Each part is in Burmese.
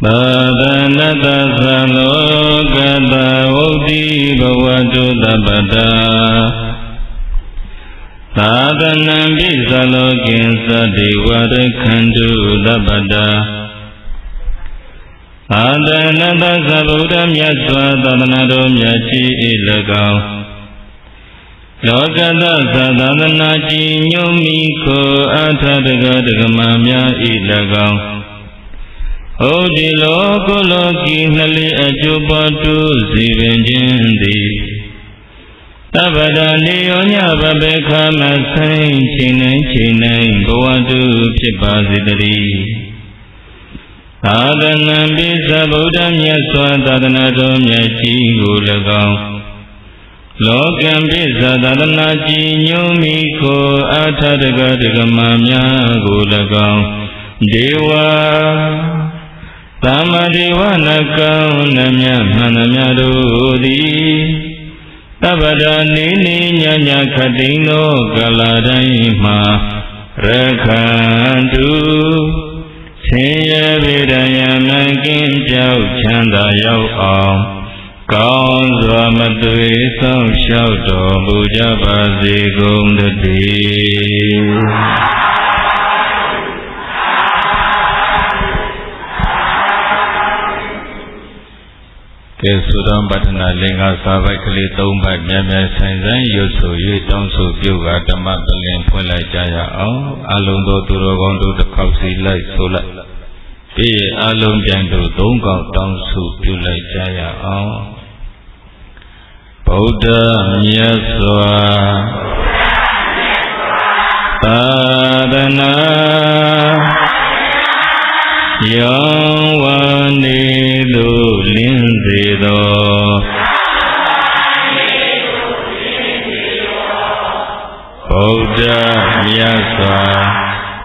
Badanata salokata uti bhavatu tabbata Sadanambi salokin sadivadakhantu tabbata Sadanata sabudam yasva tadanadom yachi ilagam Lokata sadadanachi nyumiko atadagadagamamya ilagam Odi loko loki nali ajubatu zivenjindi Tabada liyonya babeka masai chinai bawadu pipazidari Sadanambi sabudam yaswa tadanadom yachi gulagam Lokambi sadadanachi nyumiko atadagadagamamya gulagam Dewa Samadeva nakam namya manamya dodi Tabada nini nyanya kadino kaladaima Rakhantu Siya vidaya makin jau chanda yau aam Kaun zwa matwe sam shau do buja bazi gomdati Ke Sudam Bhatana Linga Savai Kali Taumbat Myamya Sainzan Yosu Yu Tongsu Pyuga Dhamma Palin Phunlai Jaya Aung Alung Do Turo Gong Do Takhau Si Lai So Lai Piye Alung Pian Do Dong Gong Tongsu Pyulai Jaya Aung Buddha Myaswa Tadana Yang Wani Do Linzido Buddha Myaswa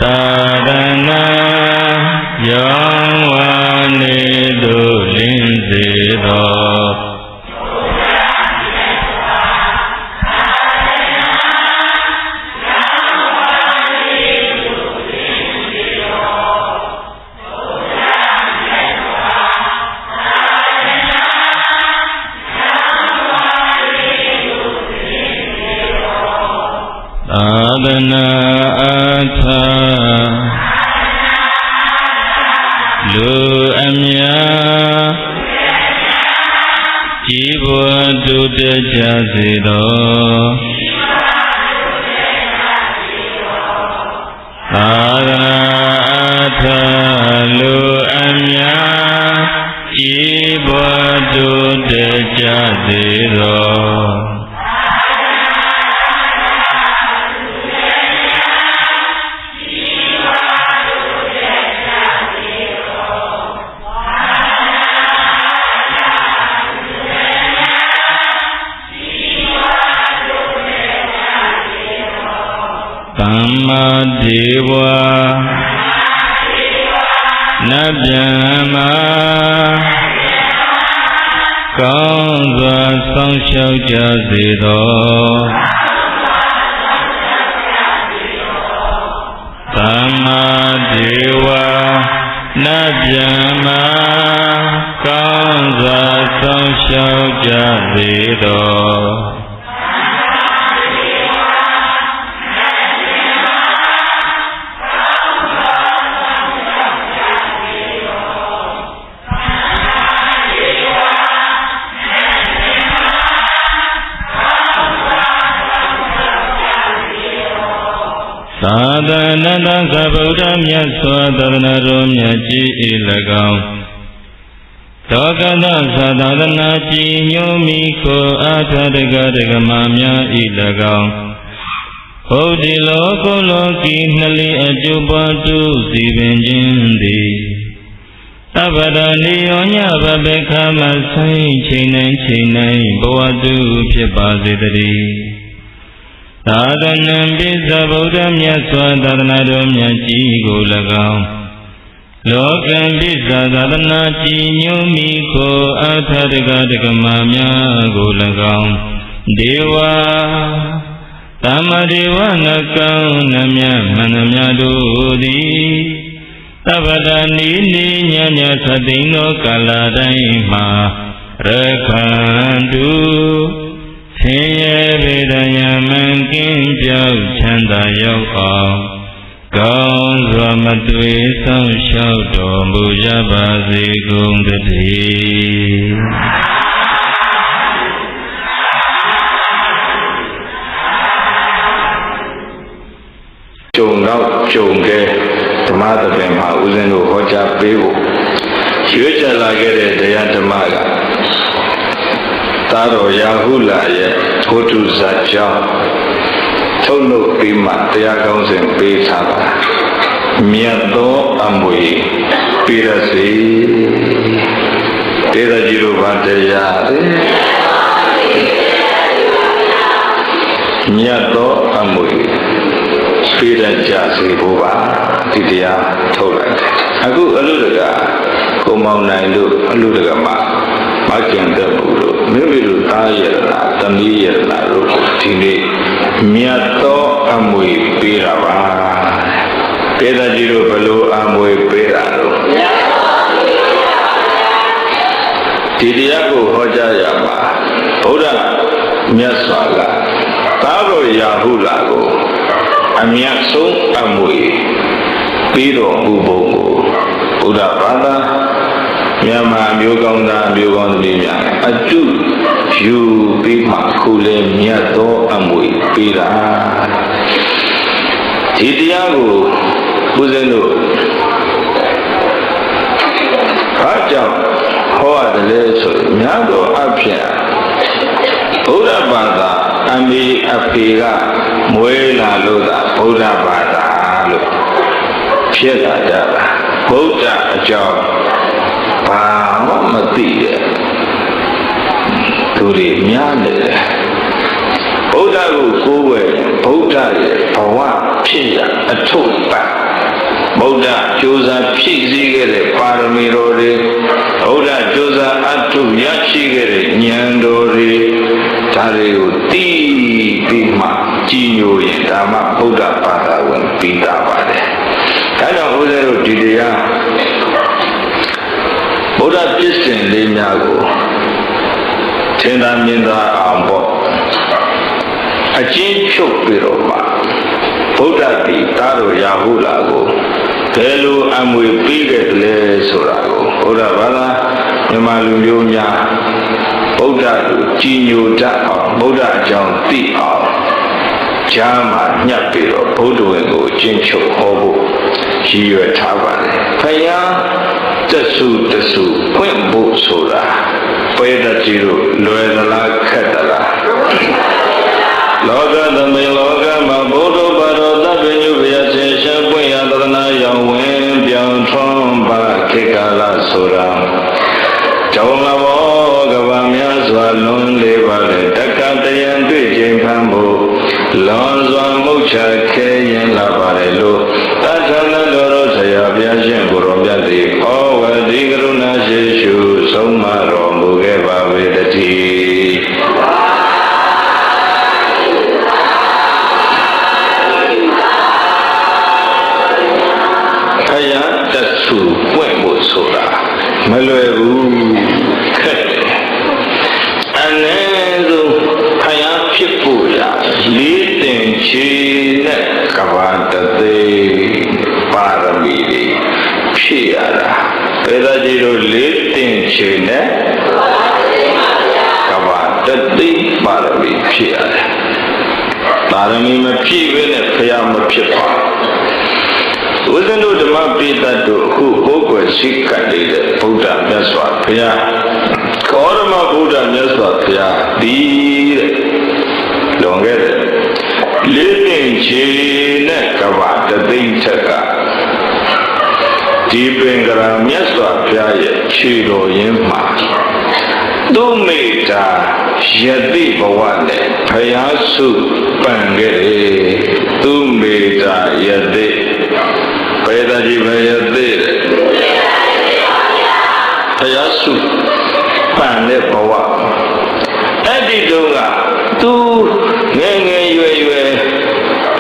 Tadana Yang Wani Do Linzido Adana atha Lu amya Jibwa dutta jasido Adana atha Lu amya Jibwa dutta jasido Deva Nabyama Kaung Zwa Sang Shau Jia Zido Dhamma Deva Nabyama Kaung Zwa Sang Shau Jia Zido Sadananda Sabuddha Myaswa Tadanaro Myachi Ilagam Tokata Sadadanachi Nyomiko Atadagadagamamya Ilagam Odi Loko Loki Nali Ajubatu Zivenjindi Tabada Liyonya Babeka Masai Chinai Bawadu Pipazidari Sadanambi Sabuddha Myaswa Tadanaro Myachi Gulagam Lokambi Sadadanachi Nyumiko Atadagadagamamya Gulagam Dewa Tamadeva Nakam Namya Manamya Dodi သဗ္ဗတနိနိညညသတိနောကာလတိုင်းမှာရခန္တုဆင်းရဲဗေဒယမံကင်းပြောက်ချမ်းသာရောက်အောင်ကောင်းစွာမသွေဆောင်လျှောက်တော်မူကြပါစေကုန်သတည်းကြုံတော့ကြုံခဲ့ဓမ္မသဘင်မှာဦးဇင်းတို့ဟောကြားပေးဖို့ရွေးချယ်လာခဲ့တဲ့တရားဓမ္မကသာတော်ရာဟုလာရဲ့ဘုဒ္ဓဇာကြောင့်ထုတ်လုပ်ပြီးမှတရားကောင်းစဉ်ပေးထားတာမြတ်သောအမွေပေးရစေတေရကြီးတို့ဘာတရားလဲမြတ်သောအမွေပေးရကြစေဖို့ပါဒီတရားထုတ်လိုက်တယ်အခုအလုတကကိုမောင်နိုင်တို့အလုတကမှာမကျန်တဲ့ဘုလို့မိမိတို့သားရလာသမီးရလာတို့ဒီနေ့မြတ်သောအမွေပေးတာပါပေသာကြီးတို့ဘလို့အမွေပေးတာလို့ဒီတရားကိုဟောကြားရမှာဗုဒ္ဓမြတ်စွာကသာတော်ရာဟုလာကိုအမြတ်ဆုံးအမွေပေးတော်မူပုံကိုဘုရားဘာသာမြန်မာမျိုးကောင်းသားမျိုးကောင်းသမီးများအတုယူပြီးမှခုလေမြတ်သောအမွေပေးတာဒီတရားကိုဦးဇင်းတို့ဘာကြောင့်ဟောရတယ်လဲဆိုရင်များသောအဖြစ်ဘုရားဘာသာအမေအဖေကမွေးလာလို့သာဘုရားဘာသာလို့ဖြစ်လာကြတာဘုရားအကြောင်းဘာမှမသိတဲ့သူတွေများနေတယ်ဘုရားကိုကိုးဝယ်ဘုရားရဲ့ဘဝဖြစ်ရအထုပ်ပတ်ဘုရားကြိုးစားဖြည့်ဆည်းခဲ့တဲ့ပါရမီတော်တွေဘုရားကြိုးစားအထုပ်ရရှိခဲ့တဲ့ဉာဏ်တော်တွေဒါတွေကိုသိပြီးမှကြည်ညိုရင်ဒါမှဘုရားဘာသာဝင်ပြီးတာပါတယ်ဒါကြောင့်ဦးဇင်းတို့ဒီတရားဘုရားပြည့်စုံလေးများကိုသင်္သာမြင်သာအောင်ပေါ့အကျဉ်းချုပ်ပြီးတော့မှဘုရားဒီတားတော်ရာဟုလာကိုဘယ်လိုအမွေပေးခဲ့တယ်လဲဆိုတာကိုဘုရားဘာသာမြန်မာလူမျိုးများဘုရားကိုကြည်ညိုတတ်အောင်ဘုရားအကြောင်းသိအောင်ကြားမှာညှပ်ပြီးတော့ဘုဒ္ဓဝင်ကိုကျင့်ချုပ်ဟောဖို့ရည်ရွယ်ထားပါတယ်။ဖယားတဆုဖွင့်ဖို့ဆိုတာပေတကြီးတို့လွယ်သလားခက်သလား။လောကသမေလောကမှာဘုဒ္ဓဘာသာတပည့်ညုဘုရားရှင်ရှင်းပွင့်ရသရဏရောင်ဝင်ပြောင်းထွန်းပါခေတ်ကာလဆိုတာကျောင်းလာဘောကဘာများစွာလွန်လေးပါလေတက္ကတယံတွေ့ခြင်းဖန်ဖို့လွန်စွာမုတ်ချခဲရင်လာပါလေလို့တသနာတော်ဆရာဘုရားရှင်ကိုရောမြတ်သည်ဩဝတိကရုဏာရှိရှုဆုံးမတော်မူခဲ့ပါဝေတည်းခရတဆုပွင့်ဖို့ဆိုတာမလွယ်ဘူးခက်တယ်အနည်းဆုံးခရဖြစ်ဖို့ရလေးတင်ချေနဲ့ကဘာတသေးပါရမီတွေဖြည့်ရတာဘယ်သာကြီးတို့လေးတင်ချေနဲ့ကဘာတသေးပါရမီဖြည့်ရတယ်ပါရမီမဖြည့်ဘဲနဲ့ခရမဖြစ်ပါဦးဇင်းတို့ဓမ္မပိဋကတို့အခုကိုယ်ကိုယ်ရှိကပ်နေတဲ့ဗုဒ္ဓမြတ်စွာဘုရားကောရမဗုဒ္ဓမြတ်စွာဘုရားဒီတဲ့လွန်ခဲ့တဲ့လေးတင်ချေနဲ့ကဘာတသိမ့်ထက်ကဒီပင်ကရာမြတ်စွာဘုရားရဲ့ခြေတော်ရင်းမှာသူမေတ္တာယတိဘဝနဲ့ဘုရားစုပန်ခဲ့တယ်သူမေတ္တာယတိပေတကြီးဘယတိဘုရားစုပန်တဲ့ဘဝအဲ့ဒီတော့ကသူငယ်ငယ်ရွယ်ရွယ်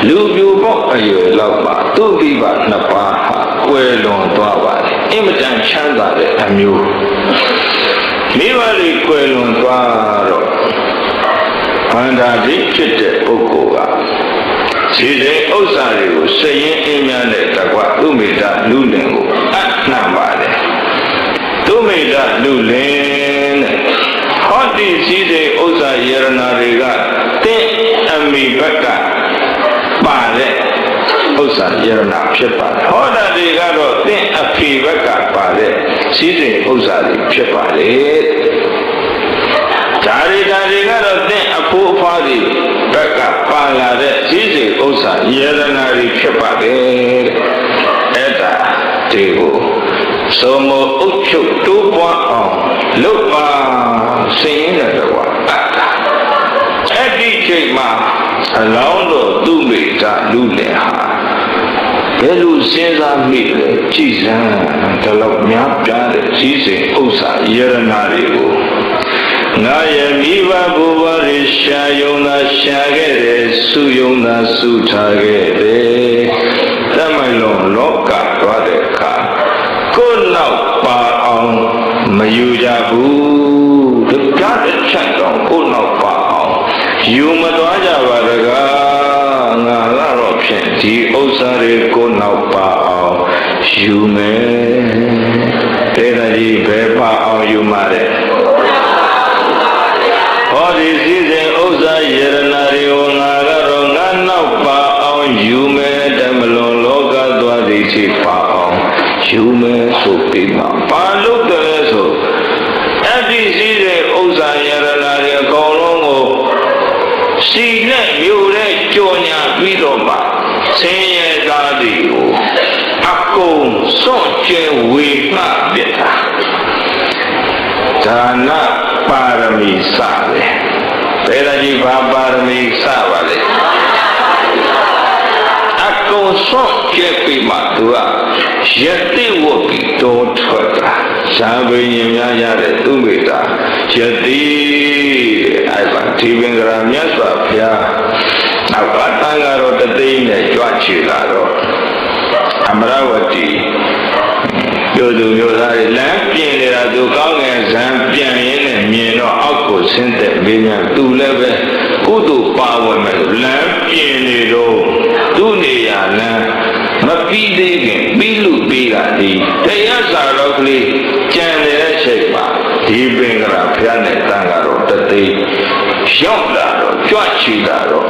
လူပြိုပေါက်အရွယ်လောက်မှာသူ့မိဘနှစ်ပါးဟာ ကွယ်လွန်သွားပါတယ်အင်မတန်ချမ်းသာတဲ့အမျိုးမိဘတွေကွယ်လွန်သွားတော့ဗန္ဒာတိဖြစ်တဲ့ပုဂ္ဂိုလ်ကဒီတဲ့ဥစ္စာတွေကိုစရင်အင်းများနဲ့တကွသူမိတာလူလင်ကိုအနှံပါတယ်သူမိတာလူလင်တဲ့ဟောဒီစီးတဲ့ဥစ္စာယရနာတွေကတဲ့အမိဘက်ကပါတဲ့ဥစ္စာယရနာဖြစ်ပါတယ်ဟောတာတွေကတော့တဲ့အဖေဘက်ကပါတဲ့စီးတဲ့ဥစ္စာတွေဖြစ်ပါတယ်ဒါတွေကတော့တဲ့အဖိုးအဖွားတွေဘက်ကပါလာတဲ့စီးတဲ့ဥစ္စာယရနာတွေဖြစ်ပါတယ်အဲ့ဒါတွေကိုသုံးမအုပ်ချုပ်တိုးပွားအောင်လုပ်ပါစင်ရင်လည်းကွာအဲ့ဒီချိန်မှာအလောင်းတော်သူမိတာလူလင်ဟာဘယ်လိုစဉ်းစားမိလဲကြည်စမ်းတလောက်များပြားတဲ့စည်းစိမ်ဥစ္စာယရနာတွေကိုငါရဲ့မိဘဘုရားရရှာယုံသာရှာခဲ့တယ်စုယုံသာစုထားခဲ့တယ်တမန်လုံးလောကသွားတဲ့အခါကိုယ်နောက်ပါအောင်မယူကြဘူးတပြားတစ်ချက်တော့ကိုယ်နောက်ပါအောင်ယူမသွားကြပါတကားငါကတော့ဖြင့်ဒီဥစ္စာတွေကိုယ်နောက်ပါအောင်ယူမယ်တဲ့ကြီးဘယ်ပါအောင်ယူမှာတဲ့ဟောဒီစည်းစိမ်ဥစ္စာယရနာတွေကိုငါကတော့ငါနောက်ပါအောင်ယူမယ်တမလွန်လောကသွားသည်ရှိပါအောင်ယူမယ်ဆိုပြီးမှပါလို့တယ်ဆိုအဲ့ဒီစည်းစိမ်ဥစ္စာယရနာတွေအကုန်လုံးကိုစီနဲ့မြို့နဲ့ကြော်ညာပြီးတော့မှဆင်းရဲသားတွေကိုအကုန်စွန့်ကြဲဝေငှပြတာဒါနပါရမီစတယ်ဘယ်လိုကြီးဘာပါရမီစပါလဲအကုန်စွန့်ကြဲပြီးမှသူကယတိဝကိတောထွက်တာဇာဘိရင်များရတဲ့သူမိတာယတိအဲ့ဒါဒီပင်္ဂရာမြတ်စွာဘုရားနောက်ကတန်ကတော့တသိန်းနဲ့ကြွချီလာတော့အမရဝတီပြောသူမျိုးသားတွေလမ်းပြင်နေတာသူကောင်းငယ်ဇံပြန်ရင်းနဲ့မြင်တော့အောက်ကိုဆင်းသက်မင်းများသူလည်းပဲကုသိုလ်ပါဝင်မယ်လမ်းပြင်နေတော့သူ့နေရာလမ်းမပြီးသေးခင်ပြီးလူပြီးတာဒီတရားစာတော်ကလေးကြံနေတဲ့ချိန်မှာဒီပင်ကရာဖျားနဲ့တန်ကတော့တသိရောက်လာတော့ကြွချီလာတော့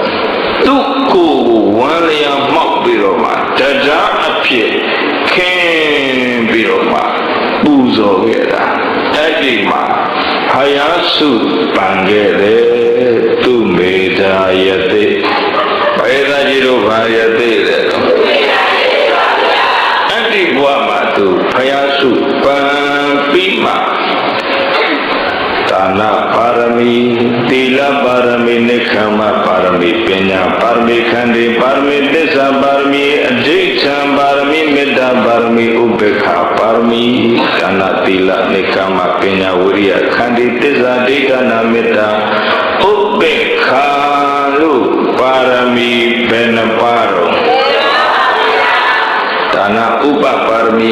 သူ့ကိုယ်ဝမ်းလျာမှောက်ပြီးတော့မှတရားအဖြစ်ခင်းပြီးတော့မှပူဇော်ခဲ့တာအဲ့ဒီမှာဖယားစုပန်ခဲ့တယ်သူမေတ္တာယတိဘယ်သာကြီးတို့ဘာယတိလဲတော့အဲ့ဒီဘဝမှာသူဖယားစုပန်ပြီးမှဒါနပါရမီသီလပါရမီနိက္ခမပါရမီပညာပါရမီခန္တီပါရမီသစ္စာပါရမီအဋိဋ္ဌံပါရမီမေတ္တာပါရမီဥပေက္ခပါရမီဒါနသီလနိက္ခမပညာဝိရိယခန္တီသစ္စာဒိဋ္ဌနာမေတ္တာဥပေက္ခလို့ပါရမီဘယ်နှပါတော့ဒါနဥပပါရမီ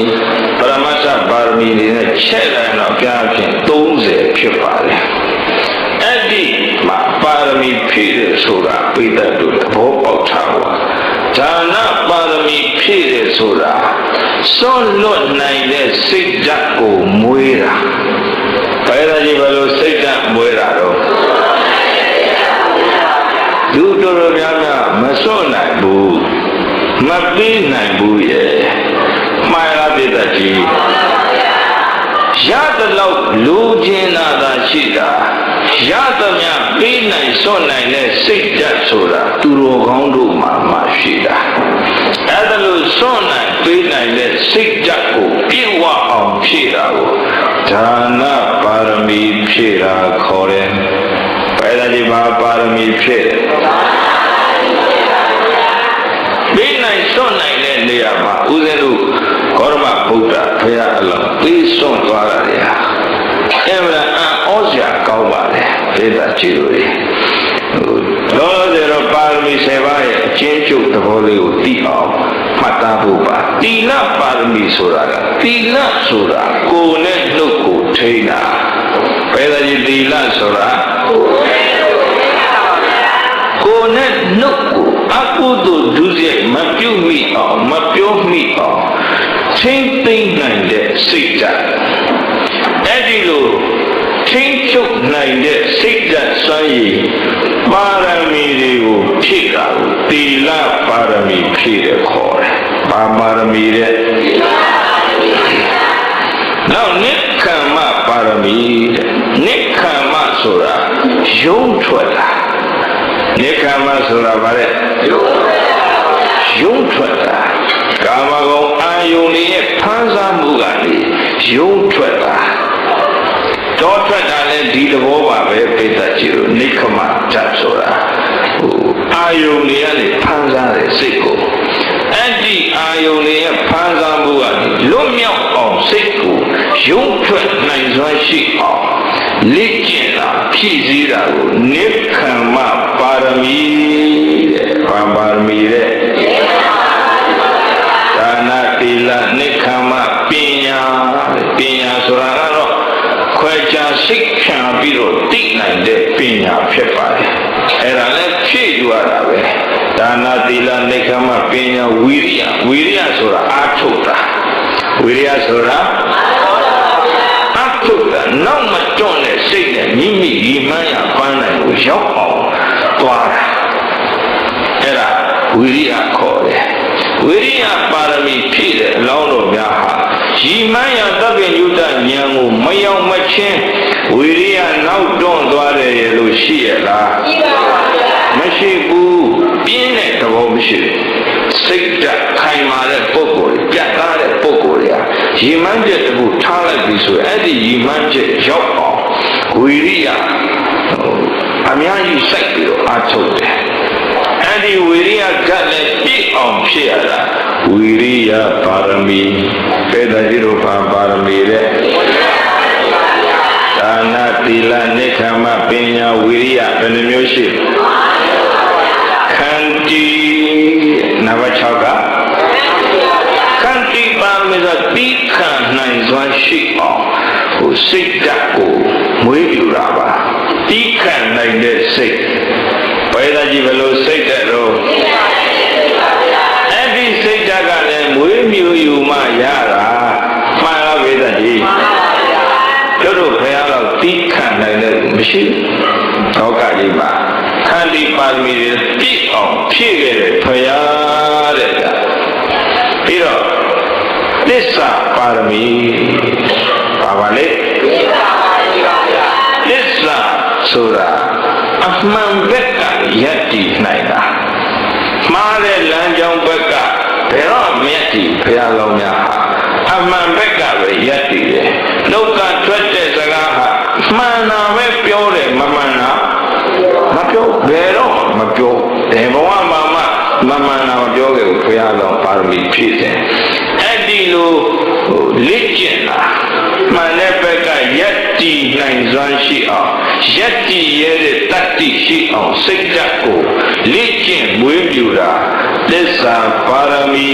ပရမတ္ထပါရမီတွေနဲ့ချက်လိုက်တော့ပြားဖြင့်30ဖြစ်ပါတယ်အဲ့ဒီမှာပါရမီဖြည့်တယ်ဆိုတာပိဋကတ်တို့သဘောပေါက်ထားပါဒါနပါရမီဖြည့်တယ်ဆိုတာစွန့်လွတ်နိုင်တဲ့စိတ်ဓာတ်ကိုမွေးတာဘယ်လိုကြီးဘယ်လိုစိတ်ဓာတ်မွေးတာတော့လူတော်တော်များများမစွန့်နိုင်ဘူးမပေးနိုင်ဘူးရဲ့မှန်လားပိဋကတ်ကြီးရတဲ့လောက်လူချင်းသာရှိတာရသမျှပေးနိုင်စွန့်နိုင်တဲ့စိတ်ဓာတ်ဆိုတာသူတော်ကောင်းတို့မှာမရှိတာအဲ့ဒါလို့စွန့်နိုင်ပေးနိုင်တဲ့စိတ်ဓာတ်ကိုပြည့်ဝအောင်ဖြည့်တာကိုဒါနပါရမီဖြည့်တာခေါ်တယ်ဘယ်လိုဒီမှာပါရမီဖြည့်ပေးနိုင်စွန့်နိုင်တဲ့နေရာမှာဦးဇင်းတို့ဂေါရမဗုဒ္ဓဘုရားအလောင်းပေးစွန့်သွားတာလေအမှန်အံ့ဩစရာကောင်းပါလေဒေသကြီးတို့ လောလောဆယ်တော့ပါရမီ7ပါးရဲ့အချင်းချုပ်သဘောလေးကိုသိအောင်မှတ်သားဖို့ပါသီလပါရမီဆိုတာကသီလဆိုတာကိုယ်နဲ့နှုတ်ကိုထိန်းတာဘယ်လိုကြီးသီလဆိုတာကိုယ်နဲ့နှုတ်ကိုအကုသိုလ်ဒုစရိုက်မပြုမိအောင်မပြောမိအောင်ထိန်းသိမ်းနိုင်တဲ့စိတ်ဓာတ်အဲ့ဒီလိုထိန်းချုပ်နိုင်တဲ့စိတ်ဓာတ်စွမ်းရည်ပါရမီတွေကိုဖြည့်တာကိုသီလပါရမီဖြည့်တယ်ခေါ်တယ်။ဘာပါရမီလဲ။နောက်နိက္ခမပါရမီတဲ့။နိက္ခမဆိုတာယုံထွက်တာ။နိက္ခမဆိုတာဗါတဲ့ယုံထွက်တာ။ကာမဂုဏ်အာယုန်ရဲ့ဖန်ဆမှုကနေယုံထွက်တာ။တော့ထွက်တာလည်းဒီသဘောပါပဲပိဋကကြီးတို့နိက္ခမဓာတ်ဆိုတာအာယုန်တွေကနေဖန်ဆတဲ့စိတ်ကိုအဲ့ဒီအာယုန်တွေရဲ့ဖန်ဆမှုကနေလွတ်မြောက်အောင်စိတ်ကိုယုံထွက်နိုင်စွမ်းရှိအောင်လေ့ကျင့်တာဖြည့်စည်းတာကိုနိက္ခမပါရမီတဲ့ဘာပါရမီတဲ့ဒါနသီလနိက္ခမပညာပညာဆိုတာကတော့ခွဲခြားစိတ်ဖြာပြီးတော့သိနိုင်တဲ့ပညာဖြစ်ပါတယ်အဲ့ဒါလည်းဖြည့်ယူရတာပဲဒါနသီလနိက္ခမပညာဝိရိယဆိုတာအာထုတ်တာဝိရိယဆိုတာအာထုတ်တာနောက်မတွန့်တဲ့စိတ်နဲ့မိမိရည်မှန်းရပန်းနိုင်ကိုရောက်အောင်သွားတာအဲ့ဒါဝိရိယခေါ်တယ်ဝိရိယပါရမီဖြည့်တဲ့အလောင်းတော်များဟာရည်မှန်းရသဗ္ဗညုတဉာဏ်ကိုမရောက်မချင်းဝိရိယနောက်တွန့်သွားတယ်လို့ရှိရလားရှိပါပါဗျာမရှိဘူးပြင်းတဲ့သဘောမရှိဘူးစိတ်ဓာတ်ခိုင်မာတဲ့ပုဂ္ဂိုလ်ပြတ်သားတဲ့ပုဂ္ဂိုလ်တွေဟာရည်မှန်းချက်တစ်ခုထားလိုက်ပြီဆိုအဲ့ဒီရည်မှန်းချက်ရောက်အောင်ဝိရိယအများကြီးစိုက်ပြီးတော့အားထုတ်တယ်အဲ့ဒီဝိရိယကလည်းပြည့်အောင်ဖြစ်ရတာဝိရိယပါရမီပေတကြီးတို့ပါရမီတဲ့ဒါနသီလနိက္ခမပညာဝိရိယဘယ်နှမျိုးရှိခန္တီနံပါတ်6ကခန္တီပါမစ္စတိခံနိုင်စွမ်းရှိအောင်ဟိုစိတ်ဓာတ်ကိုမွေးပြူတာပါတိခံနိုင်တဲ့စိတ်ဘယ်သာကြီးဘယ်လိုစိတ်တဲ့တော့အဲ့ဒီစိတ်ဓာတ်ကလည်းမွေးမြူယူမှရတာမှန်လားဘယ်သာကြီးတို့ဘယ်တော့တိခံနိုင်တဲ့မရှိလောကကြီးမှာခန္တီပါရမီတွေပြည့်အောင်ဖြည့်ခဲ့တဲ့ဖရာတဲ့ကပြီးတော့သစ္စာပါရမီပါလေသစ္စာဆိုတာအမှန်ဘက်ကယက်တည်နိုင်တာမှားတဲ့လမ်းကြောင်းဘက်ကဘယ်တော့မြတ်တည်ဖရာလောင်းများဟာအမှန်ဘက်ကပဲယက်တည်တယ်လောကထွက်တဲ့စကားဟာမှန်တာပဲပြောတယ်မမှန်တာမပြောဘယ်တော့မပြောတယ်ဘဝမှာမမှန်တာမပြောခဲ့ဘူးဖရာလောင်းပါရမီဖြည့်တယ်အဲ့ဒီလိုလေ့ကျင့်တာမှန်တဲ့ဘက်ကယက်တည်နိုင်စွမ်းရှိအောင်ယက်တည်ရတဲ့တတ္တိရှိအောင်စိတ်ဓာတ်ကိုလေ့ကျင့်မွေးမြူတာသစ္စာပါရမီ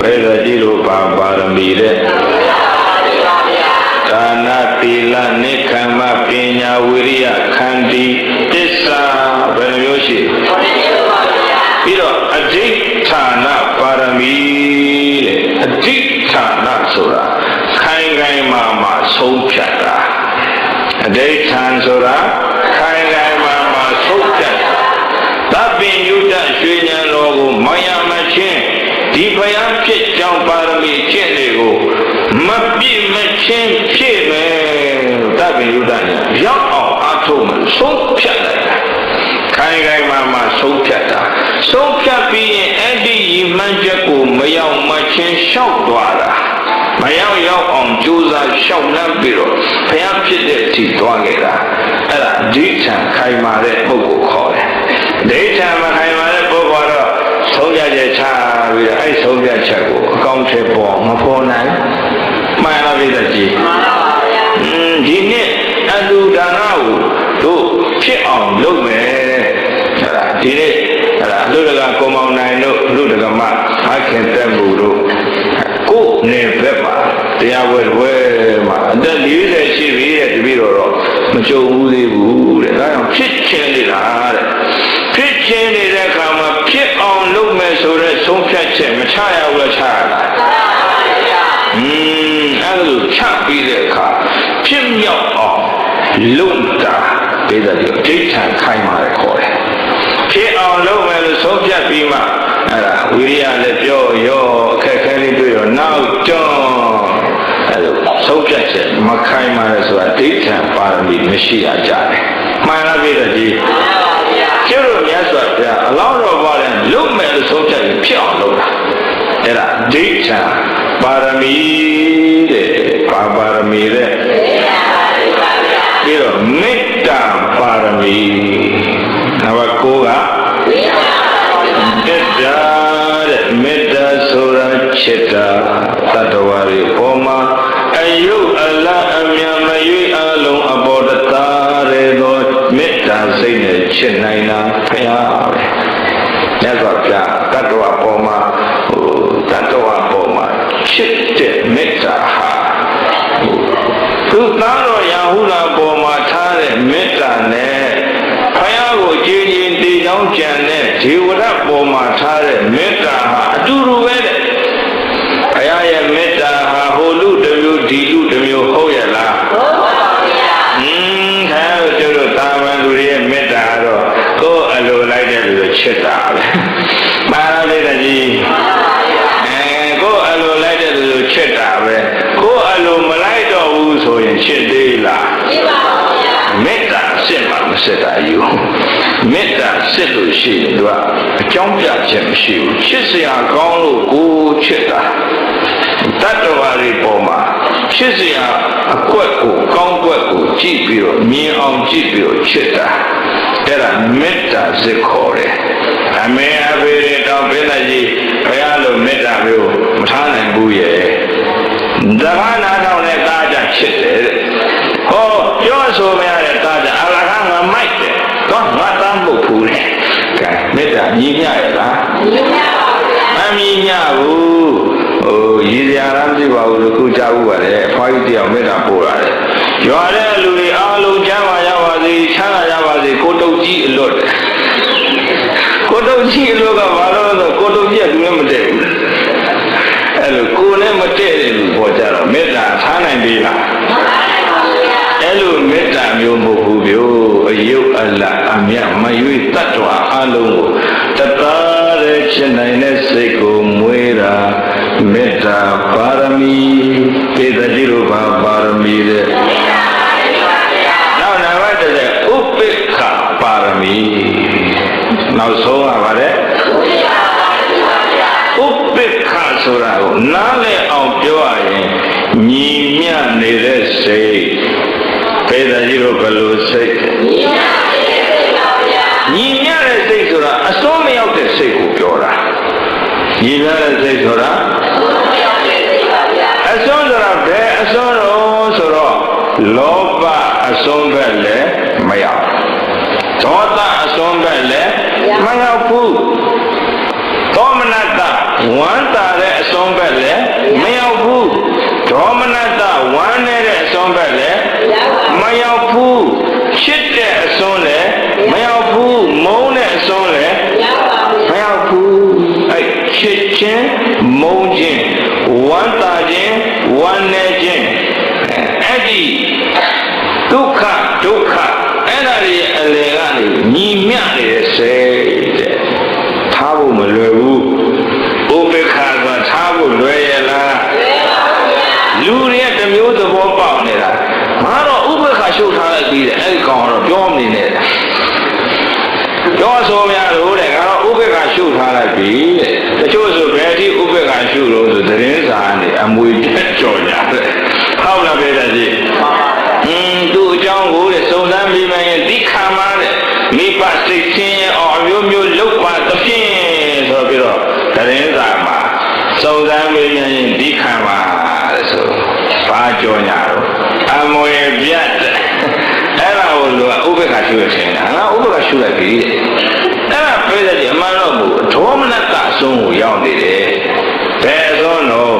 ဘယ်လိုကြည့်လို့ပါရမီတဲ့ဒါနသီလနိက္ခမပညာဝိရိယခန္တီသစ္စာဘယ်လိုမျိုးရှိပြီးတော့အဋိဌာနပါရမီတဲ့အဋိဌာနဆိုတာခိုင်ခိုင်မာမာဆုံးဖြတ်တာအဋိဌာန်ဆိုတာခိုင်ခိုင်မာမာဆုံးဖြတ်တာသဗ္ဗညုတရွှေဉာဏ်တော်ကိုမယမချင်းဒီဘုရားဖြစ်ကြောင်းပါရမီကျင့်တွေကိုမပြည့်မချင်းဖြည့်မယ်သဗ္ဗညုတဉာဏ်ရောက်အောင်အားထုတ်မယ်ဆုံးဖြတ်လိုက်တာခိုင်ခိုင်မာမာဆုံးဖြတ်တာဆုံးဖြတ်ပြီးရင်အဲ့ဒီရည်မှန်းချက်ကိုမရောက်မချင်းလျှောက်သွားတာမရောက်အောင်ကြိုးစားလျှောက်နှံ့ပြီးတော့ဘုရားဖြစ်တဲ့အထိသွားခဲ့တာအဲ့ဒါဒိဋ္ဌံခိုင်မာတဲ့ပုဂ္ဂိုလ်ခေါ်တယ်ဒိဋ္ဌံမခိုင်မာတဲ့ပုဂ္ဂိုလ်ကတော့ဆုံးဖြတ်ချက်ချပြီးတော့အဲ့ဆုံးဖြတ်ချက်ကိုအကောင့်ထဲပေါ်မပေါ်နိုင်မှန်လားပြည့်တဲ့ကြီးမှန်ပါဗျာဒီနေ့အလူဒါနကိုတို့ဖြ ဖြစ်အောင်လုပ်မယ်အဲ့ဒါဒီနေ့အဲ့ဒါလူတကာကုံမောင်နိုင်တို့လူတကာမအခင်တက်မှုတို့ကိုယ်နေဘက်မှာတရားဝဲမှာအသက်40ရှိပြီတဲ့တပည့်တော်တော့မကြုံဘူးသေးဘူးတဲ့ဒါကြောင့်ဖြစ်ချင်းနေတာတဲ့ဖြစ်ချင်းနေတဲ့အခါမှာဖြစ်အောင်လုပ်မယ်ဆိုတဲ့ဆုံးဖြတ်ချက်မချရဘူးလားချရလားအဲ့လိုချပြီးတဲ့အခါဖြစ်မြောက်အောင်လုပ်တာဒေသကြီးဒိဋ္ဌံခိုင်းပါတယ်ခေါ်တယ်ဖြစ်အောင်လုပ်မယ်လို့ဆုံးဖြတ်ပြီးမှအဲ့ဒါဝိရိယလည်းပြောရောအခက်ခဲလေးတွေ့တော့နောက်ကျောင်းအဲ့လိုဆုံးဖြတ်ချက်မခိုင်းပါနဲ့ဆိုတာဒိဋ္ဌံပါရမီမရှိရကြတယ်မှန်လားပြည်တော်ကြီးကျို့တို့မြတ်စွာဘုရားအလောင်းတော်ပါတဲ့လုပ်မယ်လို့ဆုံးဖြတ်ပြီးဖြစ်အောင်လုပ်တာအဲ့ဒါဒိဋ္ဌံပါရမီတဲ့ဘာပါရမီတဲ့ပြီးတော့မေတ္တာပါရမီနံပါတ်9ကမေတ္တာတဲ့မေတ္တာဆိုတာချစ်တာတတ္တဝါတွေပေါ်မှာအယုအလအမြတ်မရွေးအလုံးအပေါ်တသားရဲသောမေတ္တာစိတ်နဲ့ချစ်နိုင်တာဖရာပဲမြတ်စွာဘုရားတတ္တဝါပေါ်မှာတတ္တဝါပေါ်မှာချစ်တဲ့မေတ္တာဟာသူသားတော်ရာဟုလာပေါ်မှာထားတဲ့မေတ္တာနဲ့ဖယားကိုကြည်ကြည်တေချောင်းကြံတဲ့ဒေဝရပေါ်မှာထားတဲ့မေတ္တာဟာအတူတူပဲတဲ့ဖယားရဲ့မေတ္တာဟာဟိုလူတစ်မျိုးဒီလူတစ်မျိုးဟုတ်ရဲ့လားဟုတ်ပါဗျာဒါတို့တို့တာမန်လူတွေရဲ့မေတ္တာတော့ကိုယ်အလိုလိုက်တဲ့လူတွေချစ်တာပဲပါရမေတ္တာကြီးကိုယ်အလိုလိုက်တဲ့လူတွေချစ်တာပဲကိုယ်အလိုမလိုက်တော့ဘူးဆိုရင်ချစ်သေးလားချစ်ပါဘူးဗျာမေတ္တာစစ်မှမစစ်တာယူမေတ္တာစစ်လို့ရှိရင်သူကအကြောင်းပြချက်မရှိဘူးချစ်စရာကောင်းလို့ကိုချစ်တာတတ္တဝါတွေပေါ်မှာချစ်စရာအကွက်ကိုကောင်းကွက်ကိုကြည့်ပြီးတော့မြင်အောင်ကြည့်ပြီးတော့ချစ်တာအဲ့ဒါမေတ္တာစစ်ခေါ်တယ်အမေအဖေတွေတောင်ဘယ်နဲ့ကြီးဘုရားလိုမေတ္တာမျိုးမထားနိုင်ဘူးရဲ့သဘာနာတော်နဲ့ကာကြချစ်တယ်တဲ့ဟောပြောဆိုမရတဲ့ကာကြအလကားငါမိုက်တယ်တော့ငါတမ်းဖို့ဖူးတယ်ကဲမေတ္တာညီမျှရလားညီမျှပါဗျာမညီမျှဘူးရည်စရာလားမသိပါဘူးလို့ခုကြားဘူးပါလေအဖွားကြီးတယောက်မေတ္တာပို့လာတယ်ရွာတဲ့လူတွေအားလုံးချမ်းသာရပါစေချမ်းသာရပါစေကိုတုတ်ကြီးအလွတ်ကိုတုတ်ကြီးအလွတ်ကဘာလို့လဲဆိုကိုတုတ်ကြီးကသူလည်းမတည့်ဘူးအဲ့လိုကိုလည်းမတည့်တဲ့လူပေါ်ကြတော့မေတ္တာထားနိုင်ပြီလားအဲ့လိုမေတ္တာမျိုးမဟုတ်ဘူးဗျို့အယုတ်အလအမြတ်မရွေးတတ္တဝါအလုံးကိုတသားတဲ့ချစ်နိုင်တဲ့စိတ်ကိုမွေးတာမေတ္တာပါရမီပေတတိရဘာပါရမီတဲ့နောက်နံပါတ်1ဥပိ္ပခပါရမီနောက်ဆုံးကပါတဲ့ဥပိ္ပခဆိုတာကိုနားလည်အောင်ပြောရရင်ညီမျှနေတဲ့စိတ်ပေတတိရဘယ်လိုစိတ်ညီမျှတဲ့စိတ်ဆိုတာအစွန်းမရောက်တဲ့စိတ်ကိုပြောတာညီမျှတဲ့စိတ်ဆိုတာအစွန်းဆိုတာဘယ်အစွန်းတော့ဆိုတော့လောဘအစွန်းပဲလည်းမရောက်ဒေါသအစွန်းပဲလည်းမရောက်ဘူးသောမနတဝမ်းသာတဲ့အစွန်းပဲလည်းမရောက်ဘူးဒေါမနတဝမ်းနေတဲ့အစွန်းပဲလည်းမရောက်ဘူးချစ်တဲ့အစွန်းလည်းမရောက်ဘူးမုန်းတဲ့အစွန်းလည်းမရောက်ဘူးအဲ့ချစ်ခြင်းမုန်းခြင်းဝမ်းသာခြင်းဝမ်းနည်းခြင်းအဲ့ဒီဒုက္ခအဲ့ဒါတွေအလယ်ကနေညီမျှနေတဲ့စိတ်တဲ့ထားဖို့မလွယ်ဘူးဥပေက္ခဆိုတာထားဖို့လွယ်ရလားလူတွေတစ်မျိုးသဘောပေါက်နေတာငါတော့ဥပေက္ခရှုပ်ထားလိုက်ပြီးတယ်အဲ့ဒီကောင်ကတော့ပြောမနေနဲ့ပြောဆိုများလို့တဲ့ငါတော့ဥပေက္ခရှုပ်ထားလိုက်ပြီတဲ့တချို့ဆိုဘယ်အထိဥပေက္ခရှုလို့ဆိုသတင်းစာနဲ့အမွေတက်ကြော်ကြတယ်ဟုတ်လားပဲတဲ့ကြီးသူ့အကြောင်းကိုတဲ့စုံစမ်းပြီးမှရင်ဒီခါမှတဲ့မိဘစိတ်ချင်းအောင်အမျိုးမျိုးလောက်ပါသဖြင့်ဆိုပြီးတော့သတင်းစာမှာစုံစမ်းပြီးရင်ဒီခါမှတဲ့ဆိုဘာကြော်ညာတော့အမွေပြတ်အဲ့ဒါကိုလူကဥပေက္ က္ခရှုရခြင်းငါဥပက္ခရှုလိုက်ပြီအဲ့ဒါပြိဿကြီးအမှန်တော့ဘူးဒေါမနတအဆုံးကိုရောက်နေတယ်ဘယ်အဆုံးတော့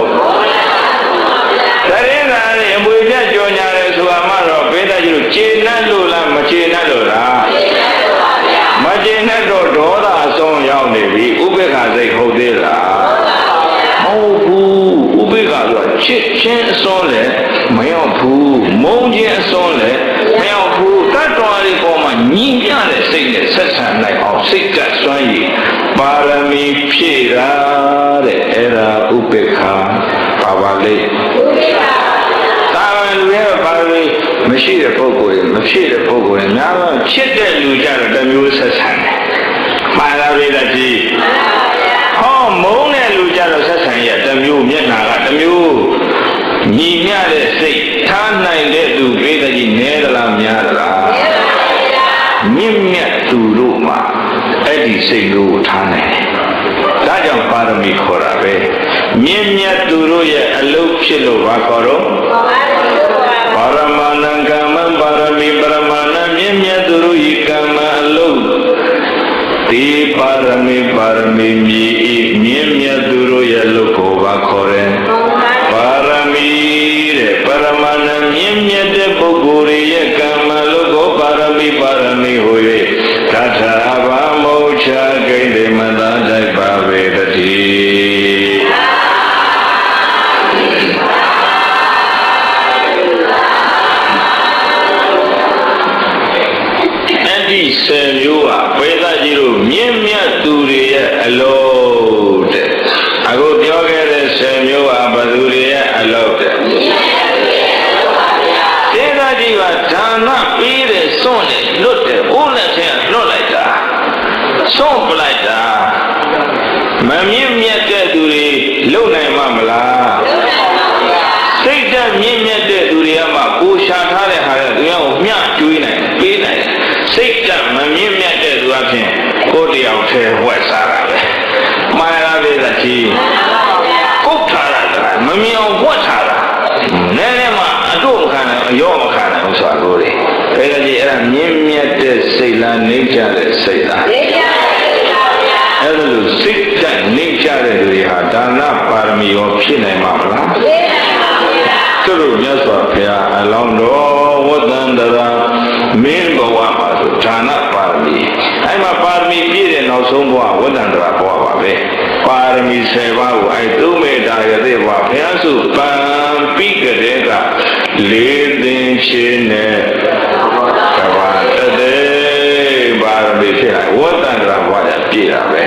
တရင်သာလေးအမွေပြတ်ကြော်ညာတယ်ဆိုတာမှတော့ပြိဿကြီးတို့ကျေနပ်လို့လားမကျေနပ်လို့လားမကျေနပ်တော့ဒေါသအဆုံးရောက်နေပြီဥပက္ခစိတ်ဟုတ်သေးလားမဟုတ်ဘူးဥပက္ခဆိုတာချစ်ချင်းအစွန်းလည်းမရောက်ဘူးမုန်းခြင်းအစွန်းလည်းမရောက်ဘူးတတ်တော်လေးပေါ်မှာညီမျှတဲ့စိတ်နဲ့ဆက်ဆံနိုင်အောင်စိတ်ကစွမ်းရည်ပါရမီဖြည့်တာတဲ့အဲ့ဒါဥပက္ခပါပါလေတာဝန်လူရဲ့ပါရမီမရှိတဲ့ပုဂ္ဂိုလ်တွေမဖြည့်တဲ့ပုဂ္ဂိုလ်တွေများတော့ချစ်တဲ့လူကြတော့တစ်မျိုးဆက်ဆံတယ်မှားလားလေကြီးဟောမုန်းတဲ့လူကြတော့ဆက်ဆံရတစ်မျိုးမျက်နှာကတစ်မျိုးညီမျှတဲ့စိတ်ထားနိုင်တဲ့သူပြိတ္တကြီးနဲသလားများသလားမြင့်မြတ်သူတို့မှာအဲ့ဒီစိတ်ကိုထားနိုင်တယ်ဒါကြောင့်ပါရမီခေါ်တာပဲမြင့်မြတ်သူတို့ရဲ့အလုပ်ဖြစ်လို့ဘာခေါ်တော့ပါရမဏံကမ္မပါရမီပရမဏံမြင့်မြတ်သူတို့ဤကမ္မအလုပ်ဒီပါရမီမြည်မြင့်မြတ်သူတို့ရဲ့လုပ်ကိုဘာခေါ်တယ်ပါရမီတဲ့ပရမဏံမြင့်မြတ်တဲ့ပုဂ္ဂိုလ်ရဲ့ကမ္မလုပ်ကိုပါရမီဟူ၍သတ္ထဘာမောချဂိတေမသာတိုက်ပါဝေတတိအဲ့ဒီဆယ်မျိုးဟာဝေဒကြီးတို့မြင့်မြတ်သူတွေရဲ့အလို့တဲ့အခုပြောခဲ့တဲ့ဆယ်မျိုးဟာဘသူတွေရဲ့အလို့တဲ့ဒေသကြီးကဒါနပေးတဲ့စွန့်နဲ့လွတ်တယ်ဦးလက်ထဲကလွတ်လိုက်တာစွန့်ပလိုက်တာမမြင့်မြတ်တဲ့သူတွေလုံနိုင်မှာမလားစိတ်ဓာတ်မြင့်မြတ်တဲ့သူတွေကမှကိုရှာထားတဲ့ဟာတွေသူများကိုမျှကျွေးနိုင်ပေးနိုင်စိတ်ဓာတ်မမြင့်မြတ်တဲ့သူအဖြစ်ကိုယ်တယောက်ထဲဝက်စားတာပဲမှားလားပြည်သားကြီးကုတ်ထားတာမမြင်အောင်ဝက်ထားတာနည်းနည်းမှအတော့မခံနိုင်အရောမခံနိုင်ဘူးဆိုတာကိုလေဒါကြည့်အဲ့ဒါမြင့်မြတ်တဲ့စိတ်လားနှိမ့်ချတဲ့စိတ်လားနှိမ့်ချပါဗျာအဲ့လိုစိတ်ဓာတ်နှိမ့်ချတဲ့လူတွေဟာဒါနပါရမီရောဖြစ်နိုင်မှာမလားဖြစ်နိုင်ပါဗျာသူတို့မြတ်စွာဘုရားအလောင်းတော်ဝတ္တန္တရာမင်းဘဝမှာဆိုဒါနပါရမီအဲ့မှာပါရမီပြည့်တဲ့နောက်ဆုံးဘဝဝတ္တန္တရာဘဝပါပဲပါရမီ10ပါးကိုအဲ့သုံးမေတ္တာရတဲ့ဘဝဘုရားစုပံပိကတဲ့ကလေးသိင်ချင်းနဲ့ကဘာတဲ့ပါရမီဖြစ်လာဝတ္တန္တရာဘဝကပြည့်တာပဲ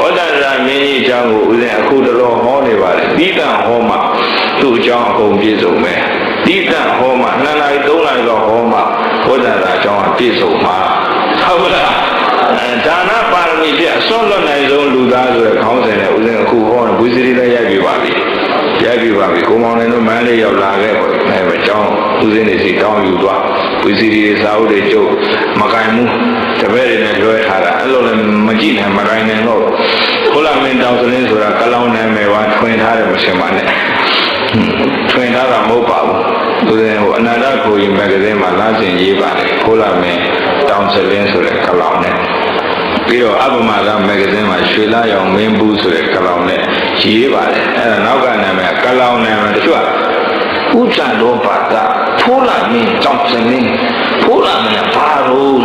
ဝတ္တန္တရာမင်းကြီးအကြောင်းကိုဦးဇင်းအခုတော်ဟောနေပါတယ်တိတံဟောမှာသူ့အကြောင်းအကုန်ပြည့်စုံမယ်တိတံဟောမှာ2နာရီ3နာရီတော့ဟောမှာဝတ္တန္တရာအကြောင်းပြည့်စုံမှာဟုတ်လားဒါနပါရမီပြအစွန့်လွတ်နိုင်ဆုံးလူသားဆိုတဲ့ခေါင်းစဉ်နဲ့ဦးဇင်းအခုဟောနေဝိသရီလည်းရိုက်ပြပါပြီကိုမောင်နေတို့မန်းလေးရောက်လာခဲ့ပေါ့အဲအကြောင်းဦးဇင်းတွေစီတောင်းယူသွားဝိသရီစာအုပ်တွေကျုပ်မကင်ဘူးတပည့်တွေနဲ့လွှဲထားတာအဲ့လိုလည်းမကြည့်နိုင်မကင်နိုင်တော့ဘုလားမင်းတောင်စလင်းဆိုတာကလောင်နာမည်ပါထွင်ထားတယ်မရှင်ပါနဲ့ထွင်ထားတာမဟုတ်ပါဘူးဦးဇင်းဟိုအနန္တကိုရင်မဂ္ဂဇင်းမှာလာစဉ်ရေးပါတယ်ဘုလားမင်းတောင်စလင်းဆိုတဲ့ကလောင်နဲ့ပြီးတော့အပမကမဂ္ဂဇင်းမှာရွှေလာရောင်မင်းဘူးဆိုတဲ့ကလောင်နဲ့ရေးပါတယ်အဲ့ဒါနောက်ကနာမည်ကလောင်နာမည်တချို့ကဥစ္စာတော်ဘာသာဖိုးလာမင်းတောင်စလင်းဖိုးလာမင်းဘာလို့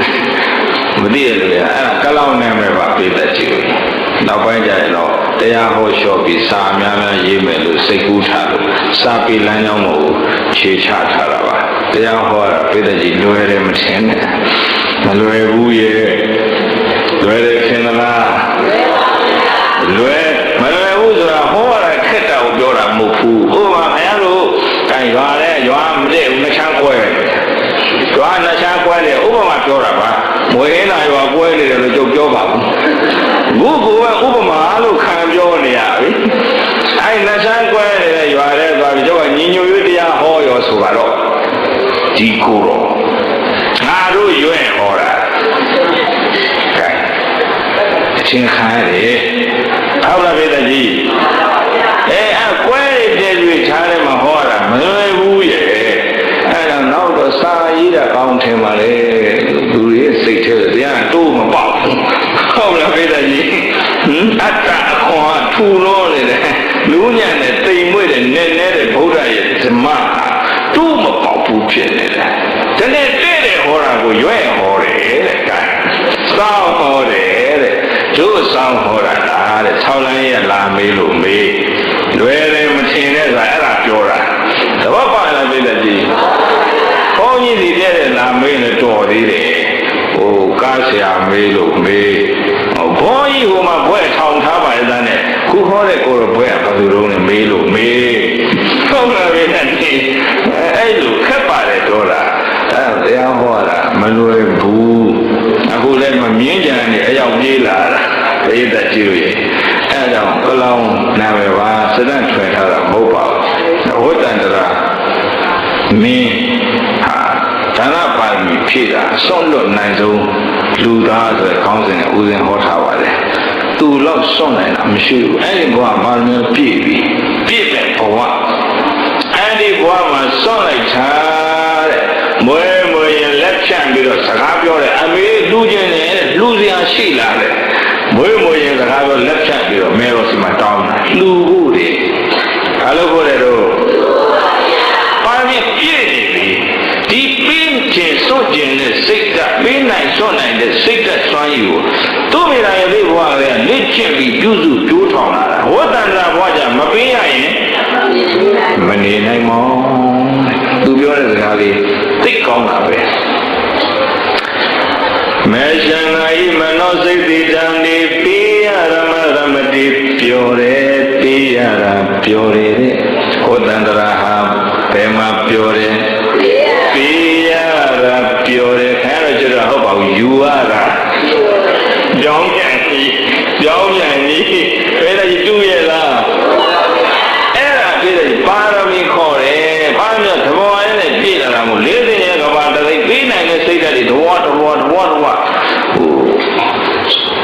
မသိရလို့အဲ့ဒါကလောင်နာမည်ပါပြည်သက်ကြည့်နောက်ပိုင်းကျရင်တော့တရားဟောလျှော့ပြီးစာများများရေးမယ်လို့စိတ်ကူးထားလို့စာပေလမ်းကြောင်းကိုခြေချထားတာပါတရားဟောတာပြည်သက်ကြီးလွယ်တယ်မထင်နဲ့မလွယ်ဘူးရဲ့လွယ်တယ်ခင်လားလွယ်မလွယ်ဘူးဆိုတာဟောရတာခက်တာကိုပြောတာမဟုတ်ဘူးဥပမာခင်ဗျားတို့တိုင်ရွာလဲရွာမတည့်ဘူးနှချမ်းကွဲရွာနှချမ်းကွဲတယ်ဥပမာပြောတာပါမွေးလာရွာကွဲနေတယ်လို့ကြုတ်ပြောပါဘူးဘုကဥပမာလို့ခံပြောနေရပြီအဲ့နှချမ်းကွဲနေတဲ့ရွာတဲ့သွားပြီးကျောက်ကညီညွတ်ရေးတရားဟောရောဆိုတော့ဒီကိုတော့ငါတို့ရွဲ့ဟောတာအချင်းခံရတယ်ဟုတ်လားပြည်သားကြီးအကွဲတဲ့တွေခြားတယ်မှာဟောတာမလွယ်ဘူးရဲ့အဲ့ဒါနောက်တော့စာရေးတာကောင်းထင်ပါလေသူ တူးမပေါက်ဘူးဖြစ်နေတယ်တနေ့တဲ့တဲ့ဟောတာကိုရွဲ့ဟောတယ်တဲ့ကဲစောင်းဟောတယ်တဲ့ကျိုးစောင်းဟောတာလားတဲ့6လမ်းရလာမေးလို့မေးလွယ်တယ်မထင်တဲ့ဆိုအဲ့ဒါပြောတာသဘောပေါက်လားပြည့်တဲ့ကြီးဘုန်းကြီးဒီတဲ့လာမေးလို့တော်သေးတယ်ဟိုကားဆရာမေးလို့မေးဘုန်းကြီးဟိုမှာဘွဲ့ထောင်ထားပါရဲ့တဲ့ခုဟောတဲ့ကိုတော့ဘွဲ့ကဘယ်လိုလုပ်လဲမေးလို့မေးဟုတ်လားပြည့်တဲ့ကြီးအဲ့လိုခက်ပါတယ်တော့လားအဲ့တရားဟောတာမလွယ်ဘူးအခုလည်းမမြင်ကြနေအရောက်ပြေးလာတာပြည့်တဲ့ကြီးရဲ့အဲ့ကြောင့်ကလောင်းနာမည်ပါစတဲ့ထွင်ထားတာမဟုတ်ပါဘူးဝတ္တန္တရာမင်းဟာဒါနပါရမီဖြည့်တာအစွန့်လွတ်နိုင်ဆုံးလူသားဆိုတဲ့ခေါင်းစဉ်နဲ့ဦးဇင်းဟောထားပါတယ်သူတော့စွန့်နိုင်တာမရှိဘူးအဲ့ဒီဘဝပါရမီပြည့်ပြီပြည့်တဲ့ဘဝအဲ့ဒီဘဝမှာစွန့်လိုက်တာတဲ့မွေးမွေးရင်လက်ဖြန့်ပြီးတော့စကားပြောတယ်အမေလူချင်းနဲ့လူစရာရှိလာတယ်မွေးမွေးရင်စကားပြောလက်ဖြန့်ပြီးတော့မဲတော်စီမှာတောင်းတာလူဟုတ်တယ်ဘာလို့ခေါ်တယ်တော့ပါရမီပြည့်နေပြီဒီပင်းကျင်စွန့်ကျင်တဲ့စိတ်ကပင်းနိုင်စွန့်နိုင်တဲ့စိတ်ကစွမ်းရည်ကိုသူ့မိသားရဲ့ဘဝကလက်ကျင့်ပြီးပြုစုကြိုးထောင်လာတာဝတ္တန္တရာဘဝကြမပင်းရရင်မနေနိုင်မောင်းသူပြောတဲ့စကားလေးသိကောင်းတာပဲမေရှင်နာဤမနောစိတ်တိတံနေပိယရမရမတိပြောတယ်ပိယရာပြောတယ်ဝတ္တန္တရာဟာဘယ်မှာပြောတယ်ပိယရာပြောတယ်ခင်ဗျားတို့ကျတော့ဟုတ်ပါဘူးယူရတာကြောင်းပြန်ကြီးကြောင်းပြန်ကြီးဘယ်လိုတူရဲ့လားအဲ့ဒါပြည့်တယ်ပါရမီခေါ်တယ်ဘာလို့သဘောရနဲ့ပြည့်လာတာမို့၄သိရဲ့ကဘာတသိပေးနိုင်တဲ့စိတ်ဓာတ်တွေတဝါဟို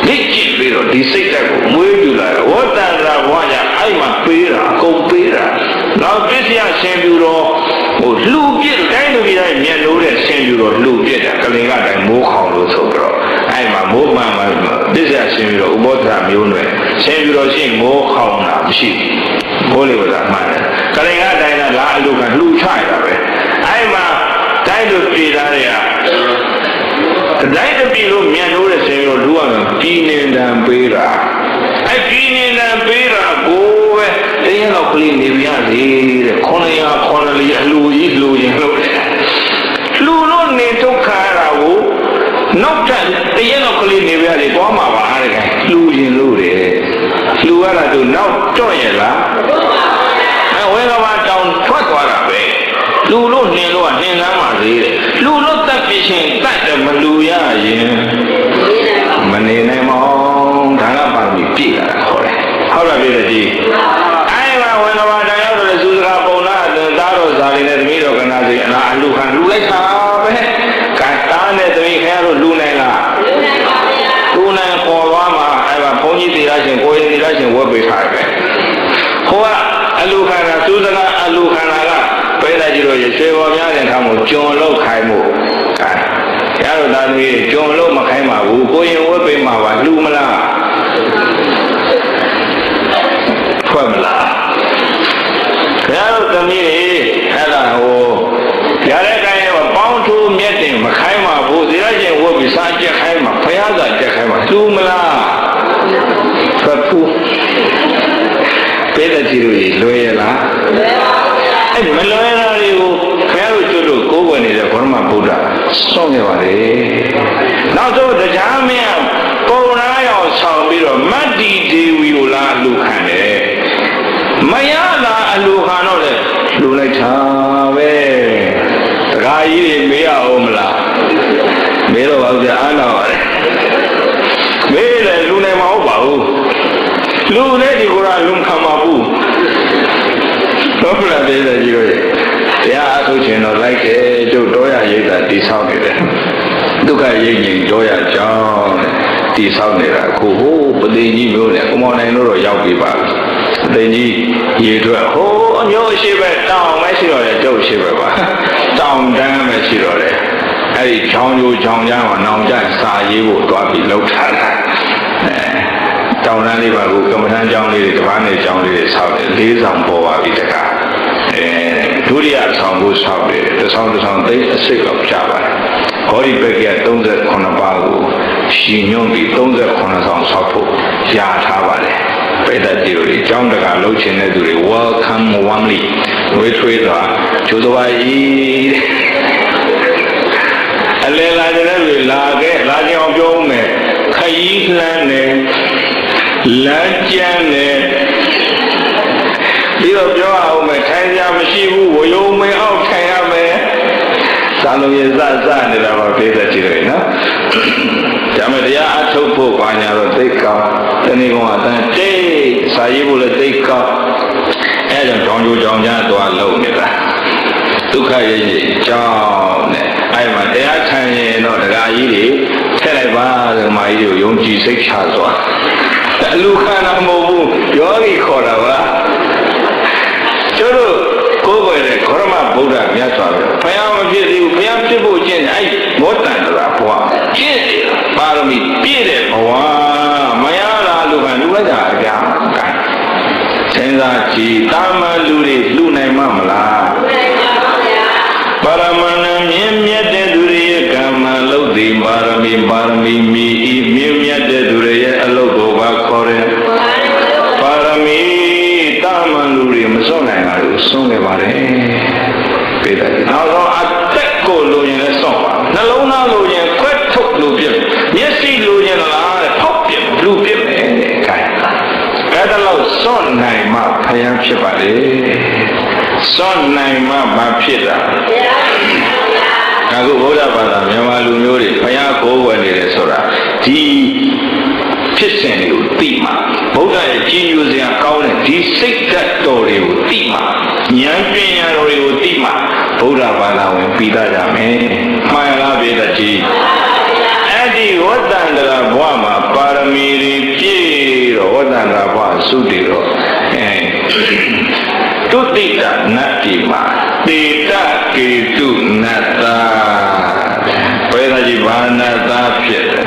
လက်ကြည့်ပြီးတော့ဒီစိတ်ဓာတ်ကိုမွေးပြလာတယ်ဝတ္တန္တရာဘဝကြအဲ့မှာပေးတာအကုန်ပေးတာနောက်ပစ္စယရှင်ပြူတော့ဟိုလှူပြစ်တိုင်းလူကြီးတိုင်းမျက်လုံးနဲ့ရှင်ပြူတော့လှူပြစ်တာကလင်ကတိုင်းမိုးခေါင်လို့ဆိုပြီးတော့အဲ့မှာမိုးမှန်မှပစ္စယရှင်ပြူတော့ဥပောဒရာမျိုးနွယ်ရှင်ပြူတော့ရှင်မိုးခေါင်တာမရှိဘူးဘိုးလေးကမှန်တယ်ကလင်ကတိုင်းကလာအလူကလှူချရတာပဲအဲ့မှာတိုင်းလူပြည်သားတွေကတိုင်းတပြည်လို့မြန်လို့တဲ့ဆင်ရောလူရမယ်ပြည်နေတံပေးတာအဲ့ပြည်နေတံပေးတာကိုပဲတရားတော်ကလေးနေပြရသေးတဲ့900လေးအလူကြီးလူရင်လို့လူလို့နေဒုက္ခရတာကိုနောက်ထပ်တရားတော်ကလေးနေပြရတယ်တွားမှာပါတဲ့လူရင်လို့တယ်လူရတာသူနောက်ကြော့ရဲ့လားအဲ့ဝဲကဘာတောင်ထွက်သွားတာပဲလူလို့နှင်လို့ကနှင်ကမ်းပါသေးတယ်လူလို့တတ်ပြရှင်တတ်တယ်မလူရရင်မနေနိုင်မောင်းဒါနပါမီပြည့်လာတာခေါ်တယ်ဟုတ်လားပြည့်တယ်ကြီးအဲ့မှာဝေနဘာတန်ရောက်တဲ့သူစကားပုံနာသားတော်ဇာလီနဲ့သမီးတော်ကနာစီအလားအလူခံလူလိုက်တာပဲကံသားနဲ့သမီးခင်ဗျားတို့လူနိုင်လားလူနိုင်ပေါ်သွားမှာအဲ့မှာဘုန်းကြီးတရားရှင်ကိုရင်တရားရှင်ဝတ်ပေးထားတယ်ဟိုကအလူခံတာသူစကားအလူခံတာကပဲတဲ့ကြီးတို့ရွှေပေါ်များတဲ့ခါမှာကျွန်လောက်ခိုင်းမှုကဲရတော့သားသမီးကျွန်လောက်မခိုင်းပါဘူးကိုရင်ဝတ်ပေးမှာပါလူမလားထွက်မလားရတော့သမီးအဲ့ဒါဟိုရတဲ့တိုင်းတော့ပေါင်းထိုးမြက်တင်မခိုင်းပါဘူးဒီလိုက်ချင်းဝတ်ပြီးစားကြက်ခိုင်းမှာဖယားစာကြက်ခိုင်းမှာလူမလားထွက်ဖို့ပဲတဲ့ကြီးတို့လွယ်ရလားအဲ့မလွယ်တာတွေကိုခင်ဗျားတို့ကျွတ်လို့ကိုးကွယ်နေတဲ့ဘုရားမဗုဒ္ဓစောင့်နေပါလေနောက်ဆုံးတရားမင်းပုံနာရောက်ဆောင်ပြီးတော့မတ္တိဒေဝီကိုလာအလူခံတယ်မရလာအလူခံတော့လေလူလိုက်တာပဲတခါကြီးတွေမေးရအောင်မလားမေးတော့ပါဦးပြအားနာပါတယ်မေးတယ်လူနိုင်မဟုတ်ပါဘူးလူနဲ့ဒီကိုယ်ကလုံခံမှာဘူးတော့ပြတဲ့ကြီးတို့တရားအထုတ်ခြင်းတော့လိုက်တယ်ကျုပ်တော့ရရိတ်တာတိဆောက်နေတယ်ဒုက္ခရိတ်ရင်တော့ရကြောင်းတိဆောက်နေတာအခုဟိုပသိကြီးမျိုးနဲ့အမောင်နိုင်လို့တော့ရောက်ပြီပါပသိကြီးရေထွက်ဟိုအမျိုးရှိပဲတောင်းမရှိတော့တယ်ကျုပ်ရှိပဲပါတောင်းတန်းမရှိတော့တယ်အဲ့ဒီချောင်းကျိုးချောင်းချမ်းမှာနောင်ကျစာရေးဖို့တွားပြီးလှုပ်ထားတာတောင်းတန်းလေးပါကိုကမ္မထမ်းကျောင်းလေးတွေတပန်းနေကျောင်းလေးတွေဆောက်တယ်၄ဆောင်ပေါ်ပါပြီတကားဒု ဒုတိယဆောင်ကိုဆောက်တယ်တစ်ဆောင်သိအစိတ်လောက်ပြပါတယ်ဂေါဒီဘက်က39ပါးကိုရှင်ညွန့်ပြီး39ဆောင်ဆောက်ဖို့ရထားပါတယ်ပိဋကတိတို့ကျောင်းတကာလှုပ်ချင်တဲ့သူတွေ welcome warmly ဝေးထွေးစွာကျိုးတော်၏အလေလာတဲ့လူလာခဲ့လာကြအောင်ပြောမယ်ခရီးလှမ်းတယ်လမ်းကျန်းတယ်ပြီးတော့ပြောအောင်မယ်ထိုင်ရမရှိဘူးဝယုံမင်းအောင်ထိုင်ရမယ်သာလုံးရစနေတာပါပိဋကတိတွေနော်ဒါမဲ့တရားအထုတ်ဖို့ဘာညာတော့သိကောင်းတဏှိကောင်အတန်တိတ်စာရေးဖို့လည်းသိကောင်းအဲဒါကြောင့်ကြောင်ကြသွားလုံးနေတာဒုက္ခရဲ့ကြောင်းနဲ့အဲ့မှာတရားခံရင်တော့တရားကြီးတွေထည့်လိုက်ပါဓမ္မကြီးကိုယုံကြည်စိတ်ချစွာအလူခန္ဓာမဟုတ်ဘူးယောဂီခေါ်တာပါကျတို့ကိုယ်ပဲလေခရမဗုဒ္ဓမြတ်စွာဘုရားဘုရားမဖြစ်သေးဘူးဘုရားဖြစ်ဖို့ကျင့်အဲ့မောတန်တော်ဘုရားကျင့်ပါရမီပြည့်တဲ့ဘဝမရလားလူကလူလိုက်တာအပြားကဲစဉ်းစားကြည့်တာမန်လူတွေလူနိုင်မှမလားပါရမဏမြင့်မြတ်တဲ့သူတွေရဲ့ကမ္မလုပ်သည်ပါရမီမြည်ဤမြင့်မြတ်တဲ့သူတွေရဲ့အလုပ်ကိုပါခေါ်တယ်ပါရမီတာမန်လူတွေမစွန့်နိုင်တာကိုစွန့်နေပါတယ်ပြေးတယ်နောက်တော့အသက်ကိုလိုရင်လည်းစွန့်ပါနှလုံးသားလိုရင်ခွဲထုတ်လို့ပြည့်မျက်စိလိုရင်လားတဲ့ဖောက်ပြည့်လူပြည့်မယ်တဲ့ခိုင်းအဲ့ဒါလို့စွန့်နိုင်မှဖယားဖြစ်ပါလေစွန့်နိုင်မှမဖြစ်တာအခုဘုရားဘာသာမြန်မာလူမျိုးတွေဘုရားကိုယ်ဝယ်နေတယ်ဆိုတာဒီဖြစ်စဉ်တွေကိုသိမှဘုရားရဲ့ကြီးညိုစရာကောင်းတဲ့ဒီစိတ်ဓာတ်တော်တွေကိုသိမှဉာဏ်ပညာတော်တွေကိုသိမှဘုရားဘာသာဝင်ပြီးသားကြမယ်မှန်လားပြေတဲ့ကြီးအဲ့ဒီဝတ္တန္တရာဘဝမှာပါရမီတွေပြည့်တော့ဝတ္တန္တရာဘဝသုတေတော့တုတိတနတ်တိမှာတေတကေတုနတ္တဘယ်သာကြီးဘာနတ္တဖြစ်တယ်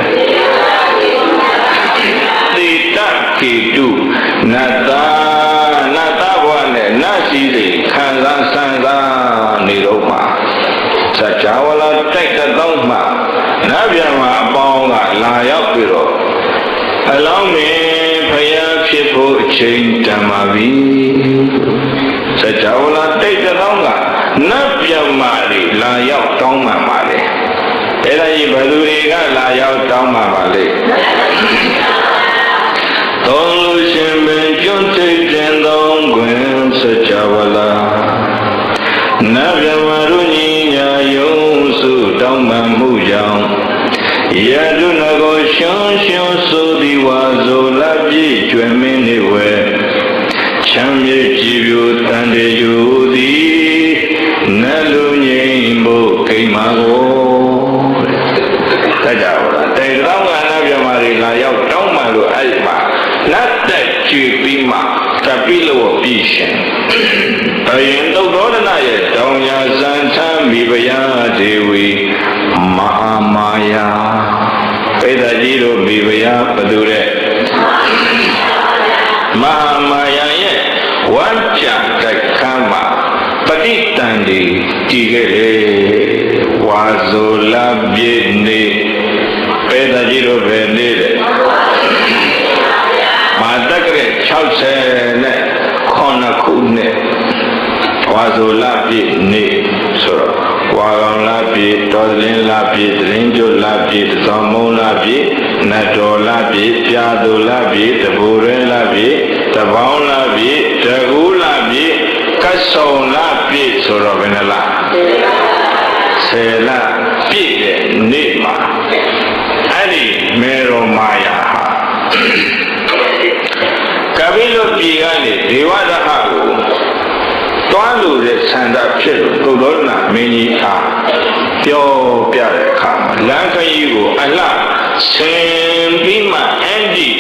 တေတကေတုနတ္တဘဝနဲ့နတ်ရှိတွေခံစားဆန်းစားနေတော့မှာစัจ java လာတိုက်တော့မှနတ်ပြန်မှာအပေါင်းကလာရောက်ပြီးတော့အလောင်းမင်းဖယားဖြစ်ဖို့အချိန်တန်ပါပြီစัจ java လာတိုက်တော့ကနတ်ပြန်မှာလာရောက်တောင်းမှပါလေအဲ့ဒါကြီးဘယ်သူတွေကလာရောက်တောင်းမှပါလေသုံးလူရှင်ပင်ကျွန်းထိတ်တင်သုံးခွင်စัจ java လာနတ်ပြန်မှာတို့ညီညာယုံစုတောင်းမှမှုကြောင့်ယတုနကိုရှွန်းဆိုသည်ဝါဆိုလာပြည့်ကျွမ်းမင်းနေဝဲချမ်းမြေကြည်ပြိုတန်တေယူသည်နတ်လူငိမ့်ဖို့ကိမ္မာကိုတကြပါလားတေတောင်းကနတ်ပြမာတွေလာရောက်တောင်းမှလို့အဲ့ဒီမှာနတ်တက်ကြွပြီးမှတပိလို့ပြီးရှင်အရင်သုဒ္ဓောဒနာရဲ့တောင်ယာစံထမ်းမိဖယားဒေဝီမဟာမာယာပိဋကကြီးတို့မိဖယားဘသူတဲ့မဟာမာယာရဲ့ဝမ်းပြတိုက်ခမ်းမှာပဋိတန်ဒီတည်ခဲ့တယ်ဝါဇိုလာပြည့်နေပိဋကကြီးတို့ပဲနေတဲ့မာတက်ကရဲ့60နဲ့9ခုနဲ့ဝါဇိုလာပြည့်နေဆိုတော့ဝါကောင်လာပြည့်တော်သင်းလာပြည့်သင်းကျွတ်လာပြည့်သောင်းမုံလာပြည့်နတ်တော်လာပြည့်ပြာသူလာပြည့်တဘူရဲလာပြည့်တပေါင်းလာပြည့်တကူလာပြည့်ကတ်ဆုံလာပြည့်ဆိုတော့ဘယ်နှလား10လပြည့်တဲ့နေ့မှာအဲ့ဒီမေရောမာယာဟာကပိလုပြည်ကနေဒေဝဒဟကိုတွားလို့တဲ့ဆန္ဒဖြစ်လို့သုဒ္ဓောဒနာမင်းကြီးအားပြောပြတဲ့အခါမှာလမ်းခရီးကိုအလှဆင်ပြီးမှအဲ့ဒီ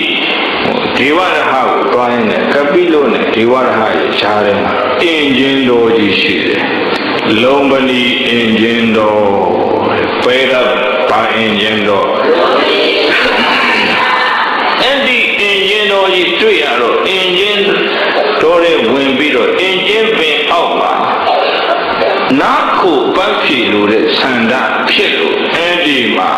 ဒေဝရဟကိုတွားရင်းနဲ့ကပိလုနဲ့ဒေဝရဟရဲ့ရှားထဲမှာအင်ဂျင်တော်ကြီးရှိတယ်လုံပလီအင်ဂျင်တော်ပဲကဘာအင်ဂျင်တော်အဲ့ဒီအင်ဂျင်တော်ကြီးတွေ့ရတော့အင်ဂျင်တော်ရဲ့ဝင်ပြီးတော့အင်ဂျင်ပင်အောက်မှာ ခုပတ်ဖြစ်လို့တဲ့ဆန္ဒဖြစ်လို့အဲ့ဒီမှာ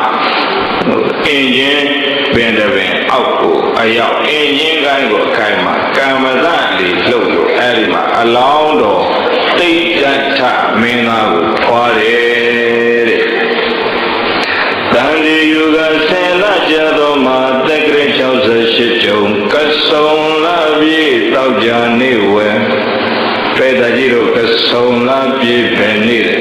အင်းချင်းပင်တပင်အောက်ကိုအရောက်အင်းချင်းကိုင်းကိုအခိုင်မှာကမ္မသလေးလှုပ်လို့အဲ့ဒီမှာအလောင်းတော်တိတ်တထမင်းသားကိုဖွာတယ်တဲ့တန်ဒီယူကဆယ်လကြာတော်မှာတက္ကရာ68ကျုံကဆုံလာပြေတောက်ကြနေဝဲဖေတကြီးတို့ကဆုံလာပြေပဲနေတဲ့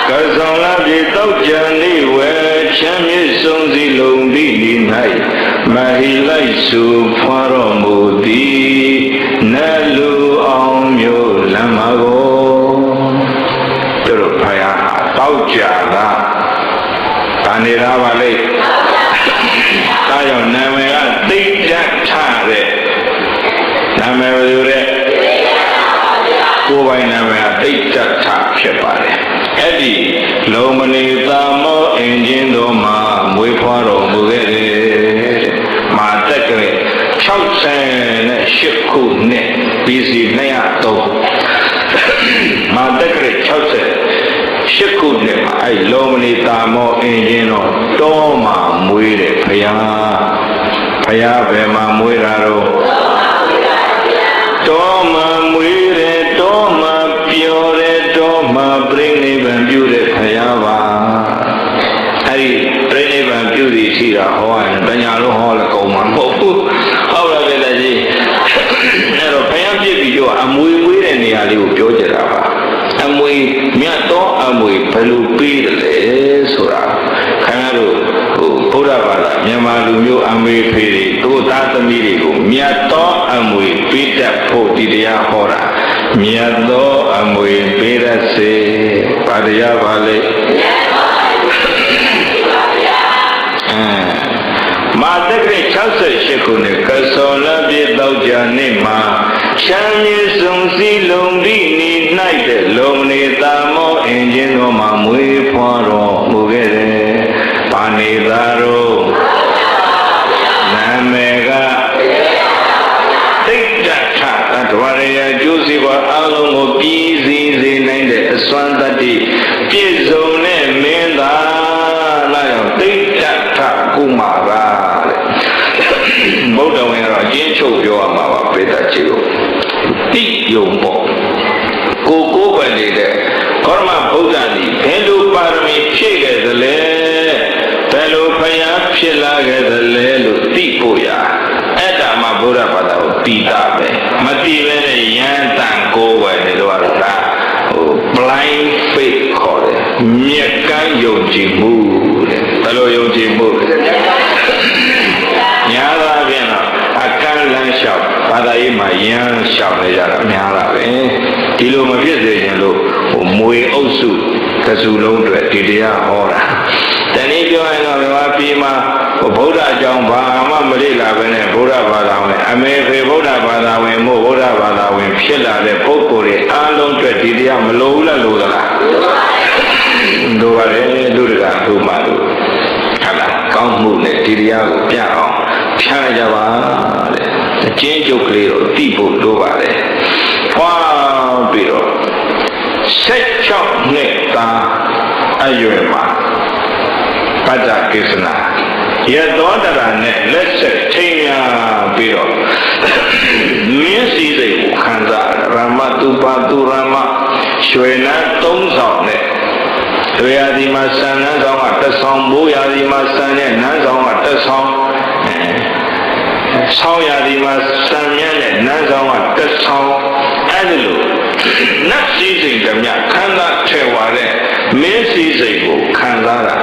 ကဆုံလာပြေတောက်ကြနေဝဲချမ်းမြေဆုံးစီလုံးပြီးနေ၌မဟိလိုက်စုဖွာတော်မူသည်နတ်လူအောင်မျိုးလမ်းမကိုတို့ဖယားတောက်ကြတာတန်နေတာပါလေဒါကြောင့်နာမည်ကတိတ်တထတဲ့နာမည်ဘယ်လိုလဲကိုယ်ပိုင်နာမည်ကတိတ်တထဖြစ်ပါတယ်အဲ့ဒီလုံမနေသာမောအင်ဂျင်တော်မှာမွေးဖွားတော်မူခဲ့တယ်မာတက်ကလေး68ခုနှစ် BC 203မာတက်ကလေး68ခုနှစ်မှာအဲ့လုံမနေသာမောအင်ဂျင်တော်တောမှာမွေးတယ်ဖယားဘယ်မှာမွေးတာတော့တောမှာမွေးတယ်တောမှာပျော်တယ်တောမှာပြိဋိဘံပြုတဲ့ဖယားပါအဲ့ဒီပြိဋိဘံပြုသည်ရှိတာဟောရင်ပညာလုံးဟောလည်းကောင်းမှာမဟုတ်ဘူးဟုတ်လားဗျာကြီးအဲ့တော့ဖယားပြည့်ပြီးတော့အမွေမွေးတဲ့နေရာလေးကိုပြောကြတာပါအမွေမြတ်သောအမွေဘယ်လိုပေးတယ်လဲဆိုတာခင်ဗျားတို့ဘုရားဘာသာမြန်မာလူမျိုးအမေဖေတွေတို့သားသမီးတွေကိုမြတ်သောအမွေပေးတတ်ဖို့ဒီတရားဟောတာမြတ်သောအမွေပေးရစေဘာတရားပါလဲမာတက်က68ခုနှစ်ကစောလပြည့်တောက်ကြနေ့မှာချမ်းမြေဆုံးစည်းလုံးပြီးနေ၌တဲ့လုံနေသာမောအင်ဂျင်တော်မှာမွေးဖွားတော်မူခဲ့တယ်။ဘာနေသာတော့နာမည်ကတိတ်တထတဝရယကျိုးစီပွားအလုံးကိုပြည်စည်းစေနိုင်တဲ့အစွမ်းတတ္တိပြည့်စုံတဲ့မင်းသားလာရောက်တိတ်တထကုမာရာဗုဒ္ဓဝင်ကတော့အကျဉ်းချုပ်ပြောရမှာပါပေတကြီးကိုတိယုံပေါ့ကိုယ်ပဲနေတဲ့ကောရမဗုဒ္ဓနီဘယ်လိုပါရမီဖြည့်ခဲ့သလဲဘယ်လိုဖယားဖြစ်လာခဲ့သလဲလို့သိဖို့ရအဲ့ဒါမှဗုဒ္ဓဘာသာကိုသိတာပဲမသိပဲနဲ့ယန္တန်ကိုယ်ပဲနေတော့ဒါ blind faith ခေါ်တယ်မြက်ကန်းယုံကြည်မှုတဲ့ဘယ်လိုယုံကြည်မှုညာသာပြန်တော့အကန့်လန်းလျှောက်ဘာသာရေးမှာယန်းလျှောက်နေကြတာအများလားပဲဒီလိုမဖြစ်စေရင်လို့မွေအုပ်စုကစုလုံးတွေဒီတရားဟောတာတနည်းပြောရင်တော့မြန်မာပြည်မှာဗုဒ္ဓအကြောင်းဘာမှမလေ့လာပဲနဲ့ဗုဒ္ဓဘာသာဝင်အမေဖေဗုဒ္ဓဘာသာဝင်မို့ဗုဒ္ဓဘာသာဝင်ဖြစ်လာတဲ့ပုဂ္ဂိုလ်တွေအားလုံးအတွက်ဒီတရားမလိုဘူးလားလိုသလားလိုပါတယ်လူတကာတို့မှတို့ဟာလားကောင်းမှုနဲ့ဒီတရားကိုပြအောင်ဖြားကြပါတဲ့အကျဉ်းချုပ်ကလေးတော့သိဖို့လိုပါတယ်ဖွာပြီးတော့16နှစ်သားအရွယ်မှာပတ္တကိစ္စနာရသောတရာနဲ့လက်ဆက်ထိန်ရပြီးတော့မြင်းစည်းစိတ်ကိုခံစားရမတုပါတုရမရွှေနန်း3ဆောင်နဲ့ရွှေရာသီမှာစံနန်းဆောင်ကတစ်ဆောင်မိုးရာသီမှာစံနဲ့နန်းဆောင်ကတစ်ဆောင်ဆောင်းရာသီမှာစံမြန်းနဲ့နန်းဆောင်ကတစ်ဆောင်အဲ့ဒီလိုနတ်စည်းစိမ်ကမြခန္ဓာထဲဝါတဲ့မင်းစည်းစိမ်ကိုခံစားတာ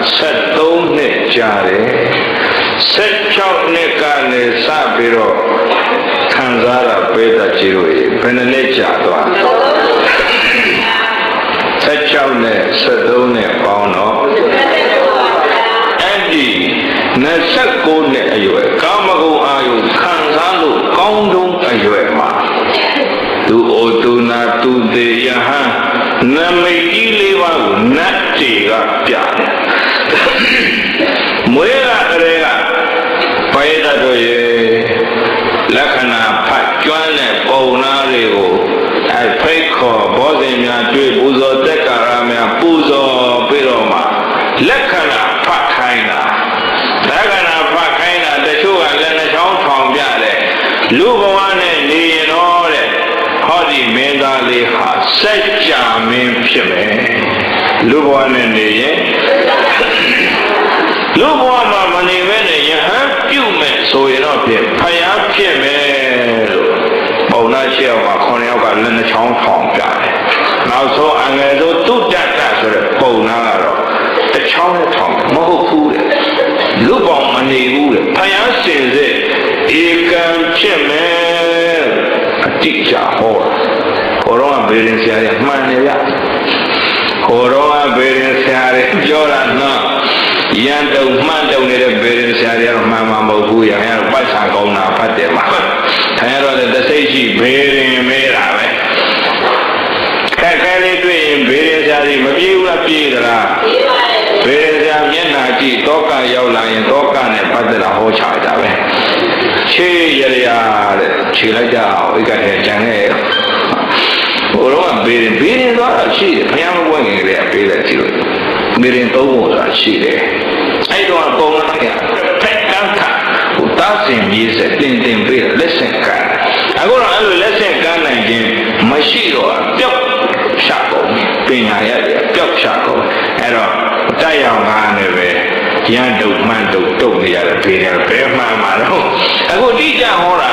73နှစ်ကြာတယ်16နှစ်ကနေစပြီးတော့ခံစားတာပေတကြီးတို့ရေဘယ်နှစ်ကြာသွား16နဲ့73နဲ့ပေါင်းတော့အဲ့ဒီ29နှစ်အရွယ်ကာမဂုဏ်အာယုခံစားလို့ကောင်းတုံးအရွယ်မှာသူအိုသူနာသူသေးယဟန်နမိတ်ကြီးလေးပါးကိုနတ်တွေကပြတယ်မွေးကတည်းကပေတတို့ရေလက္ခဏာဖတ်ကျွမ်းတဲ့ပုံနာတွေကို ဖိတ်ခေါ်ဘောဇင်များတွေ့ပူဇော်တက်ကာရများပူဇော်ပြီးတော့မှလက္ခဏာဖတ်ခိုင်းတာလက္ခဏာဖတ်ခိုင်းတာတချို့ကလက်နှချောင်းထောင်ပြတယ်လူဘဝနဲ့နေရင်တော့တဲ့ဟောဒီမင်းသားလေးဟာစัจ जा မင်းဖြစ်မယ်လူဘဝနဲ့နေရင်လူဘဝမှာမနေဘဲနဲ့ယဟန်ပြုမယ်ဆိုရင်တော့ဖြစ်ဖယားဖြစ်မယ်လို့ပုံနာရှေ့ယောက်က9ယောက်ကလက်နှချောင်းထောင်ပြတယ်နောက်ဆုံးအငယ်ဆုံးတုတ္တတဆိုတဲ့ပုံနာကတော့တစ်ချောင်းနဲ့ထောင်မဟုတ်ဘူးတဲ့လူပေါင်းမနေဘူးတဲ့ဖယားစင်စစ်ဧကံဖြစ်မယ်အတိအကျဟောခေါ်တော့ဘေရင်ဆရာကြီးမှန်တယ်ဗျခေါ်တော့ဘေရင်ဆရာကြီးပြောတာနော်ရန်တုံမှန်တုံနေတဲ့ဘေရင်ဆရာကြီးကတော့မှန်မှာမဟုတ်ဘူးရဟန်းပတ်စာကောင်းတာဖတ်တယ်မှာခရတော့တစိတ်ရှိဘေရင်မဲတာပဲခက်ခဲလေးတွေ့ရင်ဘေရင်ဆရာကြီးမပြေဘူးလားပြေသလားပြေပါတယ်ဘေရင်ဆရာမျက်နှာကြည့်တောကရောက်လာရင်တောကနဲ့ပတ်သက်တာဟောချတာပဲခြေရရတဲ့ခြေလိုက်ကြအောင်ဧကထဲကျန်ခဲ့ဟိုတော့ဘေရင်သွားတာရှိတယ်ဘုရားမပွင့်ခင်ကလေးကပေးလိုက်ကြည့်လို့ဘေရင်သုံးဖို့ဆိုတာရှိတယ်အဲ့တော့ပုံလိုက်ရဖက်တန်းခါဟိုတားစင်ကြီးစတင်ပေးလက်ဆင့်ကမ်းအခုတော့အဲ့လိုလက်ဆင့်ကမ်းနိုင်ခြင်းမရှိတော့ပျောက်ရှာကုန်ပညာရတယ်ပျောက်ရှာကုန်အဲ့တော့တိုက်ရောင်ကားနဲ့ပဲရန်တုံမှန်တုံတုံနေရတယ်ဘေးတယ်ဘယ်မှန်မှာတော့အခုတိကျဟောတာ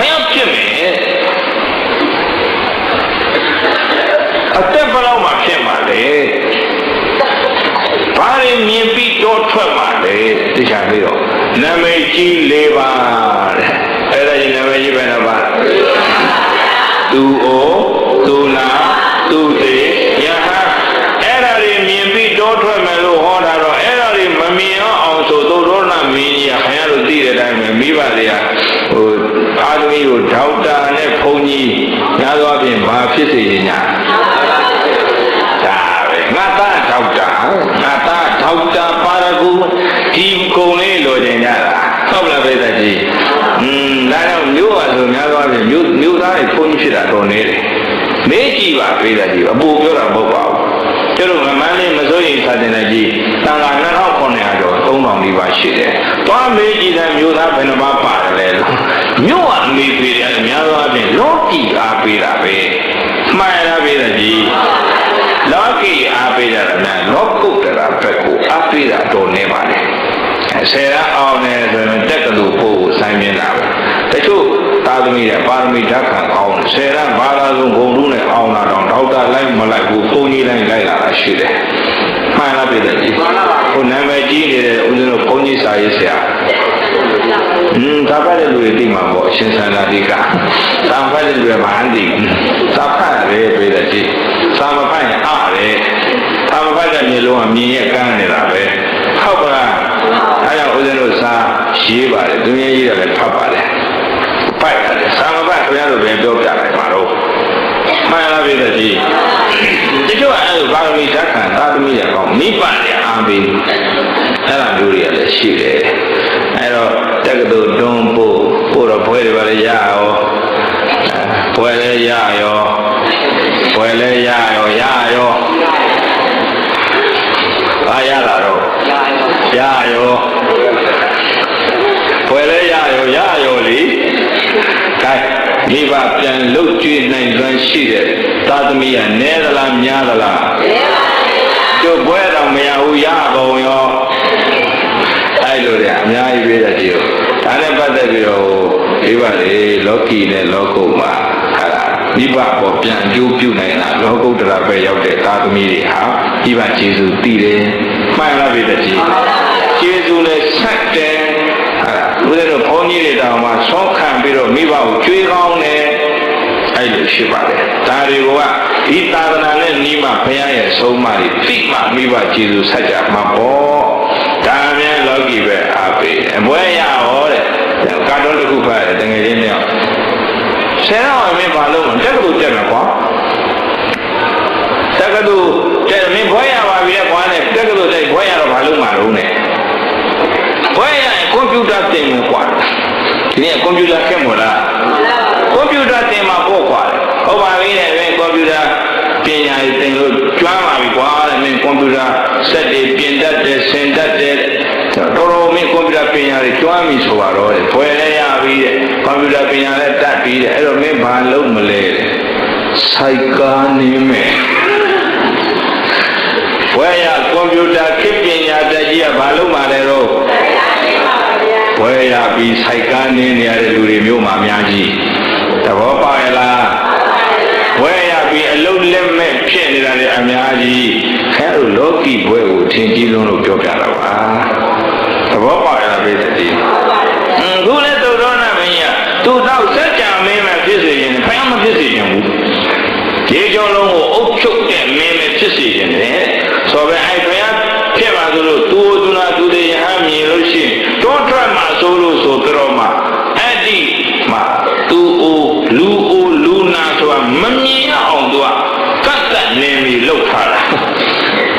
ဘယ်ဖြစ်မယ်အသက်ဘယ်လောက်မှဖြစ်မှာလဲဘာရင်မြင်ပြီးတော့ထွက်မှာလဲသိချင်ပြီးတော့နာမည်ကြီး၄ပါးတဲ့အဲ့ဒါကြီးနာမည်ကြီးပဲတော့ပါသူအိုသူလာသူသေးယဟအဲ့ဒါတွေမြင်ပြီးတော့ထွက်မယ်လို့ဟောတာတော့အဲ့ဒါတွေမမြင်အောင်ဆိုသူတို့နာမင်းကြီးခင်ဗျားတို့သိတဲ့အတိုင်းပဲမိဘတွေကဟိုအာသမီကိုဒေါက်တာနဲ့ဘုန်းကြီးညာသောအပြင်ဘာဖြစ်စေညာဒါပဲငါသားဒေါက်တာငါသားဒေါက်တာပါရဂူဒီကုံလေးလိုချင်ကြတာဟုတ်လားပြည့်တဲ့ကြီးဒါတော့မျိုးပါဆိုညာသောအပြင်မျိုးသားတွေဘုန်းကြီးဖြစ်တာတော်နေတယ်မေးကြည့်ပါပြည့်တဲ့ကြီးအပူပြောတာမဟုတ်ပါဘူးကျတော့မန်းလေးမစိုးရိမ်စာတင်တဲ့ကြီးတန်ခါ2900ကျော်3000ဒီပါရှိတယ်။သွားမေးကြည့်တဲ့မျိုးသားဘယ်နှပါပါတယ်လဲလို့မြို့ကအမေးပေးတယ်အများသောအားဖြင့်လောကီအားပေးတာပဲ။မှန်လားပေးတဲ့ကြီးလောကီအားပေးတာလည်းလောကုတ္တရာဘက်ကိုအားပေးတာတော်နေပါလေ။ဆယ်ရအောင်နေဆိုရင်တက်ကလူပို့ကိုစိုင်းမြင်တာပဲ။တချို့သာသမီရဲ့ပါရမီဓာတ်ခံအောင်ဆယ်ရဘာသာဆုံးဂုဏ်ထုနဲ့အောင်လာတော့ဒေါက်တာလိုက်မလိုက်ဘူးပုံကြီးလိုက်လာတာရှိတယ်။မှန်လားပြည်တယ်ကြီးဟိုနာမည်ကြီးနေတဲ့ဦးဇင်းတို့ဘုန်းကြီးစာရေးဆရာဒါဖတ်တဲ့လူတွေသိမှာပေါ့အရှင်သန္တာတိကသာဖတ်တဲ့လူတွေမဟန်သိသာဖတ်ရတယ်ပြည်တယ်ကြီးသာမဖတ်ရင်အားတယ်သာမဖတ်တဲ့မျိုးလုံးကမြင်ရကန်းနေတာပဲဟုတ်ပါလားအဲကြောင့်ဦးဇင်းတို့စာရေးပါတယ်သူများရေးတယ်လည်းဖတ်ပါတယ်ပိုက်ရတယ်သာမဖတ်ခင်ဗျားတို့ပဲပြောပြလိုက်ပါတော့မှန်လားပြည်တယ်ကြီးတချို့အဲ့လိုဘာလို့ဓာတ်ခံသာသမီရအောင်မိဘတွေအားပေးအဲ့လိုမျိုးတွေကလည်းရှိတယ်အဲ့တော့တက္ကသိုလ်တွန်းပို့တော့ဘွဲတွေပါလေရရောဘွဲလည်းရရောဘွဲလည်းရရောဘာရတာတော့ရရောဘွဲလည်းရရောလေကဲမိဘပြန်လှုပ်ကြွေးနိုင်စွမ်းရှိတဲ့သာသမီးကနဲသလားများသလားနဲပါဘူးကျုပ်ဘွဲတော့မရဘူးရကုန်ရောအဲ့လိုတွေအများကြီးပြေးတဲ့ဒီလိုဒါနဲ့ပတ်သက်ပြီးတော့မိဘတွေလောကီနဲ့လောကုတ်မှာမိဘပေါ်ပြန်အကျိုးပြုနိုင်တာလောကုတ္တရာပဲရောက်တဲ့သာသမီးတွေဟာမိဘကျေးဇူးတည်တယ်မှန်လားပြေးတဲ့ကြီးကျေးဇူးနဲ့ဆက်တယ်ဦးဇင်းတို့ဘုန်းကြီးတွေတောင်မှဆောင်းခံပြီးတော့မိဘကိုကြွေးကောင်းတယ်အဲ့လိုရှိပါတယ်ဒါတွေကဒီသာသနာနဲ့နီးမှဘုရားရဲ့ဆုံးမတွေသိမှမိဘကျေးဇူးဆက်ကြမှာပေါ့ဒါမြန်လောကီပဲအားပေးအပွဲရဟောတဲ့ကာတွန်းတစ်ခုဖတ်တယ်တကယ်ချင်းတော့ဆယ်တော့မင်းဘာလို့တက္ကသိုလ်တက်မှာကွာတက္ကသိုလ်တက်မင်းဘွဲရပါပြီလေကွာနဲ့တက္ကသိုလ်တက်ဘွဲရတော့ဘာလို့မှာတော့နဲ့ဘွဲရရင်ကွန်ပျူတာသင်မယ်ကွာဒီနေ့ကွန်ပျူတာခက်မို့လားကွန်ပျူတာသင်မှာပေါ့ကွာဟ ဟုတ်ပါပြီတဲ့ကွန်ပျူတာပညာရေးသင်လို့ကျွမ်းပါပြီကွာတဲ့မင်းကွန်ပျူတာစက်တွေပြင်တတ်တယ်ဆင်တတ်တယ်တော်တော်မင်းကွန်ပျူတာပညာတွေကျွမ်းပြီဆိုတော့တဲ့ဖွယ်လဲရပြီတဲ့ကွန်ပျူတာပညာလည်းတတ်ပြီတဲ့အဲ့တော့မင်းဘာလုပ်မလဲတဲ့စိုက်ကားနေမယ်ဖွယ်ရကွန်ပျူတာခေတ်ပညာတတ်ကြီးကဘာလုပ်မှလဲတော့ဖွယ်ရပြီးစိုက်ကားနေရတဲ့လူတွေမျိုးမှာအများကြီးသဘောပေါက်ရလားဝဲရပြီးအလုံးလက်မဲ့ဖြစ်နေတာလေအများကြီးခဲတို့လောကီဘွဲကိုထင်ကြီးလုံးလို့ပြောပြတာပါသဘောပေါက်ရလားပြည့်တည်ခုလည်းသုတော်နာမင်းကြီးကသူ့တော့စัจ जा မင်းမဲ့ဖြစ်စေရင်ဖယားမဖြစ်စေချင်ဘူးဒီကြောင့်လုံးကိုအုပ်ချုပ်တဲ့မင်းမဲ့ဖြစ်စေချင်တယ်ဆိုပဲအဲ့ဖယားဖြစ်ပါသလိုသူနာသူတွေရဟန်းမြင်လို့ရှိရင်တောထွက်မှာဆိုလို့ဆိုတော့မှအဲ့ဒီမှာသူအိုလူနာဆိုတာမမြင်အောင်သူကတ်တက်နေပြီလောက်ထားတာ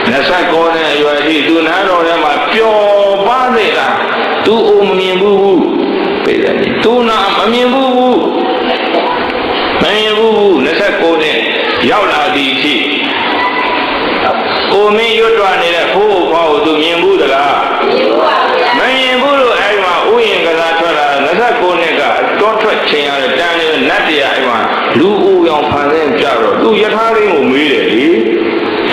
29နဲ့အရွယ်ကြီးသူနာတော်ထဲမှာပျော်ပါနေတာသူအိုမမြင်ဘူးပြေးတယ်သူနာမမြင်ဘူး29နဲ့ရောက်လာသည်ရှိကိုမင်းရွတ်တွနေတဲ့ဖိုးဘောသူမြင်ဘူးသလားမမြင်ဘူးလို့အဲ့မှာဥယျာဉ်ကစားထွက်လာ29နှစ်ကတောထွက်ချိန်ရတဲ့တန်းလေးနတ်တရားအဲ့မှာလူဦးရောင်ဖန်ဆင်းပြတော့သူယထာရင်းကိုမေးတယ်လေ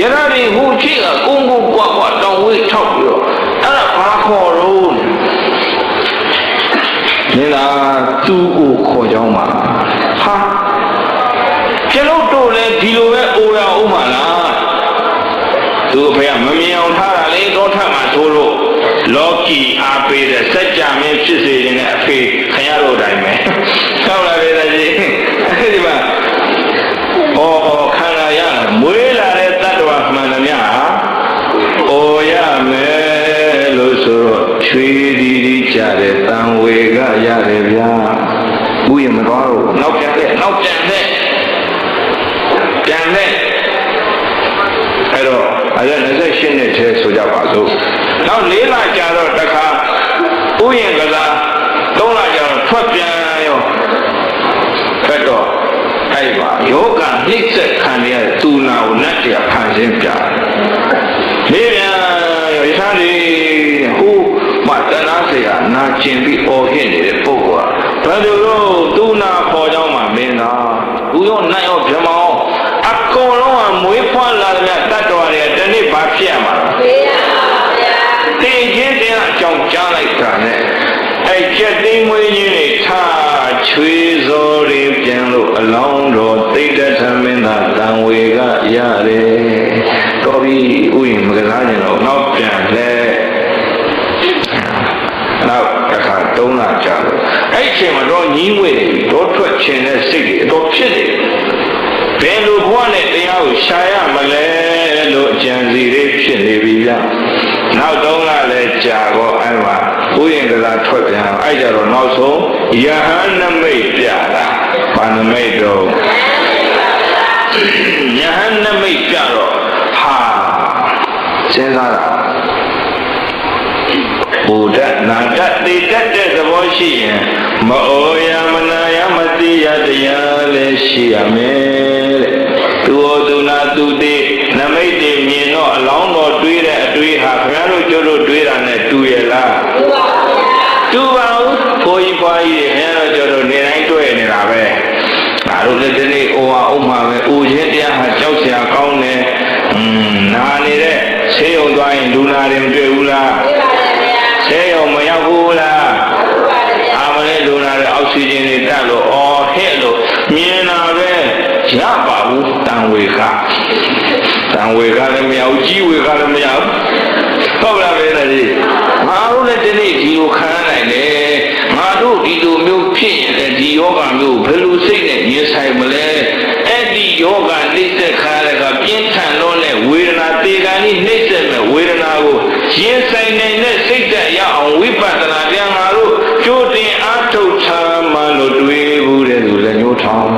ယထာရင်းဟိုချိကကုန်းကုန်းကွာကွာတောင်ဝေးထောက်ပြီးတော့အဲ့ဒါဘာခေါ်တော့နင်လားသူ့ကိုခေါ်ကြောင်းပါဟာကျွန်ုပ်တို့လည်းဒီလိုပဲအိုရအောင်ပါလားသူအဖေကမမြင်အောင်ထားတာလေတောထမှာသို့လို့လောကီအားပေးတဲ့စัจ जा မင်းဖြစ်စေခြင်းနဲ့အဖေခင်ရတို့တိုင်းပဲဟုတ်လားလေကြီးအဲ့ဒီမှာခန္ဓာရမွေးလာတဲ့တ attva မှန်သမျှအိုရမယ်လို့ဆိုတော့ချွေးဒီကြတဲ့တန်ဝေကရတယ်ဗျာဘူးရမတော်တော့နောက်ပြန်တဲ့အဲ့တော့အဲ့ဒါ28နှစ်ထဲဆိုကြပါစို့နောက်4လကြာတော့တခါဥယျာဉ်ကစား3လကြာတော့ထွက်ပြန်ရောဖက်တော့အဲ့ပါယောဂနှိမ့်ဆက်ခံရတဲ့သူနာကိုနတ်တရားဖန်ဆင်းပြလေးပြန်ရောရထားလေးဟိုမတနာเสียနာကျင်ပြီးအော်ဟစ်နေတဲ့ပုဂ္ဂိုလ်ကဘယ်လိုတော့သူနာပေါ်ကြောင်းမှာမင်းသားဘူးရောနိုင်ရောဗြဟ္မောအကုန်လုံးကမွေးဖွားလာတဲ့တတ်တော်တွေတနေ့ဘာဖြစ်ရမှာသိရပါဗျာသိချင်းတင်အကြောင်းကြားလိုက်တာနဲ့အဲ့ချက်သိမ်းမွေးခြင်းတွေထားချွေးစောတွေပြန်လို့အလောင်းတော်သိတ္တသမင်းသာတန်ဝေကရတယ်တော်ပြီဥယျာဉ်မကစားကြတော့နောက်ပြန်လဲနောက်တစ်ခါ3လကြာလို့အဲ့ချိန်မှာတော့ညီးဝဲတော့ထွက်ခြင်းနဲ့စိတ်တွေတော့ဖြစ်နေဘယ်လိုဘဝနဲ့တရားကိုရှာရမလဲလို့အကြံစီလေးဖြစ်နေပြီဗျနောက်3လလည်းကြာတော့အဲ့မှာဥယျာဉ်ကစားထွက်ပြန်အဲ့ကြတော့နောက်ဆုံးယဟန်နမိတ်ပြတာဘာနမိတ်တော့ယဟန်နမိတ်ပြတော့ဟာစဉ်းစားတာဘုဒ္ဓနာတတ်သိတတ်တဲ့သဘောရှိရင်မအိုရမနာရမသိရတရားလည်းရှိရမယ်တဲ့သူဟောသူနာသူတိနမိတ်တွေမြင်တော့အလောင်းတော်တွေးတဲ့အတွေးဟာခင်ဗျားတို့ကျိုးတို့တွေးတာနဲ့တူရဲ့လားတူပါဘူးဘိုးကြီးဖွားကြီးခင်ဗျားတို့ကျိုးတို့နေတိုင်းတွေ့နေတာပဲငါတို့လည်းဒီနေ့အိုဟာဥမှာပဲအိုခြင်းတရားဟာကြောက်စရာကောင်းတယ်နာနေတဲ့ဆေးရုံသွားရင်လူနာတွေမတွေ့ဘူးလားဆေးရုံမရောက်ဘူးလားအာမလေးလူနာတွေအောက်ဆီဂျင်တွေတက်လို့အော်ဟစ်လို့မြင်တာပဲရပါဘူးတန်ဝေကလည်းမရဘူးကြီးဝေကလည်းမရဘူးဟုတ်လားပဲလေငါတို့လည်းဒီနေ့ဒီကိုခံနိုင်တယ်ငါတို့ဒီလိုမျိုးဖြစ်ရင်လည်းဒီယောဂမျိုးဘယ်လိုစိတ်နဲ့ရင်ဆိုင်မလဲအဲ့ဒီယောဂနှိမ့်ဆက်ခါရကပြင်းထန်လို့နဲ့ဝေဒနာတေကန်ကြီးနှိမ့်ဆက်မဲ့ဝေဒနာကိုရင်ဆိုင်နိုင်တဲ့စိတ်ဓာတ်ရအောင်ဝိပဿနာတရားငါတို့ကြိုတင်အားထုတ်ထားမှလို့တွေးဘူးတဲ့သူလည်းညှိုးထောင်း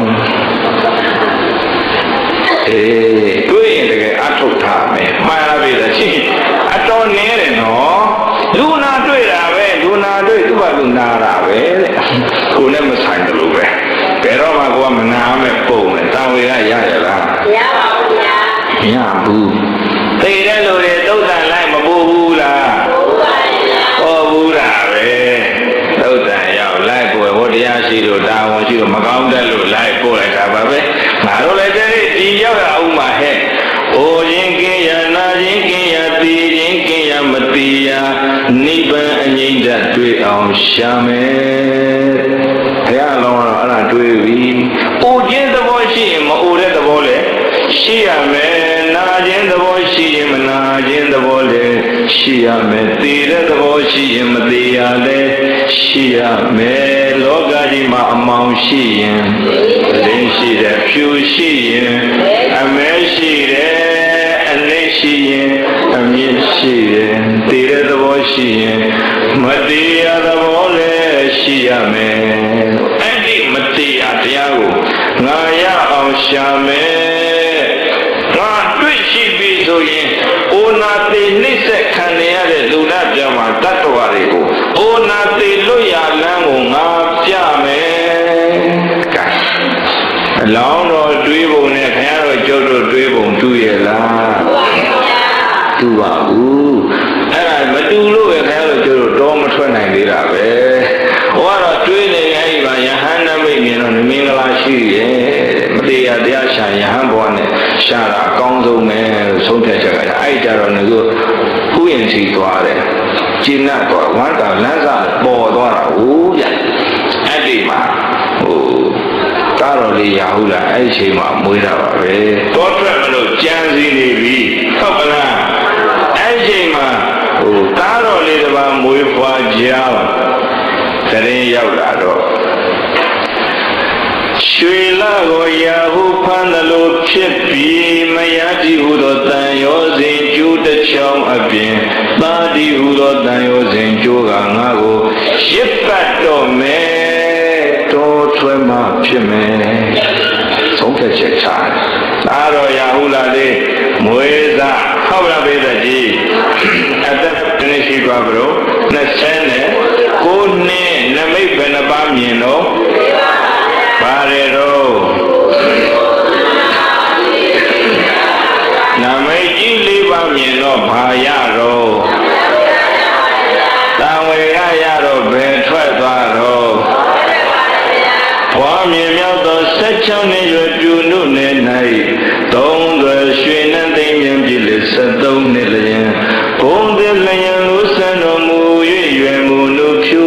တွေးရင်တကယ်အားထုတ်ထားမယ်မှားရပြီလားရှိအတော်နည်းတယ်နော်လူနာတွေ့တာပဲလူနာတွေ့သူ့ဘာလူနာတာပဲတဲ့ကိုယ်နဲ့မဆိုင်တယ်လို့ပဲဘယ်တော့မှကိုကမနာမဲ့ပုံနဲ့တာဝေ ွေကရရလားရပါဘူးဗျာမရဘူးသိတဲ့လူတွေသုတ်တန်လိုက်မပူဘူးလားပူပါဗျာဟောဘူးတာပဲသုတ်တန်ရောက်လိုက်ပွေဟောတရားရှိလို့တာဝန်ရှိလို့မကောင်းတဲ့လို့လိုက်ပို့လိုက်တာပါပဲငါတို့လည်းဒီရောက်ရအောင်မှာဟဲ့အိုရင်ကင်းရနာရင်ကင်းရတီရင်ကင်းရမတီရနိဗ္ဗာန်အငြိမ့်တတွေ့အောင်ရှာမယ်ဘုရားလုံးတော့အဲ့ဒါတွေ့ပြီအိုခြင်းသဘောရှိရင်မအိုတဲ့သဘောလေရှိရမယ်နာခြင်းသဘောရှိရင်မနာခြင်းသဘောလေရှိရမယ်တည်တဲ့သဘောရှိရင်မတည်ရလေရှိရမယ်လောကကြီးမှာအမောင်ရှိရင်လင်းရှိတယ်ဖြူရှိရင်အမဲရှိတယ်အလေးရှိရင်အမြင့်ရှိတယ်တည်တဲ့သဘောရှိရင်မတည်ရသဘောလေရှိရမယ်အဲ့ဒီမတည်ရတရားကိုငါရအောင်ရှာမယ်ငါတွေ့ရှိပြီဆိုရင်အိုနာတိနှိမ့်ဆက်ခံရတဲ့လူနာပြမှာတတ္တဝါတွေကိုအိုနာတိလွတ်ရလမ်းကိုငါပြမယ်ကဲအလောင်းတော်တွေးပုံနဲ့ခင်ဗျားတို့ကျုပ်တို့တွေးပုံတူရဲ့လားတူပါဘူးအဲ့ဒါမတူလို့ပဲခင်ဗျားတို့ကျုပ်တို့တော့မထွက်နိုင်သေးတာပဲဟောတော့တွေးနေအဲ့ဒီမှာယဟန်နမိတ်မြင်တော့မင်္ဂလာရှိရဲ့မတရားတရားရှာယဟန်ဘဝနဲ့ရှာတာအကောင်းဆုံးပဲဆုံးဖြတ်ချက်ကအဲ့ကြတော့ငါတို့ဥယျာဉ်စီသွားတယ်ကျင့်တ်သွားဝမ်းတာလမ်းစာပေါ်သွားတာဟုတ်ဗျအဲ့ဒီမှာကားတော်လေးရဟုတ်လားအဲ့ဒီချိန်မှာမွေးတာပါပဲတောထွက်မလို့ကြံစီနေပြီဟုတ်ကလားအဲ့ဒီချိန်မှာကားတော်လေးတစ်ပါးမွေးဖွားကြောင်းတရင်ရောက်လာတော့ရွှေလာကိုရာဟုဖမ်းတယ်လို့ဖြစ်ပြီးမရတိဟုသောတန်ရောစဉ်ကျိုးတစ်ချောင်းအပြင်သာတိဟုသောတန်ရောစဉ်ကျိုးကငါကိုရစ်ပတ်တော့မယ်တော်ထွဲမှဖြစ်မယ်ဆုံးဖြတ်ချက်ချတယ်ဒါတော့ရာဟုလာလေးမွေးစားဟုတ်လားဘေးသက်ကြီးအသက်တနည်းရှိသွားကြလို့29နှစ်နမိတ်ဘယ်နှပါမြင်တော့ဘာရဲတော့နမိတ်ကြီး၄ပါးမြင်တော့ဘာရတော့တန်ဝေရတော့ဘယ်ထွက်သွားတော့ဘွားမြင်မြောက်သော16နှစ်ရွယ်ပြူနုနယ်၌3သွယ်ရွှေနှံသိမ့်မြန်ပြည်လေ73နှစ်လျင်ဘုံသည်လျင်လူဆန်တော်မူ၍ရွယ်မူလူဖြူ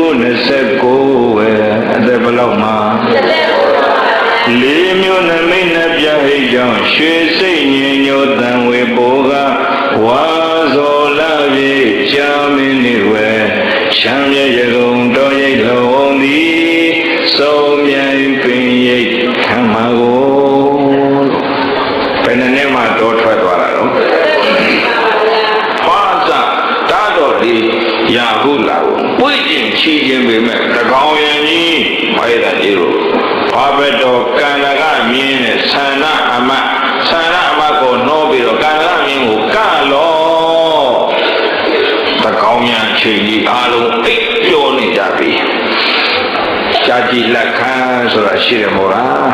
29ပဲအသက်ဘလောက်မှာလေးမျိုးနမိတ်နဲ့ပြဟိတ်ကြောင့်ရွှေစိတ်ညင်ညိုတန်ဝေပိုးကဝါဇော်လာပြေရှာမင်းနေဝဲချမ်းမြေရကုန်တော်ရိတ်လုံးသည်စုံမြိုင်ပင်ရိတ်ခံမှာကိုဘယ်နဲ့မှတော့ထွက်သွားတာတော့ဘာသာတာတော်လေးရာဟုလာကိုပွင့်ကျင်ချီခြင်းပေမဲ့တကောင်ရန်ကြီးမိုက်တာကြီးတို့ဘာပဲတော့ကန္နကမြင်းနဲ့ဆန္ဒအမကိုနှောပြီးတော့ကန္နကမြင်းကိုကလောတကောင်ရန်ချိန်ကြီးအားလုံးအိပ်ပျော်နေကြပြီကြာကြည်လက်ခံဆိုတာရှိတယ်မို့လား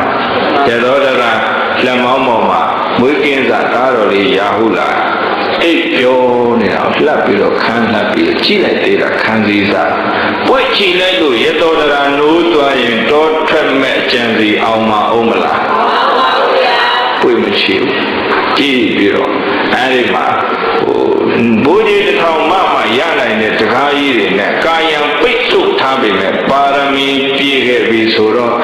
ရသောတကလက်မောင်းပေါ်မှာမွေးကင်းစာကားတော်လေးရာဟုလာအိပ်ပျော်နေတာလှပ်ပြီးတော့ခန်းလှပ်ပြီးကြည့်လိုက်သေးတာခန်းစည်းစားပွက်ချီလိုက်လို့ရသောတကနိုးသွားရင်တော့ထွက်မဲ့ကြံစီအောင်မအောင်မလားပွက်မရှိဘူးကြည့်ပြီးတော့အဲဒီမှာဘိုးကြီးတစ်ထောင်မှရနိုင်တဲ့တကားကြီးတွေနဲ့ကာယံပိတ်ဆို့ထားပေမဲ့ပါရမီပြည့်ခဲ့ပြီဆိုတော့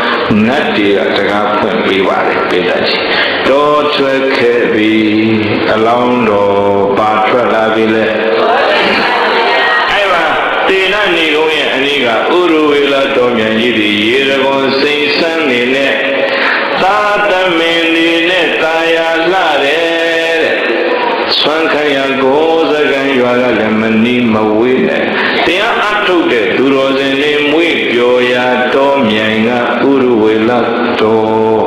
နတ်တွေကတကားဖွင့်ပေးပါတယ်ပိဋကကြီးတော်ဆွဲခဲ့ပြီအလောင်းတော်ပါထွက်လာပြီလေအဲ့ပါတေနနေကုန်းရဲ့အနည်းကဥရဝေလတော်မြန်ကြီးတွေရေရကွန်စိန်ဆန်းနေနဲ့သာသမင်နေနဲ့တာယာလှတယ်တဲ့ဆွမ်းခရကိုစကံရွာကလည်းမနီးမဝေးနဲ့တရားအထုတ်တဲ့သူတော်စင်လေးမွေးပျော်ရာတော်မြိုင်ကဥရဝေလတော်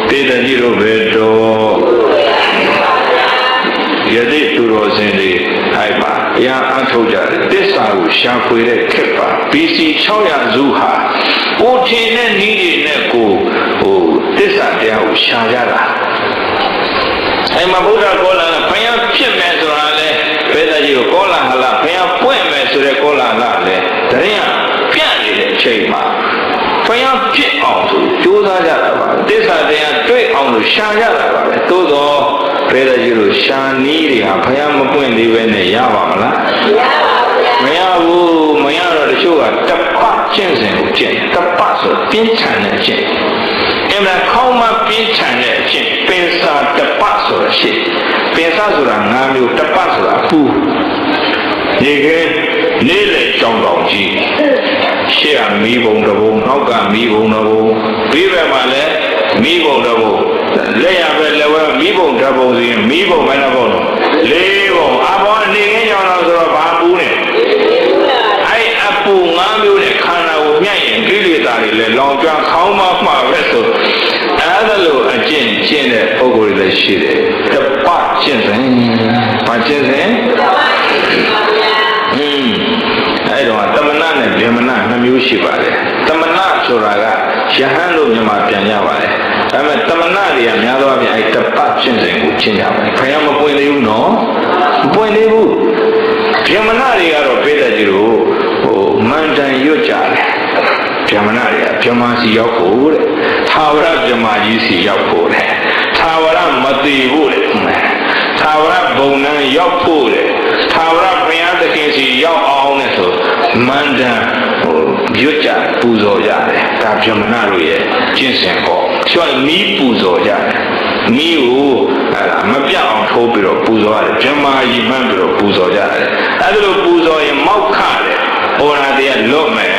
တေတကြီးတို့ပဲတော်ယတိသူတော်စင်လေးအဲ့ပါတရားအထုတ်ကြတယ်တစ္ဆာကိုရှာဖွေတဲ့ခက်ပါ BC 600စုဟာကိုထင်တဲ့နည်းတွေနဲ့ကိုတ စ္စာတရားကိုရှာကြတာအဲ့မှာဗုဒ္ဓကောလာဘုရားဖြစ်မယ်ဆိုတာလေဘယ်တကြီးကိုကောလာဟလဘုရားပွင့်မယ်ဆိုတဲ့ကောလာဟလလေတရင်ကပြန့်နေတဲ့အချိန်မှာဘုရားဖြစ်အောင်ဆိုကြိုးစားကြတာပါသစ္စာတရားတွေ့အောင်လို့ရှာကြတာပါပဲသို့တော့ဘယ်တကြီးလို့ရှာနီးတွေဟာဘုရားမပွင့်သေးပဲနဲ့ရပါမလားမရဘူးမရတော့တချို့ကတပတ်ကျင့်စဉ်ကိုကျင့်တပတ်ဆိုပြင်းထန်တဲ့အကျင့်အမှန်ခေါင်းမပြင်းထန်တဲ့အကျင့်ပင်စာတပတ်ဆိုတာရှိပင်စာဆိုတာ၅မျိုးတပတ်ဆိုတာပူရေခဲလေးလေကြောင်တောင်ကြီးရှေ့ကမီးပုံတစ်ပုံနောက်ကမီးပုံတစ်ပုံပြီးဘက်မှာလည်းမီးပုံတစ်ပုံလက်ရပဲလက်ဝဲမီးပုံတစ်ပုံစီမီးပုံဘယ်နှပုံတော့၄ပုံအဘောနေခင်းကြောင်တော့ဆိုတော့ဘာပူးနေအဲ့အပူ၅မျိုးနဲ့ခန္ဓာကိုမြတ်ရင်ကိလေသာတွေလည်းလောင်ကျွမ်းခေါင်းမမှာပဲဆိုအဲ့ဒါလိုအကျင့်ကျင့်တဲ့ပုဂ္ဂိုလ်တွေလည်းရှိတယ်တပတ်ကျင့်စဉ်ဘာကျင့်စဉ်အဲ့တော့တမနာနဲ့ဗေမနာ2မျိုးရှိပါတယ်တမနာဆိုတာကယဟန်လို့မြန်မာပြန်ရပါတယ်ဒါပေမဲ့တမနာတွေကများသောအားဖြင့်အဲ့တပတ်ကျင့်စဉ်ကိုကျင့်ကြပါတယ်ခရမပွင့်သေးဘူးနော်မပွင့်သေးဘူးဗေမနာတွေကတော့ပိဋကကြီးတို့မန္တန်ရွတ်ကြတယ်ဗေမနာတွေကဗြဟ္မာစီရောက်ဖို့တဲ့သာဝရဗြဟ္မာကြီးစီရောက်ဖို့တဲ့သာဝရမတိဖို့တဲ့သာဝရဘုံနှံရောက်ဖို့တဲ့သာဝရဘုရားသခင်စီရောက်အောင်နဲ့ဆိုမန္တန်ရွတ်ကြပူဇော်ရတယ်ဒါဗြဟ္မဏတို့ရဲ့ကျင့်စဉ်ပေါ့ဆိုတော့မီးပူဇော်ရတယ်မီးကိုမပြတ်အောင်ထိုးပြီးတော့ပူဇော်ရတယ်ဗြဟ္မာကြီးမှန်းပြီးတော့ပူဇော်ကြတယ်အဲ့ဒါလိုပူဇော်ရင်မောက်ခတယ်ဩရာတရားလွတ်မယ်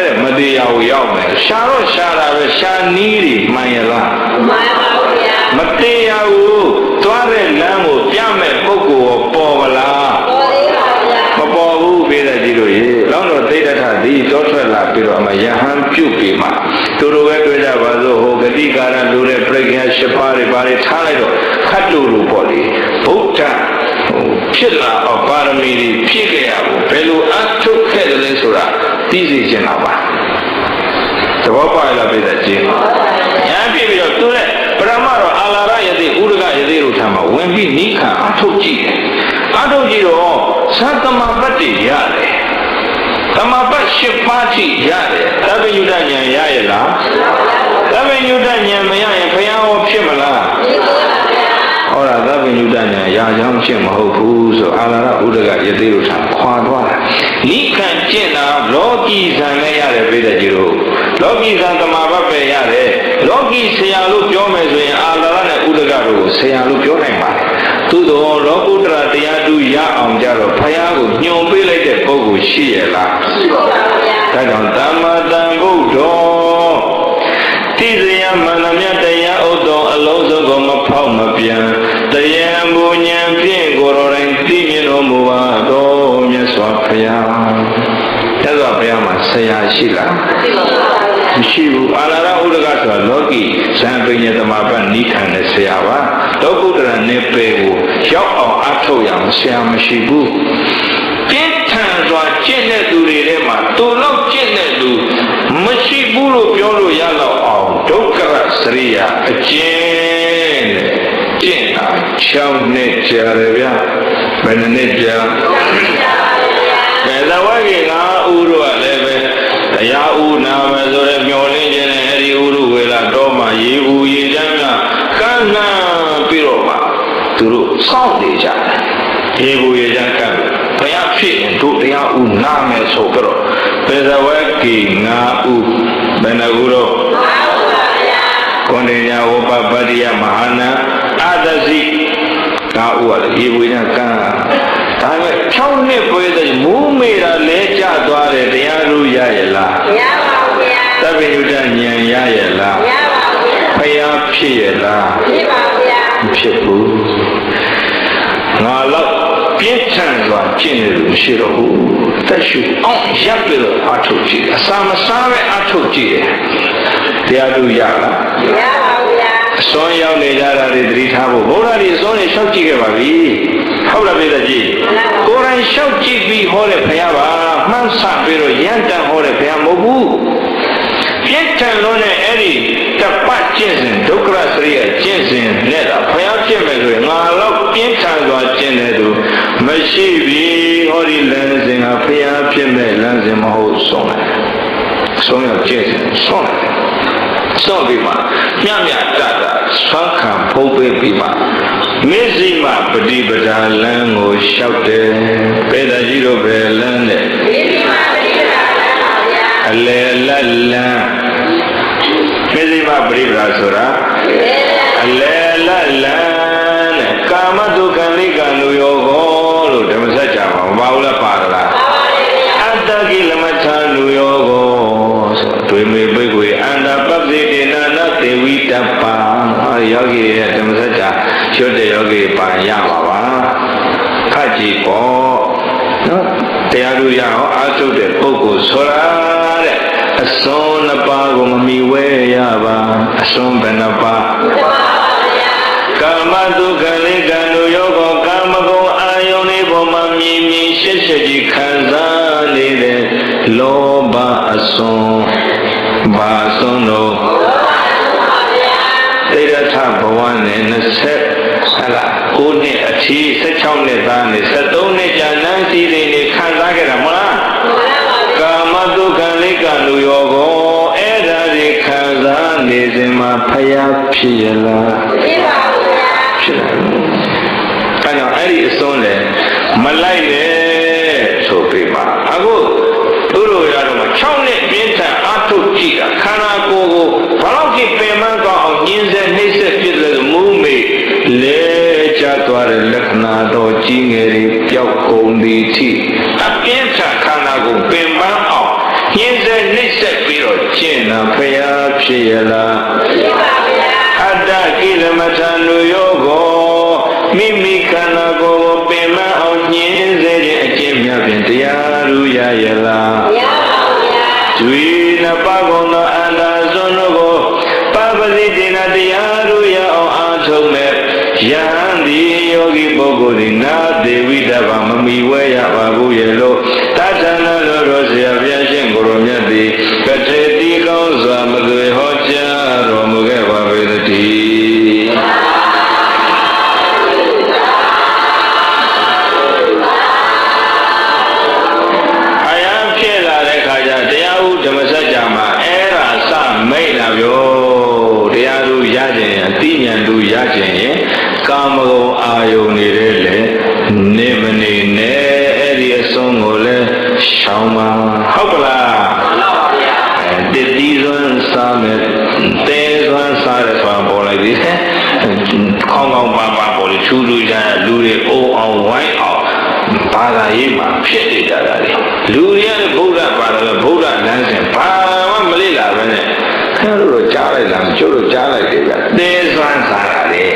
တဲ့မတရားကိုရောက်မယ်ရှာတော့ရှာတာပဲရှာနီးတွေမှန်ရလားမှန်ပါဗျာမတရားကိုသွားတဲ့လမ်းကိုပြမဲ့ပုဂ္ဂိုလ်ပေါ်မလားပေါ်သေးပါဗျာမပေါ်ဘူးပြေးတဲ့ကြီးတို့ရေလောင်းတော့သိတ္တထသည်တောထွက်လာပြီးတော့အမယဟန်ပြုတ်ပြီးမှသူတို့ပဲတွေ့ကြပါစို့ဟိုဂတိကာရလူတဲ့ပြိက္ခာ၈ပါးတွေပါတွေထားလိုက်တော့ခတ်တူလူပေါ့လေဗုဒ္ဓဖြစ်လာအောင်ပါရမီတွေဖြည့်ခဲ့ရဖို့ဘယ်လိုအထုတ်ခဲ့တယ်လဲဆိုတာသိစေချင်တာပါသဘောပေါက်လားပြေးတဲ့ကြီးညာပြပြီးတော့သူနဲ့ပရမတော့အာလာရယတိဥဒကယတိတို့ထံမှာဝင်ပြီးနိခံအထုတ်ကြည့်တယ်အထုတ်ကြည့်တော့သတ္တမပတ်တွေရတယ်သမပတ်၈ပါးထိရတယ်သဗ္ဗညုတဉာဏ်ရရဲ့လားသဗ္ဗညုတဉာဏ်မရရင်ဘုရားဟောဖြစ်မလားဟောတာသဗ္ဗညုတဉာဏ်ရကြောင်းဖြစ်မဟုတ်ဘူးဆိုအာလာရဥဒကယတိတို့ထံခွာသွားတာနိခံကျင့်တာလောကီဇံလည်းရတယ်ပြည့်တဲ့ကြီးတို့လောကီဇံသမပတ်ပဲရတယ်လောကီဆရာလို့ပြောမယ်ဆိုရင်အာလာရနဲ့ဥဒကတို့ကိုဆရာလို့ပြောနိုင်ပါတယ်သို့တော်လောကုတ္တရာတရားတူရအောင်ကြတော့ဘုရားကိုညွန်ပေးလိုက်တဲ့ပုဂ္ဂိုလ်ရှိရလားရှိပါဗျာဒါကြောင့်သမ္မာတန်ဗုဒ္ဓောတိစယမန္တမြတ်တရားဥဒ္ဒောအလုံးစုံကိုမဖောက်မပြန်တရားမူဉဏ်ဖြင့်ကိုယ်တော်တိုင်သိမြင်တော်မူပါတော်မြတ်စွာဘုရားမြတ်စွာဘုရားမှာဆရာရှိလားမရှိဘူးအာလာရဥဒကဆိုတာလောကီဇံပညာသမပတ်နိခံတဲ့ဆရာပါလောကုတ္တရာနေပေကိုရောက်အောင်အထုတ်ရအောင်ဆရာမရှိဘူးပြင်းထန်စွာကျင့်တဲ့သူတွေထဲမှာသူလောက်ကျင့်တဲ့သူမရှိဘူးလို့ပြောလို့ရတော့အောင်ဒုက္ခစရိယာအကျဉ်းကျင့်တာ6နှစ်ကြာတယ်ဗျာဘယ်နှစ်ကြာဘယ်တော်ဝဲကြီး9ဦးတို့ကလည်းပဲတရားဥနာမယ်ဆိုရဲမျောလင်းခြင်းနဲ့အဲဒီဥရုဝေလာတော့မှရေဘူးရေချမ်းများကန်းနှံပြီးတော့မှသူတို့စောင့်နေကြတယ်ရေဘူးရေချမ်းကန်းဘုရားဖြစ်ရင်တို့တရားဥနာမယ်ဆိုကြတော့ပေဇဝဲကြီး9ဦးဘယ်နှဦးတော့ကွန်တေညာဝပပတ္တိယမဟာနာအာသစီ9ဦးကလည်းရေဘူးရေချမ်းကန်းဒါပေမဲ့6နှစ်ပွဲတဲ့မူးမေတာလဲကျသွားတယ်တရားလူရရဲ့လားမရပါဘူးဗျာသဗ္ဗညုတဉာဏ်ရရဲ့လားမရပါဘူးဗျာဘုရားဖြစ်ရဲ့လားဖြစ်ပါဗျာမဖြစ်ဘူးငါတော့ပြင်းထန်စွာကျင့်နေလို့မရှိတော့ဘူးသက်ရှုအောင်ရပ်ပြီးတော့အထုတ်ကြည့်အစာမစားပဲအထုတ်ကြည့်တရားလူရလားမရပါဘူးဗျာအစွမ်းရောက်နေကြတာတွေသတိထားဖို့ဘုရားကြီးအစွမ်းတွေလျှောက်ကြည့်ခဲ့ပါပြီဟုတ်လားပြည်သက်ကြီးကိုယ်တိုင်လျှောက်ကြည့်ပြီးဟောတဲ့ဘုရားပါမှန်းဆပြီးတော့ရန်တန်ဟောတဲ့ဘုရားမဟုတ်ဘူး ပြည့်ထန်လို့နဲ့အဲ့ဒီတပတ်ကျင့်စဉ်ဒုက္ခစရိယကျင့်စဉ်နဲ့တာဘုရားဖြစ်မယ်ဆိုရင်ငါတော့ပြင်းထန်စွာကျင့်တဲ့သူမရှိပြီဟောဒီလမ်းစဉ်ကဘုရားဖြစ်မဲ့လမ်းစဉ်မဟုတ်ဆုံးတယ်ဆုံးရကျင့်စဉ်ဆုံးတယ်ဆုံးပြီးမှမြတ်မြတ်တတ်တာဆွမ်းခံဖုံးပေးပြီးမှမေဇိမပฏิပဒါလမ်းကိုလျှောက်တယ်ပေတကြီးတို့ပဲလမ်းနဲ့မေဇိမပฏิပဒါလမ်းပါဗျာအလေလတ်လမ်းမေဇိမပฏิပဒါဆိုတာအလေလတ်လမ်းနဲ့ကာမတုခံလိကံလူယောကိုလို့ဓမ္မစကြာမှာမပါဘူးလားပါလားအတ္တကိလမထာလူယောကိုဆိုတွေမေပိတ်ကိုအန္တပပ္ပိတေနနာသေဝိတ္တပါယောဂီရဲ့ဓမ္မစကြာရွတ်တဲ့ယောဂီပါရပါပါခတ်ကြည့်ပေါ့နော်တရားလူရအောင်အားထုတ်တဲ့ပုဂ္ဂိုလ်ဆိုတာတဲ့အစွန်းနှစ်ပါးကိုမမီဝဲရပါအစွန်းဘယ်နှပါးကာမတုခံလေးကံတို့ယောဂကာမဂုဏ်အာယုန်လေးပေါ်မှာမြင်မြင်ရှက်ရှက်ကြီးခံစားနေတဲ့လောဘအစွန်းဘာအစွန်းတို့တိရထဘဝနဲ့20ဟလာ9နှစ်အထိ16နှစ်သားနဲ့73နှစ်ကြာနန်းစီတွေနေခံစားခဲ့တာမလားကာမတုခံလေးကလူရောကိုအဲ့ဒါတွေခံစားနေစဉ်မှာဖယားဖြစ်ရလားဖြစ်ပါဘူးဗျာဖြစ်တယ်အဲကြောင့်အဲ့ဒီအစွန်းလေမလိုက်နဲ့ဆိုပြီးပါအခုသူတို့ရတော့6နှစ်ပြင်းထန်အထုကြည့်တာခန္ဓာကိုယ်ကိုဘာလို့ဖြစ်ပင်မကောင်းအောင်ညင်းစေနှိမ့်ဆက်ဖြစ်လဲမူးမေလဲကျသွားတဲ့လက္ခဏာတော့ကြီးငယ်တွေပျောက်ကုန်သည်ထိအပြင်းထန်ခန္ဓာကိုယ်ပင်မအောင်ညင်းစေနှိမ့်ဆက်ပြီးတော့ကျင့်တာဖယားဖြစ်ရလားဖြစ်ပါဗျာအတ္တကိလမထာနုယောကိုမိမိခန္ဓာကိုယ်ကိုပင်မအောင်ညင်းစေတဲ့အကျင့်များဖြင့်တရားရူရရလားမရပါဘူးဗျာဇွေနှစ်ပါးကုန်သောအန္တစွန်းတို့ကိုပပတိတေနတရားရူရအောင်အားထုတ်မဲ့ယဟန်ဒီယောဂီပုဂ္ဂိုလ်သည်နာဒေဝိတ္တဗမမီဝဲရပါဘူးရဲ့လို့တထနာတော်ဆရာဘုရားရှင်ကိုရောမြတ်သည်ကထေတိကောင်းစွာမသွေဟောကြားတော်မူခဲ့ပါပေသတည်းအယံဖြစ်လာတဲ့ခါကျတရားဥဓမ္မစကြာမှာအဲ့ဒါစမိတ်လာပြောတရားသူရခြင်းအတိညာသူရခြင်းရဲ့ကာမဂုဏ်အာယုန်နေတဲ့လေနေမနေနဲ့အဲ့ဒီအဆုံးကိုလည်းရှောင်းပါဟုတ်ကလားမှန်ပါဗျာတတိစွန်းစားမယ်တဲစွန်းစားရဆိုပေါ်လိုက်ပြီခေါင်းကောင်းပါပါပေါ်လေချူလူရလူတွေအိုးအောင်ဝိုင်းအောင်ဘာသာရေးမှာဖြစ်နေကြတာလေလူတွေကဗုဒ္ဓဘာသာဗုဒ္ဓလမ်းစဉ်ဘာမှမလေ့လာပဲနဲ့ခင်ဗျားတို့ကြားလိုက်လားကျို့တို့ကြားလိုက်တယ်ဗျတဲစွန်းစားတာလေ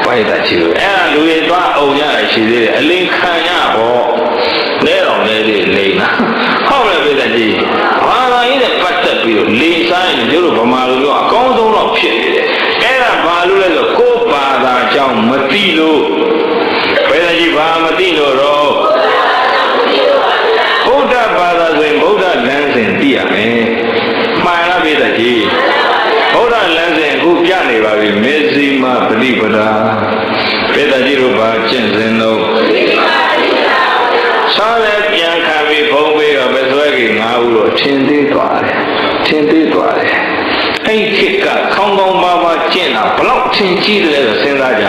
ပိုက်တာချီလို့အဲ့ဒါလူတွေသွားအုံရတာရှိသေးတယ်အလင်းခံရပေါ့လဲတော်လဲလေးလိမ့်တာဟုတ်လားပြည့်တဲ့ကြီးဘာသာရေးနဲ့ပတ်သက်ပြီးတော့လိမ့်ဆိုင်ကျို့တို့ဗမာလူတို့အကောင်းဆုံးတော့ဖြစ်နေတယ်အဲ့ဒါဘာလို့လဲဆိုကိုယ်ဘာသာကြောင့်မသိလို့ပြည့်တဲ့ကြီးဘာမသိလို့တော့ဗုဒ္ဓဘာသာဆိုရင်ဗုဒ္ဓလမ်းစဉ်သိရမယ်မှန်လားပြည့်တဲ့ကြီးဗုဒ္ဓလမ်းစဉ်အခုပြနေပါပြီမေဇိမပฏิပဒါပေတကြီးတို့ဘာကျင့်စဉ်တော့ဆောင်းလည်းပြန်ခံပြီးဖုံးပေးတော့ပဲဆွဲကြီး9ဦးတော့ထင်သေးသွားတယ်အဲ့ဒီခေတ်ကခေါင်းကောင်းပါပါကျင့်တာဘလောက်ထင်ကြီးတယ်လဲဆိုစဉ်းစားကြ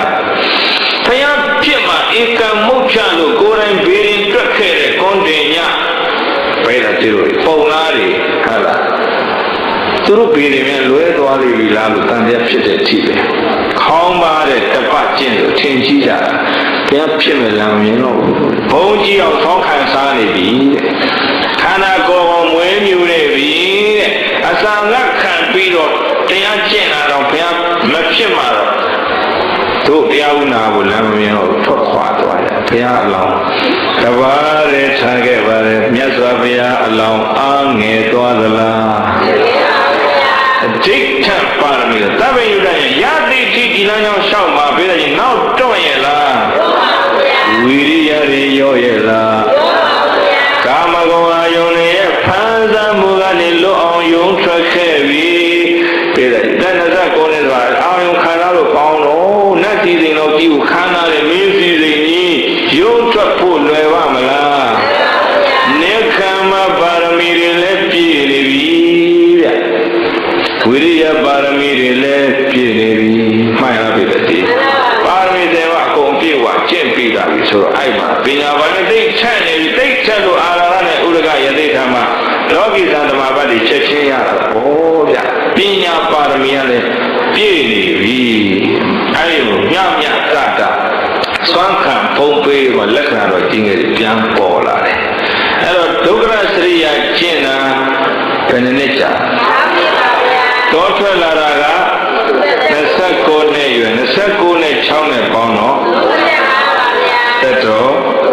ဘုရားဖြစ်မှာဧကံမုတ်ချလို့ကိုယ်တိုင်ဘေးရင်တွက်ခဲ့တဲ့ကွန်တင်ညပေတကြီးတို့ပုံလားတွေဟုတ်လားသူတို့ဘေးတွေမြန်လွဲသွားလိမ့်ပြီလားလို့တန်တရားဖြစ်တဲ့အထိပဲခေါင်းပါတဲ့တပတ်ကျင့်လို့ထင်ကြီးကြတာဘုရားဖြစ်မဲ့လမ်းမြင်တော့ဘုံကြီးအောင်ဆောင်းခံစားနေပြီတဲ့ခန္ဓာကိုယ်ကိုမွေးမြူနေပြီတဲ့အစာငတ်ခံပြီးတော့တရားကျင့်လာတော့ဘုရားမဖြစ်မှာတော့တို့တရားဥနာကိုလမ်းမမြင်တော့ထွက်ခွာသွားတယ်ဘုရားအလောင်းတပါးရဲထားခဲ့ပါတယ်မြတ်စွာဘုရားအလောင်းအားငယ်သွားသလားအဋိဋ္ဌပါရမီသဗ္ဗညုတရဲ့ယတိတိဒီလမ်းကြောင်းလျှောက်မှာပြည့်ရင်နောက်တော့ရဲ့လားဝီရိယတွေရောရဲ့လားကာမဂုဏ်အာယုန်ရဲ့ဖန်ဆမှုကနေလွတ်အောင်ယုံထွက်ခဲ့ ရုံးထွက်ဖို့လွယ်ပါမလားနေခံမှာပါရမီတွေလည်းပြည့်နေပြီဗျဝိရိယပါရမီတွေလည်းပြည့်နေပြီမှန်လားပြည့်တယ်ပါရမီတွေကအကုန်ပြည့်ဝကျင့်ပြီးတာပြီဆိုတော့အဲ့မှာပညာဘာနဲ့သိချက်နေပြီသိချက်လို့အာရဏနဲ့ဥရကယသိထာမှာလောကီသံသမာပတ်တွေချက်ချင်းရတာဟောဗျပညာပါရမီကလည်းပြည့်နေပြီအဲ့ဒီလိုမြမြတတစွမ်းခံပုံပေးကလက္ခဏာတော့ကြီးငယ်ပြန်ပေါ်လာတယ်အဲ့တော့ဒုက္ခရစရိယာကျင့်တာဘယ်နှစ်ကြာတော့ထွက်လာတာက29နှစ်ရွယ်29နဲ့6နဲ့ပေါင်းတော့တက်တော့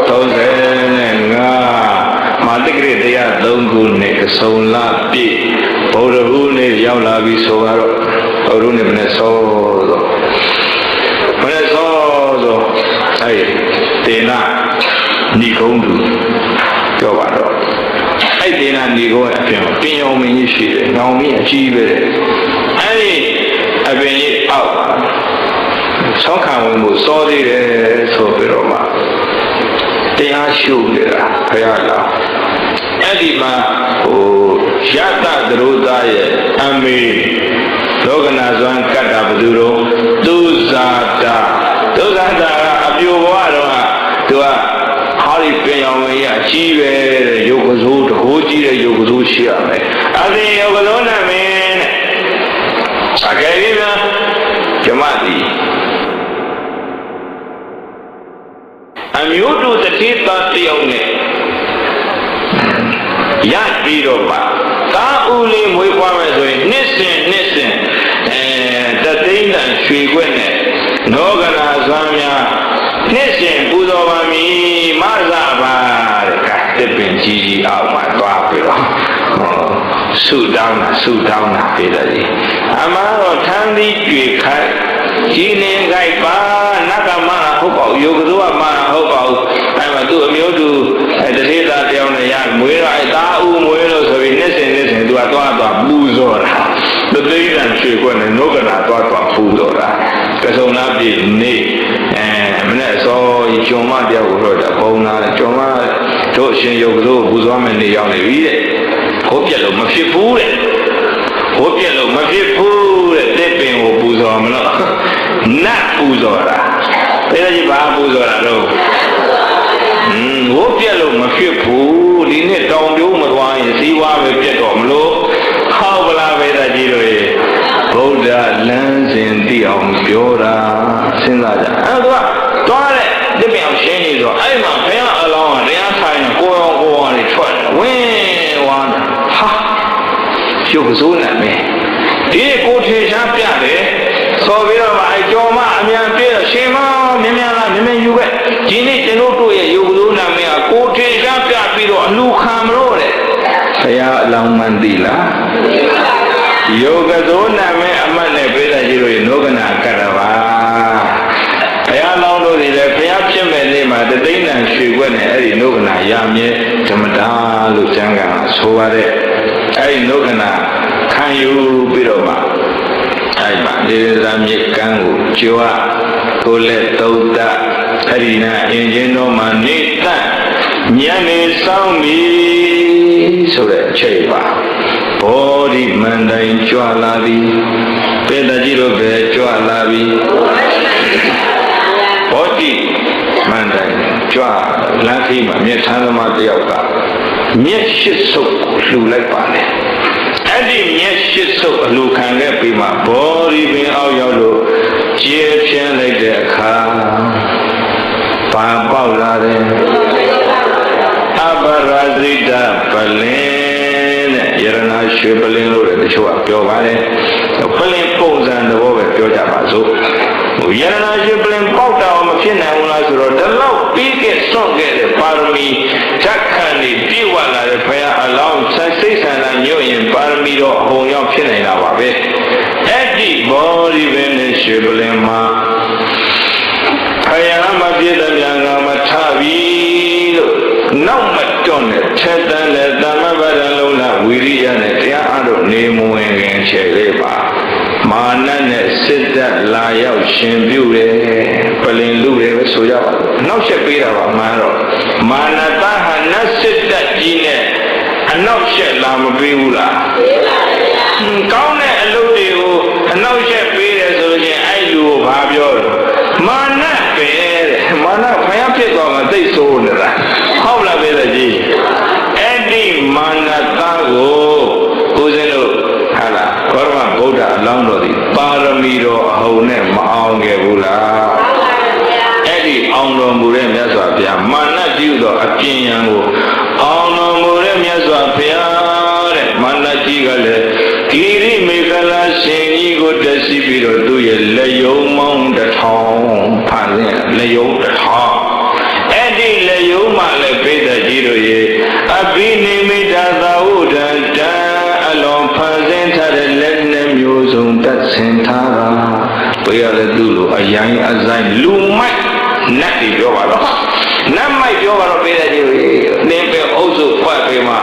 35မာတိကရတရား3ခုနဲ့အစုံလာပြည့်ဗုဒ္ဓဟူးနေ့ရောက်လာပြီဆိုတော့ဗုဒ္ဓဟူးနေ့မနေ့စောတော့အဲ့ဒေနာဏီကုန်းသူပြောပါတော့အဲ့ဒေနာဏီကုန်းအပြင်ပင်ရောင်မင်းကြီးရှိတယ်။နောင်မင်းအကြီးပဲတဲ့။အဲ့ဒီအပင်ကြီးအောက်ဆောင်းခံဝင်မှုစောသေးတယ်ဆိုပြီးတော့မှတရားရှုနေတာဘုရားလား။အဲ့ဒီမှာယတသရုဒ္ဓရဲ့အမေလောကနာဇွမ်းကတ္တာဘသူတော်သူဇာတာကအပြိုဘဝတော့သူကဟာဒီပင်အောင်ကြီးအကြီးပဲတဲ့ရုပ်ကစိုးတကိုးကြီးတဲ့ရုပ်ကစိုးရှိရမယ်အပြင်ရုပ်ကစိုးနဲ့မင်းတဲ့အကယ်၍များဓမ္မတိအမျိုးတူတတိတတယောက်နဲ့ရပြီးတော့ပါတာဦးလေးမွေးဖွားမယ်ဆိုရင်နှစ်စဉ်တသိန်းတန်ရွှေခွက်နဲ့နောကနာဇွမ်းများနှစ်စဉ်ပူဇော်ပါမည်မဇပါတဲ့ကတစ်ပင်ကြီးအောက်မှာသွားပြီးတော့ဆုတောင်းတာပြေတယ်ကြီးအမှန်တော့ထမ်းပြီးကြွေခိုက်ကြီးနေခိုက်ပါနတ်ကမဟုတ်ပါဘူးယောဂသူကမဟုတ်ပါဘူးအဲ့မှာသူ့အမျိုးတူတတိသားတယောက်နဲ့ရမွေးတော့အဲ့သားဦးမွေးလို့ဆိုပြီးနှစ်စဉ်သူကသွားပူဇော်တာတသိန်းတန်ရွှေခွက်နဲ့နောကနာသွားပူဇော်တာကစုံနာပြည့်နေမနေ့အစောကျွံမတယောက်ကိုတော့ပုံနာကျွံမတို့အရှင်ယုတ်တို့ပူဇော်မယ်နေရောက်နေပြီတဲ့ဟောပြက်လို့မဖြစ်ဘူးတဲ့တစ်ပင်ကိုပူဇော်မလို့နတ်ပူဇော်တာဘယ်လိုကြီးဘာပူဇော်တာတော့ဟောပြက်လို့မဖြစ်ဘူးဒီနေ့တောင်ပြိုးမသွားရင်ဇီဝပဲပြက်တော့မလို့ဟောဗလားပဲတာကြီးတို့ရဲ့ဗုဒ္ဓလမ်းစဉ်သိအောင်ပြောတာစဉ်းစားကြအဲ့တော့သွားတဲ့ဒီပြောင်ရှင်းနေဆိုအဲ့မှာဘုရားအလောင်းကတရားဆိုင်ကိုယ်အောင်တွေထွက်ဝင်းဝါဟာရုပ်စိုးနေမယ်ဒီကိုထေရှားပြတယ်ဆိုပြီးတော့အဲ့ကြော်မအမြန်ပြည့်ရှင်မမြန်ယူခဲ့ဒီနေ့ကျွန်တော်တို့ရဲ့ရုပ်စိုးနာမည်ကကိုထေရှားပြပြီးတော့အလူခံမလို့တဲ့ဘုရားအလောင်းမှန်သိလားယောဂသောနာမည်အမတ်နဲ့ပြေးတဲ့ကြီးတို့ရေနောကနာကတ္တပါဘုရားလောင်းတို့တွေလည်းဘုရားဖြစ်မဲ့နေ့မှာတသိန်းတန်ရွှေခွက်နဲ့အဲ့ဒီနောကနာရမြဲဓမ္မတာလို့ကျမ်းဂန်ကဆိုပါတဲ့အဲ့ဒီနောကနာခံယူပြီးတော့မှအဲ့မှာဒီသာမြေကမ်းကိုကြွားကိုလက်သုံးတအဲ့ဒီနာအင်ဂျင်တော်မှာနေတတ်ညနေဆောင်ပြီဆိုတဲ့အချိန်ပါဘောဓိမန္တိုင်ကြွလာသည်ပေတကြီးတို့ပဲကြွလာပြီဘောဓိမန္တိုင်ကြွလမ်းကြီးမှာမြတ်သံသမားတယောက်ကမြက်ရှစ်စုပ်ကိုလှူလိုက်ပါလေအဲ့ဒီမြက်ရှစ်စုပ်အလှူခံခဲ့ပြီးမှဘောဓိပင်အောက်ရောက်လို့ကျေဖြန်းလိုက်တဲ့အခါဘာပေါက်လာတယ်အပရာဇိတပလင်တဲ့ယရနာရွှေပလင်လို့တချို့ကပြောပါတယ်ပလင်ပုံစံသဘောပဲပြောကြပါစို့ယရနာရွှေပလင်ပေါက်တာမဖြစ်နိုင်ဘူးလားဆိုတော့ဒီလောက်ပြီးခဲ့စွန့်ခဲ့တဲ့ပါရမီဓာတ်ခံနေပြည့်ဝလာတဲ့ဘုရားအလောင်းစိတ်ဆန္ဒညွတ်ရင်ပါရမီတော့အကုန်ရောက်ဖြစ်နိုင်တာပါပဲအဲ့ဒီဘောဓိပင်နဲ့ရွှေပလင်မှာဘုရားမပြည့်တဲ့ဉာဏ်ကမထပြီလို့နောက်မတွန့်နဲ့ထက်တန်းတဲ့သမ္မဗဒလုံးလာဝိရိယနဲ့တရားအားထုတ်နေမဝင်ခင်ချေလေးပါမာနနဲ့စစ်တပ်လာရောက်ရှင်ပြုတယ်ပလင်လူတွေပဲဆိုကြပါ နောက်ဆက်ပေးတာပါမှန်တော့မာနတဟာနတ်စစ်တပ်ကြီးနဲ့အနောက်ဆက်လာမပေးဘူးလားပေးပါဗျာကောင်းတဲ့အလုပ်တွေကိုအနောက်ဆက်ပေးတယ်ဆိုလို့ချင်းအဲ့လူကိုဘာပြောလဲမာနပဲတဲ့မာနဖယားဖြစ်သွားမှသိဆိုးနေတာဟုတ်လားပဲကြီးအဲ့ဒီမာနတကိုကိုစင်းတို့ဟာလားကောရမဗုဒ္ဓအလောင်းတော်ဒီပါရမီတော်အဟုန်နဲ့မအောင်ခဲ့ဘူးလားအဲ့ဒီအောင်တော်မူတဲ့မြတ်စွာဘုရားမာနပြုသောအပြင်းရန်ကိုအောင်တော်မူတဲ့မြတ်စွာဘုရားတဲ့မာနကြီးကလည်းဂိရိမေခလာရှင်ကြီးကိုတက်စီပြီးတော့သူ့ရဲ့လက်ယုံမောင်းတစ်ထောင်ဖန်ဆင်းလက်ယုံတစ်ထောင်အဲ့ဒီလက်ယုံမှလည်းပိဿကြီးတို့ရဲ့အဘိနိမိတသာဝုဒ္ဒတံအလွန်ဖန်ဆင်းထားတဲ့လက်နဲ့မျိုးစုံတက်ဆင်ထားတာဘယ်ရလဲသူ့လိုအယိုင်းအဆိုင်လူမိုက်နတ်တွေပြောပါတော့နတ်မိုက်ပြောပါတော့ပိဿကြီးတို့ရဲ့နင်းပဲအုပ်စုဖွဲ့ပေးမှ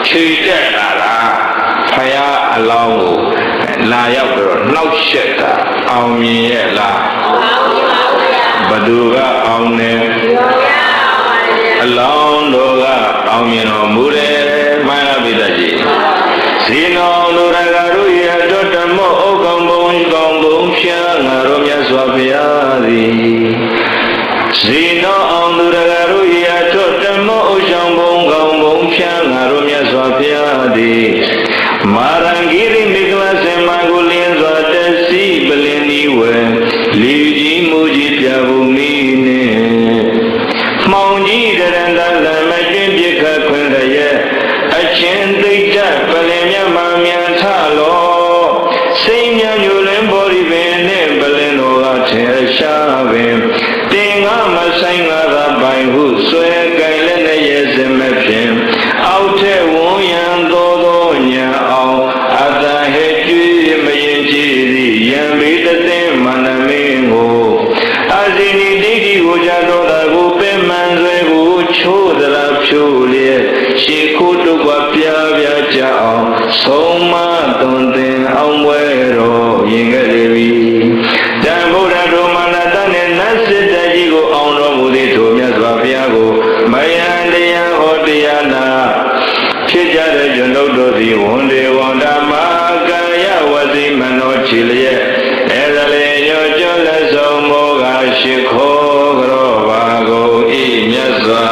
ခြေတက်လာတာဖယားအလောင်းကိုလာရောက်တော့နှောက်ရှက်တာအောင်မြင်ရဲ့လားဘသူကအောင်နေအလောင်းတော်ကအောင်မြင်တော်မူတယ်မှန်လားပိဿကြီးဇီနောလူရကတို့ရဲ့တော်ဓမ္မဩကောင်ဘုံကောင်ဘုံဖြာငါတို့မြတ်စွာဘုရားသည်ဇီနောအောင်လူရကတို့ရဲ့တော်ဓမ္မဩဆောင်ဘုံကောင်ဘုံဖြာငါတို့မြတ်စွာဘုရားသည်မာရံဂိရိမိကလစေမကိုလင်းစွာတစီပလင်ဤဝဲလီကြီးမူကြီးပြဘုံနီးနဲ့မှောင်ကြီးတရံတလမတွင်ပြခခွင်ရဲ့အချင်းသိတ္တပလင်မြတ်မှမြန်ထလောစိတ်မြညိုလင်းဘောရီပင်နဲ့ပလင်တော်ကထေရှားပင်တင်ငါမဆိုင်ငါသာပိုင်ဟုဆွဲကြိုင်လက်နဲ့ရဲ့စင်မဲ့ဖြင့်အောက်ထက်ဝန်းရန်သောညာအောင်အတန်ဟဲ့ကျွေးမရင်ကြည်သည်ယံမေတသိမန္တမင်းကိုအာဇိနိဒိဋ္ဌိကိုကြတော်တာကိုပင်မှန်ဆွဲကိုချိုးသလားဖြိုးလျက်ရှေခိုးတုတ်ကပြားပြားကြအောင်ဆုံးမသွန်သင်အောင်ဝဲတော်ရင်ခဲ့လေပြီတန်ဗုဒ္ဓတို့မနတနဲ့နတ်စစ်တကြီးကိုအောင်တော်မူသည်ထိုမြတ်စွာဘုရားကိုမယံတရားဟောတရားနာဖြစ်ကြတဲ့ကျွန်ုပ်တို့သည်ဝန်ဒေဝန္တမကာယဝစီမနောချီလျက်အဲဒါလေညောကျွလက်ဆုံးမောကရှိခိုးကြောပါကုန်ဤမြတ်စွာ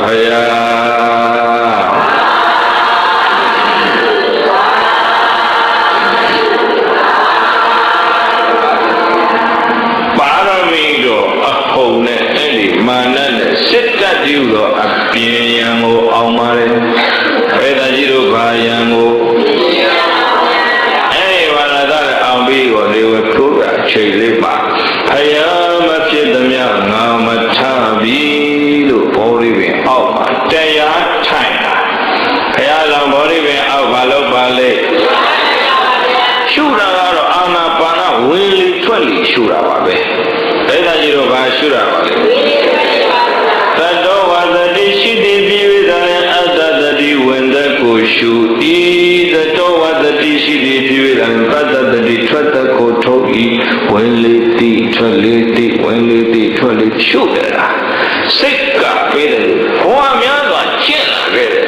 ဘုရားပါရမီတော်အဟုန်နဲ့အဲ့ဒီမာနနဲ့စစ်တပ်ပြုသောအပြင်းရန်ကိုအောင်ပါတယ်ပိဿကြီးတို့ဘာယံကိုအဲ့ဒီဘာသာတဲ့အောင်ပြီးကိုလေဝထိုးတာချိန်လေးပါဖယားမဖြစ်သမျှငါမထပြီလို့ဘောဓိပင်အောက်မှာတရားထိုင်တာဖယားလောင်ဘောဓိပင်အောက်ဘာလို့ပါလဲရှုတာကတော့အာနာပါနဝင်လေထွက်လေရှုတာပါပဲပိဿကြီးတို့ဘာရှုတာပါလဲသတ္တဝါသတိရှိသည်ပြည်ဝိသံအတ္တတတိဝင်သက်ကိုရှုဤသတ္တဝါသတိရှိသည်ပြည်ဝိသံပတ္တတတိထွက်သက်ကိုထုတ်ဤဝင်လေတိထွက်လေတိဝင်လေတိထွက်လေရှုတယ်လားစိတ်ကပေးတယ်ဘဝများစွာကျင့်လာခဲ့တယ်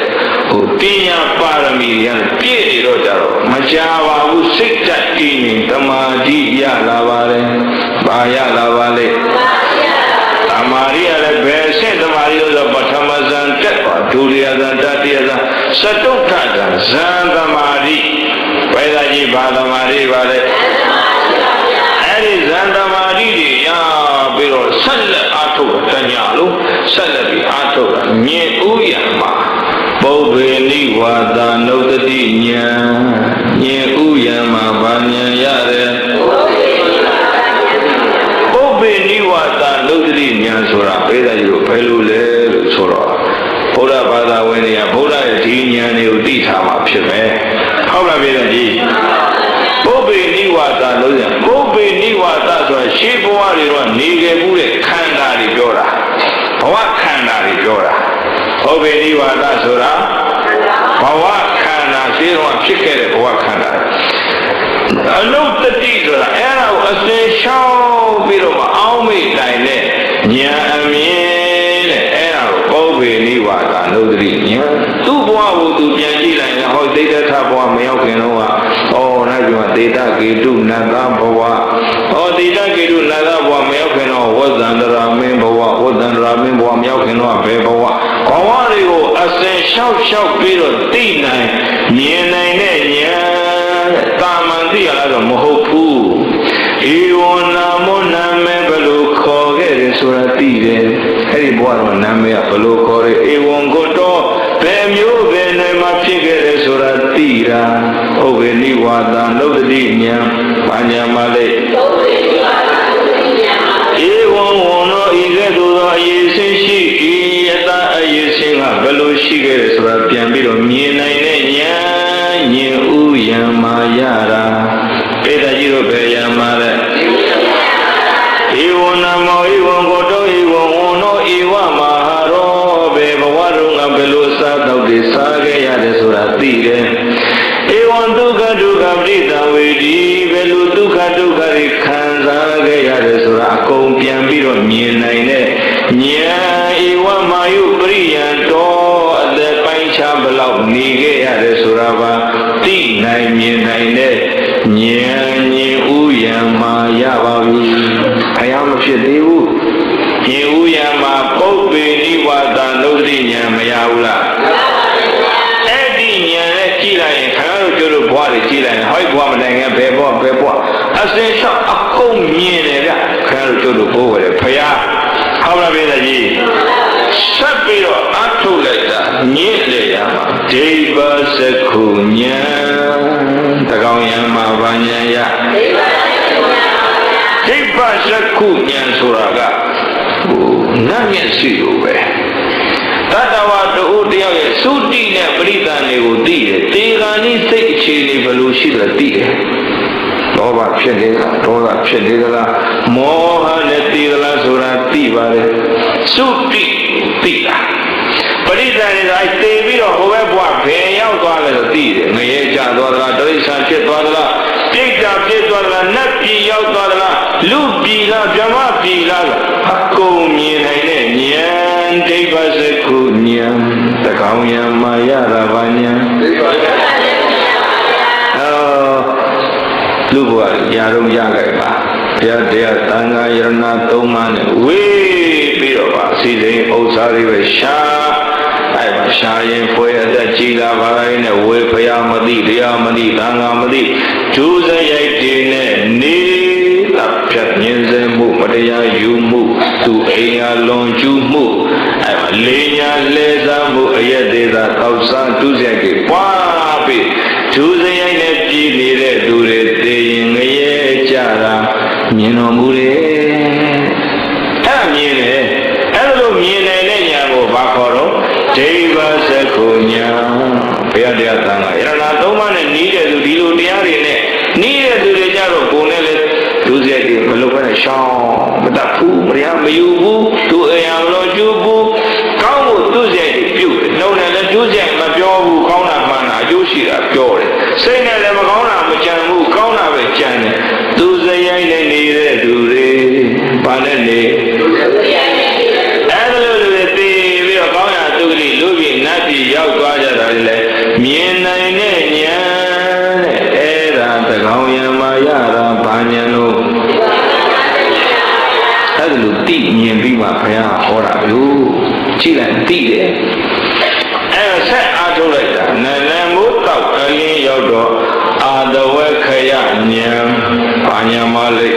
ဟိုတင်ညာပါရမီရန်ပြည့်နေတော့ကြတော့မကြပါဘူးစိတ်တက်တည်ရင်တမာတိရလာပါတယ်ဘာရလာပါလဲတမာရိရလည်းဘယ်ဆင့်တမာရိလို့ဆိုပထမဇန်တက်ပါဒုတိယဇန်တတိယဇန်စတုထဇန်ဇန်တမာရိဘယ်သာကြီးဘာတမာရိပါလဲအဲ့ဒီဇန်တမာရိတွေရပြီးတော့ဆက်လက်အားထုတ်တညာလို့ဆက်လက်ပြီးအားထုတ်တာမြင်ဥယံမှာပုဗ္ဗေနိဝါဒနုတ္တိညာမြင်ဥယံမှာဗာဉာဏ်ရတယ်ပုဗ္ဗေနိဝါဒနုတ္တိညာဆိုတာဘယ်သာကြီးတို့ဘယ်လိုလဲလို့ဆိုတော့ဘုရားဘာသာဝင်တွေကဘုရားရဲ့ဒီဉာဏ်တွေကိုသိထားမှာဖြစ်မယ်ဟုတ်လားပြည်တော်ကြီးပုဗ္ဗေနိဝါဒလို့ဆိုပုဗ္ဗေနိဝါဒဆိုတာရှေးဘဝတွေတော့နေခဲ့မှုတဲ့ခန္ဓာတွေပြောတာဘဝခန္ဓာတွေပြောတာပုဗ္ဗေနိဝါဒဆိုတာဘဝခန္ဓာရှေးတော့ဖြစ်ခဲ့တဲ့ဘဝခန္ဓာအနုတ္တိဆိုတာအဲ့ဒါကိုအစဉ်ရှောင်းပြီးတော့မအောင်မေ့တိုင်းနဲ့ ညာအမြင်တဲ့အဲ့ဒါကိုပုပ္ပေနိဝါဒနုဒတိညာသူ့ဘဝကိုသူပြန်ကြည့်လိုက်ရင်ဟောသိတ္တထဘဝမရောက်ခင်တော့ဩနာပြောသေတကေတုနတ္တဘဝဩသေတကေတုနတ္တဘဝမရောက်ခင်တော့ဝဇ္ဇန္တရာမင်းဘဝဝဇ္ဇန္တရာမင်းဘဝမရောက်ခင်တော့ဘယ်ဘဝဘဝတွေကိုအစဉ်လျှောက်ပြီးတော့သိနိုင်မြင်နိုင်တဲ့ညာတာမန်သိရလားတော့မဟုတ်ဘူးဧဝနာမောနာမေဘလို့ခေါ်ခဲ့တယ်ဆိုတာသိတယ်အဲ့ဒီဘဝတော့နာမည်ကဘလို့ခေါ်တယ်ဧဝံကိုတော့ဘယ်မျိုးဘယ်နယ်မှာဖြစ်ခဲ့တယ်ဆိုတာသိတာဥပ္ပေနိဝါဒနုဒတိညာဘာညာမလဲဧဝံဝံတော့ဤကဲ့သို့သောအရေးစင်းရှိဤယတအရေးစင်းကဘယ်လိုရှိခဲ့တယ်ဆိုတာပြန်ပြီးတော့မြင်နိုင်တဲ့ညာဉာဏ်ဥယံမာရတာပေတကြီးတို့ဘယ်ယံမာလဲဧဝနာမောဧဝံကိုတောဧဝံဝံနောဧဝမဟာရောဘေဘဝတုန်းကဘယ်လိုစားတော့ဒီစားခဲ့ရတယ်ဆိုတာသိတယ်ဧဝံဒုက္ခဒုက္ခပရိသဝေဒီဘယ်လိုဒုက္ခဒုက္ခတွေခံစားခဲ့ရတယ်ဆိုတာအကုန်ပြန်ပြီးတော့မြင်နိုင်တဲ့ဉာဏ်ဧဝမာယုပရိယံတော်အသက်ပိုင်းခြားဘလောက်နေခဲ့ရတယ်ဆိုတာပါသိနိုင်မြင်နိုင်တဲ့ဉာဏ်ဥယံမာရပါပြီဘုရားမဖြစ်သေးဘူးဉာဏ်ဥယံမာပုပ္ပေနိဝါဒနုဒတိဉာဏ်မရဘူးလားအဲ့ဒီဉာဏ်နဲ့ကြည့်လိုက်ရင်ခင်ဗျားတို့တို့ဘဝတွေကြည့်လိုက်ရင်ဟောဒီဘဝမတိုင်ခင်ဘယ်ဘဝအစဉ်လျှောက်အကုန်မြင်တယ်ဗျခင်ဗျားတို့တို့ဘိုးတယ်ဘုရားဟောလားပြေတဲ့ကြီးဆက်ပြီးတော့အထုတ်လိုက်တာညစ်လေရမှာဒိဗ္ဗစကုညာတကောင်ယံမှာဘာညာရဒိဗ္ဗစကုညာဆိုတာကနတ်မျက်စိလိုပဲတတဝတူတယောက်ရဲ့သုတိနဲ့ပရိသန်တွေကိုသိတယ်တေဂာနိစိတ်အခြေအနေဘယ်လိုရှိတယ်သိတယ်လောဘဖြစ်နေလားဒေါသဖြစ်နေလားမောဟနဲ့သိသလားဆိုတာသိပါတယ်သုတိသိတာပရိသန်တွေကသိပြီးတော့ဟိုဘက်ဘဝဘယ်ရောက်သွားလဲဆိုသိတယ်ငရဲကျသွားသလားတိရစ္ဆာန်ဖြစ်သွားသလားပြိတ္တာဖြစ်သွားသလားနတ်ပြည်ရောက်သွားသလားလူပြည်လားဗြဟ္မပြည်လားအကုန်မြင်နိုင်တဲ့ဉာဏ်ဒိဗ္ဗစကုဉာဏ်တကောင်ယံမာရတာဘာဉာဏ်လူဘဝရာတော့ရခဲ့ပါဘုရားတရားသံဃာယရဏသုံးပါးနဲ့ဝေးပြီးတော့ပါစီစိန်ဥစ္စာတွေပဲရှာအဲ့မှာရှာရင်ဖွယ်အသက်ကြီးလာပါရင်နဲ့ဝေးဘုရားမသိတရားမသိသံဃာမသိဒုစရိုက်တွေနဲ့နေတပ်ဖြတ်မြင်စမှုမတရားယူမှုသူအိမ်ယာလွန်ကျူးမှုအဲ့မှာလေးညာလဲစားမှုအယက်သေးသာတောက်စားဒုစရိုက်တွေပွားပြီးဒုစရိုက်နဲ့ပြည်နေတဲ့သူတွေသိရင်ငရဲကြတာမြင်တော်မူတယ်အဲ့မြင်တယ်အဲ့လိုမြင်နိုင်တဲ့ညာကိုဘာခေါ်တော့ဒိဗ္ဗစကုညာဘုရားတရားသံဃာယရဏသုံးပါးနဲ့နီးတဲ့သူဒီလိုတရားတွေနဲ့နီးတဲ့သူတွေကြတော့ကိုယ်နဲ့လည်းဒုစရိုက်တွေမလုပ်ဘဲနဲ့ရှောင်းမတတ်ဘူးဘုရားမယူဘူးသူအရာတော်ကျူးဘူးကောင်းဖို့ဒုစရိုက်တွေပြုတ်တယ်နှုတ်နဲ့လည်းဒုစရိုက်မပြောဘူးကောင်းတာမှန်တာအကျိုးရှိတာပြောတယ်စိတ်နဲ့လည်းမကောင်းတာမကြံဘူးကောင်းတာပဲကြံတယ်သူစရိုက်နဲ့နေတဲ့သူတွေဘာနဲ့နေအဲ့လိုလူတွေသိပြီးတော့ကောင်းရာသုခတိလူပြည်နတ်ပြည်ရောက်သွားကြတာလေမြင်နိုင်တဲ့ဉာဏ်တဲ့အဲ့ဒါတကောင်ယံမာရတာဘာဉာဏ်လို့အဲ့ဒါလို့သိမြင်ပြီးမှဘုရားဟောတာလို့ကြည့်လိုက်သိတယ်အဲ့ဆက်အားထုတ်လိုက်တာနလန်မိုးတောက်အလင်းရောက်တော့အာတဝေခယဉာဏ်ဘာဉာဏ်မလဲ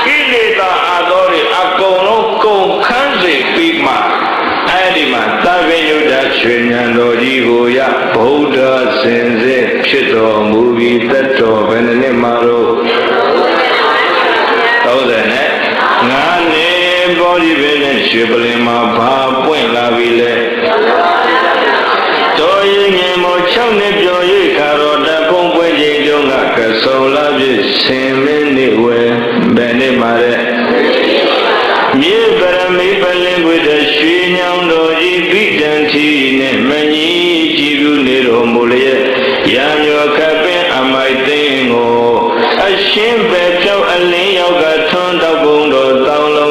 ကိလေသာအာသောတွေအကုန်လုံးကုန်ခန်းစေပြီးမှအဲ့ဒီမှာသဗ္ဗညုတရွှေဉာဏ်တော်ကြီးကိုရဗုဒ္ဓစင်စစ်ဖြစ်တော်မူပြီးသက်တော်ဘယ်နှစ်မှာတော့30နဲ့9နှစ်ပေါ်ဒီပဲနဲ့ရွှေပလင်မှာဘာပွင့်လာပြီလဲတော်ရင်ငယ်မော6နှစ်ကျော်၍ခါတော်တဖုံးပွဲချိန်တုန်းကကဆုံလာပြည့်ဆင်မင်းနေဝဲဘယ်နှစ်မှာတဲ့မြေပရမိပလင်ကိုတရွှေညောင်တော်ကြီးပိတံထီနဲ့မကြီးကြည်လူနေတော်မူလျက်ရံရောခပင်အမိုက်သိန်းကိုအရှင်းပဲဖြောက်အလင်းရောက်ကထွန်းတောက်ပုံတော်တောင်းလုံး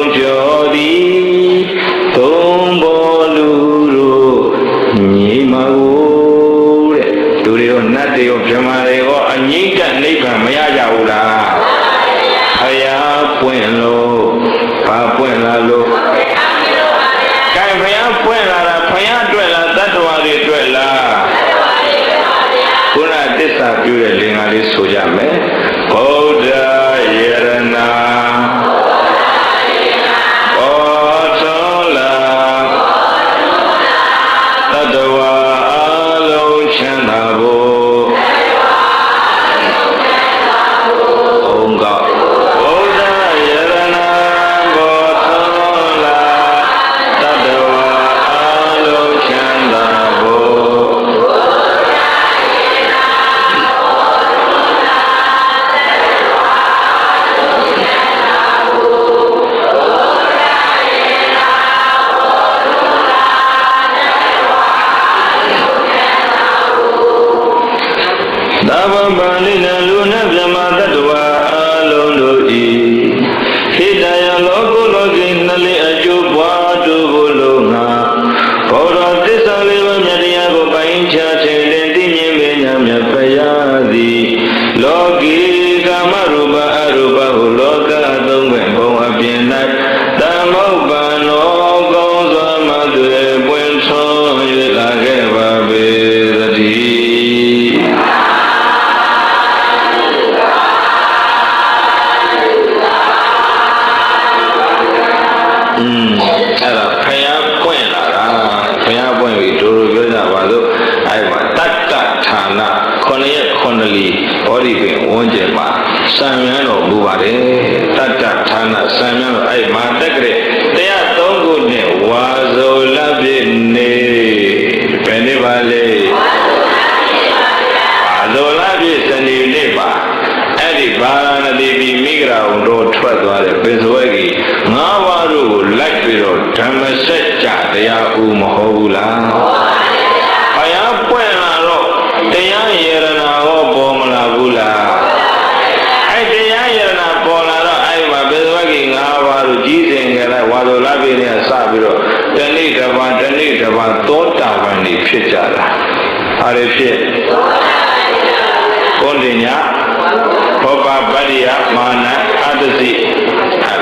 ဘပါဠိနလူနဲ့မြမတ္တဝါအလုံးတို့ဤဟိတယလောကုလောကီနှလေးအကျိုးပွားတူဖို့လို့ငါဘောတော်သစ္စာလေးပါးမြတ်တရားကိုပိုင်းခြားခြင်းလင်သိမြင်ပညာမြတ်ဖရာသည်လောကီကာမရူပအရူပဟုလောကသုံးခွင့်ဘုံအပြင်၌တမုပ္ပန္နောကောင်းစွာမသွေပွင့်ထွန်း၍လာခဲ့ပါပေသတည်းအဲ့ဒါဖယားပွင့်လာတာဖယားပွင့်ပြီးတို့ပြောကြပါလို့အဲ့မှာတတ္တဌာန9ရက်9လီဘောဓိပင်ဝန်းကျင်မှာစံမြန်းတော်မူပါတယ်တတ္တဌာနစံမြန်းတော်အဲ့မှာတက်ကလေး103ခုနဲ့ဝါဇောလပြည့်နေဘယ်နေ့ပါလဲဝါဇောလပြည့်စနေနေ့ပါအဲ့ဒီဗာရာဏသီပြည်မိဂရာုံတို့ထွက်သွားတဲ့ပိစဝဲကြီး9ပါးတို့ကိုလိုက်ပြီးတော့ဓမ္မစကြာတရားဦးမဟုတ်ဘူးလားဘုရားပွင့်လာတော့တရားယရနာဟောပေါ်မလာဘူးလားအဲ့တရားယရနာပေါ်လာတော့အဲ့မှာပိစဝဲကြီး9ပါးတို့ကြီးစင်ကြတဲ့ဝါဒလာပြည်နဲ့စပြီးတော့တဏိတဘာသောတာပန်နေဖြစ်ကြတာအားရဖြစ်ဘုန်းတင်ညာဘောပါပရိယမာနအတ္တစီဟာ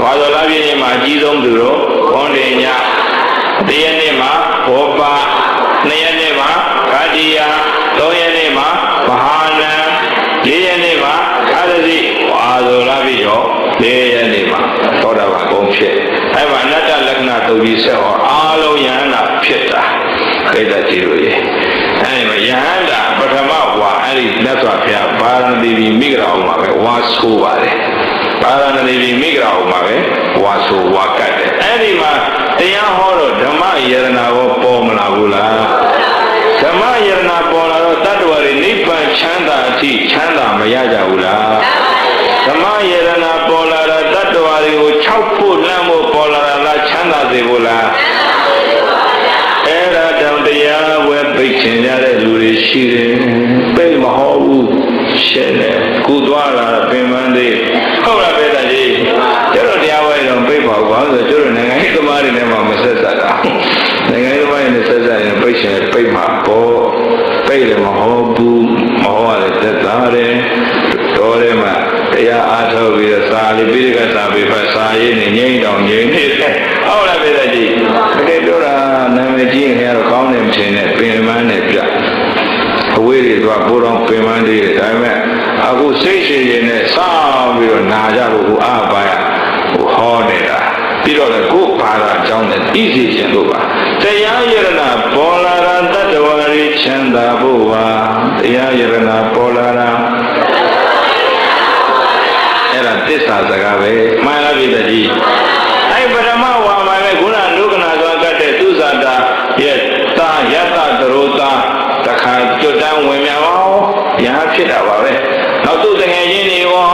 ဝါဒလာပြည်မှာအကြီးဆုံးသူတို့ဘုန်းတင်ညာတရက်နေ့မှာဘောပါ2ရက်နေ့မှာဂတိယ3ရက်နေ့မှာမဟာနံ4ရက်နေ့မှာအတ္တစီဝါဒလာပြည်ရော4ရက်နေ့မှာသောတာပန်ကုန်ဖြစ်အဲ့မှာအနတ္တလက္ခဏာတုတ်ကြီးဆက်ဟောအားလုံးယဟန္တာဖြစ်တာဒိဋ္ဌကြည့်လို့ရေအဲ့မှာယဟန္တာပထမဝါအဲ့ဒီမြတ်စွာဘုရားဗာရာဏသီပြည်မိဂရာုံမှာပဲဝါဆိုးပါတယ်ဗာရာဏသီပြည်မိဂရာုံမှာပဲဝါဆိုးဝါကတ်တယ်အဲ့ဒီမှာတရားဟောတော့ဓမ္မယရနာဘောပေါ်မလာဘူးလားဓမ္မယရနာပေါ်လာတော့တတ္တဝါတွေနိဗ္ဗာန်ချမ်းသာအထိချမ်းသာမရကြဘူးလားဓမ္မယရနာပေါ်လာတာတတ္တဝါတွေကို6ဖို့လမ်းဖို့ပေါ်လာတာလားချမ်းသာစေဖို့လားအဲ့ဒါတောင်တရားဝဲပိတ်ချင်ကြတဲ့လူတွေရှိတယ်ပိတ်မဟုတ်ဘူးရှင်းတယ်ကုသွားလာပင်ပန်းသေးဟုတ်လားပဲတာကြီးကျတော့တရားဝဲတော့ပိတ်ပါဘူးဘာလို့လဲကျတော့နိုင်ငံရေးသမားတွေနဲ့မှမဆက်ဆက်တာနိုင်ငံရေးသမားတွေနဲ့ဆက်ဆက်ရင်ပိတ်ချင်ပိတ်မှာပေါ့ပိတ်လည်းမဟုတ်ဘူးမဟုတ်ရတဲ့သက်သာတယ်တော်တယ်မှာတရားအားထုတ်ပြီးတော့စာလေးပိဋကစာပေဖတ်စာရေးနေငိမ့်တောင်ငိမ့်နေတယ်ဟုတ်လားပဲတာကြီးတကယ်ပြောတာနာမည်ကြီးရင်ကတော့ကောင်းတယ်မထင်နဲ့ပင်ပန်းနဲ့ပြအဝေးတွေကပိုးတော်ပင်ပန်းသေးတယ်ဒါပေမဲ့အခုစိတ်ရှိရင်နဲ့စောင်းပြီးတော့နာကြလို့ကိုအားပါရဟောနေတာပြီးတော့လည်းကိုယ်ဘာသာအကြောင်းနဲ့သိစေခြင်းလို့ပါတရားယရနာပေါ်လာတာတတ္တဝါတွေချမ်းသာဖို့ပါတရားယရနာပေါ်လာတာအဲ့ဒါသစ္စာစကားပဲမှန်လားပြည်ကြီးအဲ့ပထမဝါမှာပဲခုနနုကနာသွားကတ်တဲ့သူဇာတာရဲ့တာယတသရောတာတခါကျွတ်တန်းဝင်မြောက်ညာဖြစ်တာပါပဲနောက်သူတငယ်ချင်းတွေဟော